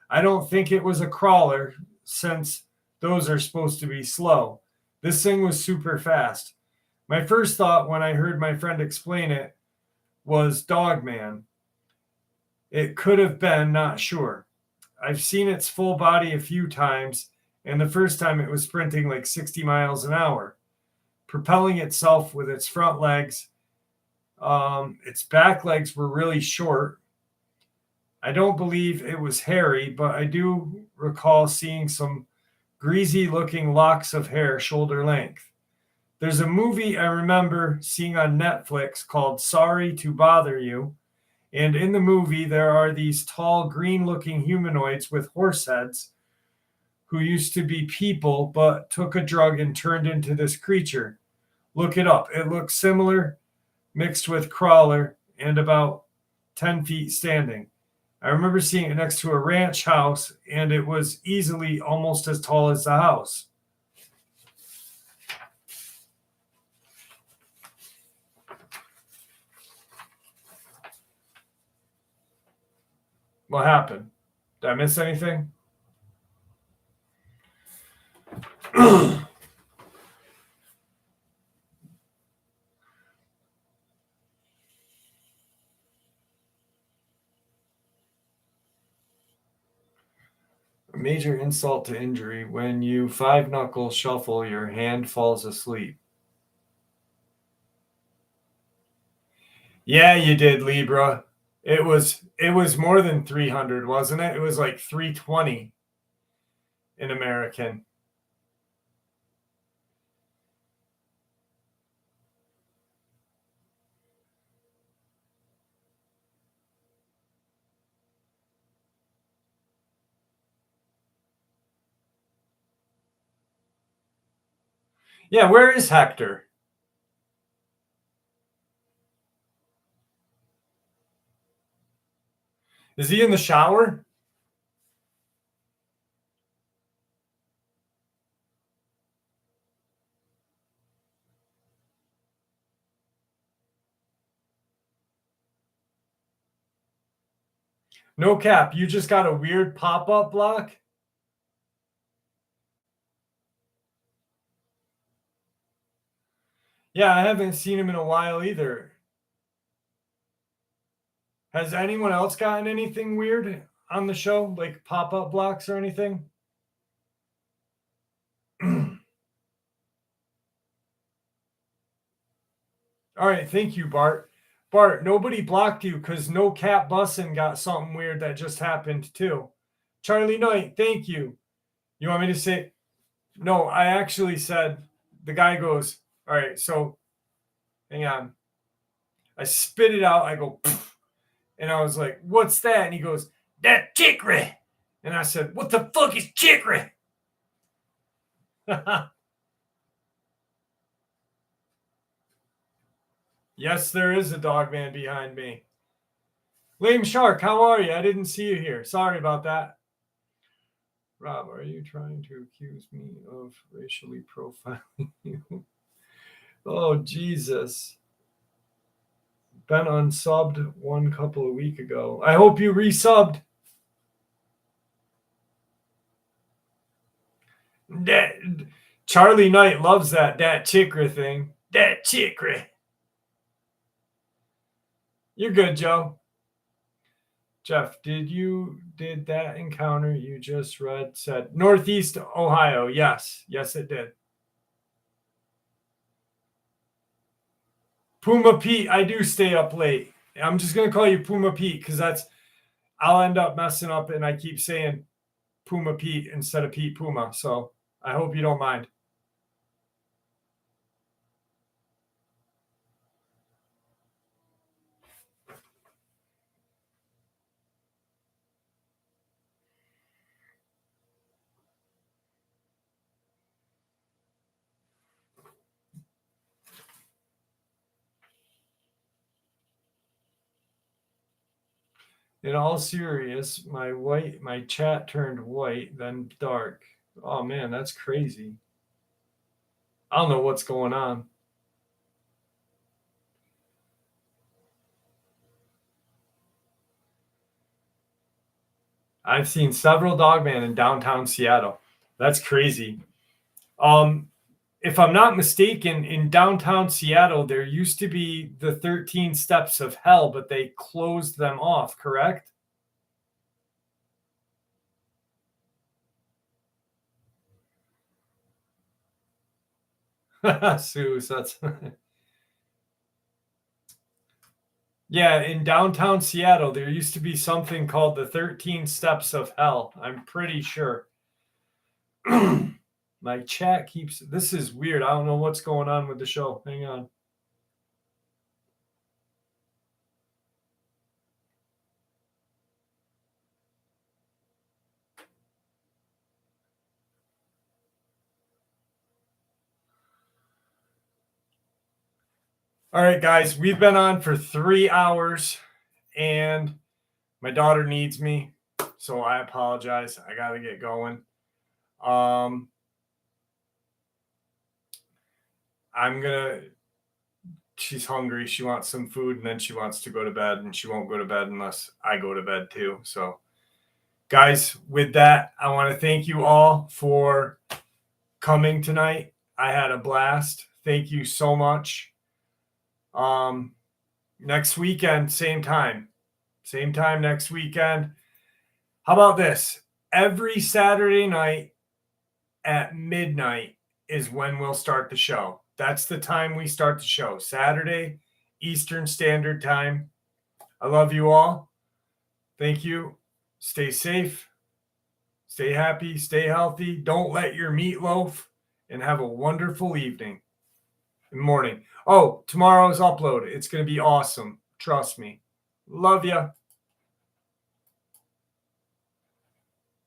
I don't think it was a crawler, since those are supposed to be slow. This thing was super fast. My first thought when I heard my friend explain it was Dogman. It could have been, not sure. I've seen its full body a few times, and the first time it was sprinting like 60 miles an hour, propelling itself with its front legs. Its back legs were really short. I don't believe it was hairy, but I do recall seeing some greasy looking locks of hair shoulder length. There's a movie I remember seeing on Netflix called Sorry to Bother You. And in the movie, there are these tall, green looking humanoids with horse heads who used to be people but took a drug and turned into this creature. Look it up. It looks similar, mixed with crawler, and about 10 feet standing. I remember seeing it next to a ranch house, and it was easily almost as tall as the house. What happened? Did I miss anything? major insult to injury. When you five knuckle shuffle, your hand falls asleep. Yeah, you did, Libra. It was more than 300, wasn't it? It was like 320 in American. Yeah, where is Hector? Is he in the shower? No cap. You just got a weird pop-up block? Yeah, I haven't seen him in a while either. Has anyone else gotten anything weird on the show, like pop-up blocks or anything? All right, thank you, Bart. Bart, nobody blocked you because No Cap Bussin got something weird that just happened too. Charlie Knight, thank you. You want me to say? No, I actually said, the guy goes, all right, so hang on. I spit it out. I go, pfft, and I was like, what's that? And he goes, that chicory. And I said, what the fuck is chicory? Yes, there is a Dogman behind me. Lame Shark, how are you? I didn't see you here. Sorry about that. Rob, are you trying to accuse me of racially profiling you? Oh, Jesus. Been unsubbed one couple of weeks ago. I hope you resubbed. That Charlie Knight loves that chickra thing. That chickra. You're good, Joe. Jeff, did that encounter you just read said Northeast Ohio? Yes, it did. Puma Pete, I do stay up late. I'm just gonna call you Puma Pete because I'll end up messing up and I keep saying Puma Pete instead of Pete Puma. So I hope you don't mind. In all serious, my chat turned white, then dark. Oh man, that's crazy. I don't know what's going on. I've seen several Dogman in downtown Seattle. That's crazy. If I'm not mistaken, in downtown Seattle, there used to be the 13 steps of hell, but they closed them off, correct? Seuss, that's yeah, in downtown Seattle, there used to be something called the 13 steps of hell. I'm pretty sure. My chat keeps this is weird. I don't know what's going on with the show. Hang on. All right, guys, we've been on for 3 hours and my daughter needs me. So I apologize. I got to get going. I'm gonna. She's hungry. She wants some food, and then she wants to go to bed, and she won't go to bed unless I go to bed too. So, guys, with that, I want to thank you all for coming tonight. I had a blast. Thank you so much. Next weekend, same time next weekend. How about this? every Saturday night at midnight is when we'll start the show. That's the time we start the show. Saturday, Eastern Standard Time. I love you all. Thank you. Stay safe. Stay happy. Stay healthy. Don't let your meatloaf. And have a wonderful evening and morning. Oh, tomorrow's upload. It's going to be awesome. Trust me. Love ya.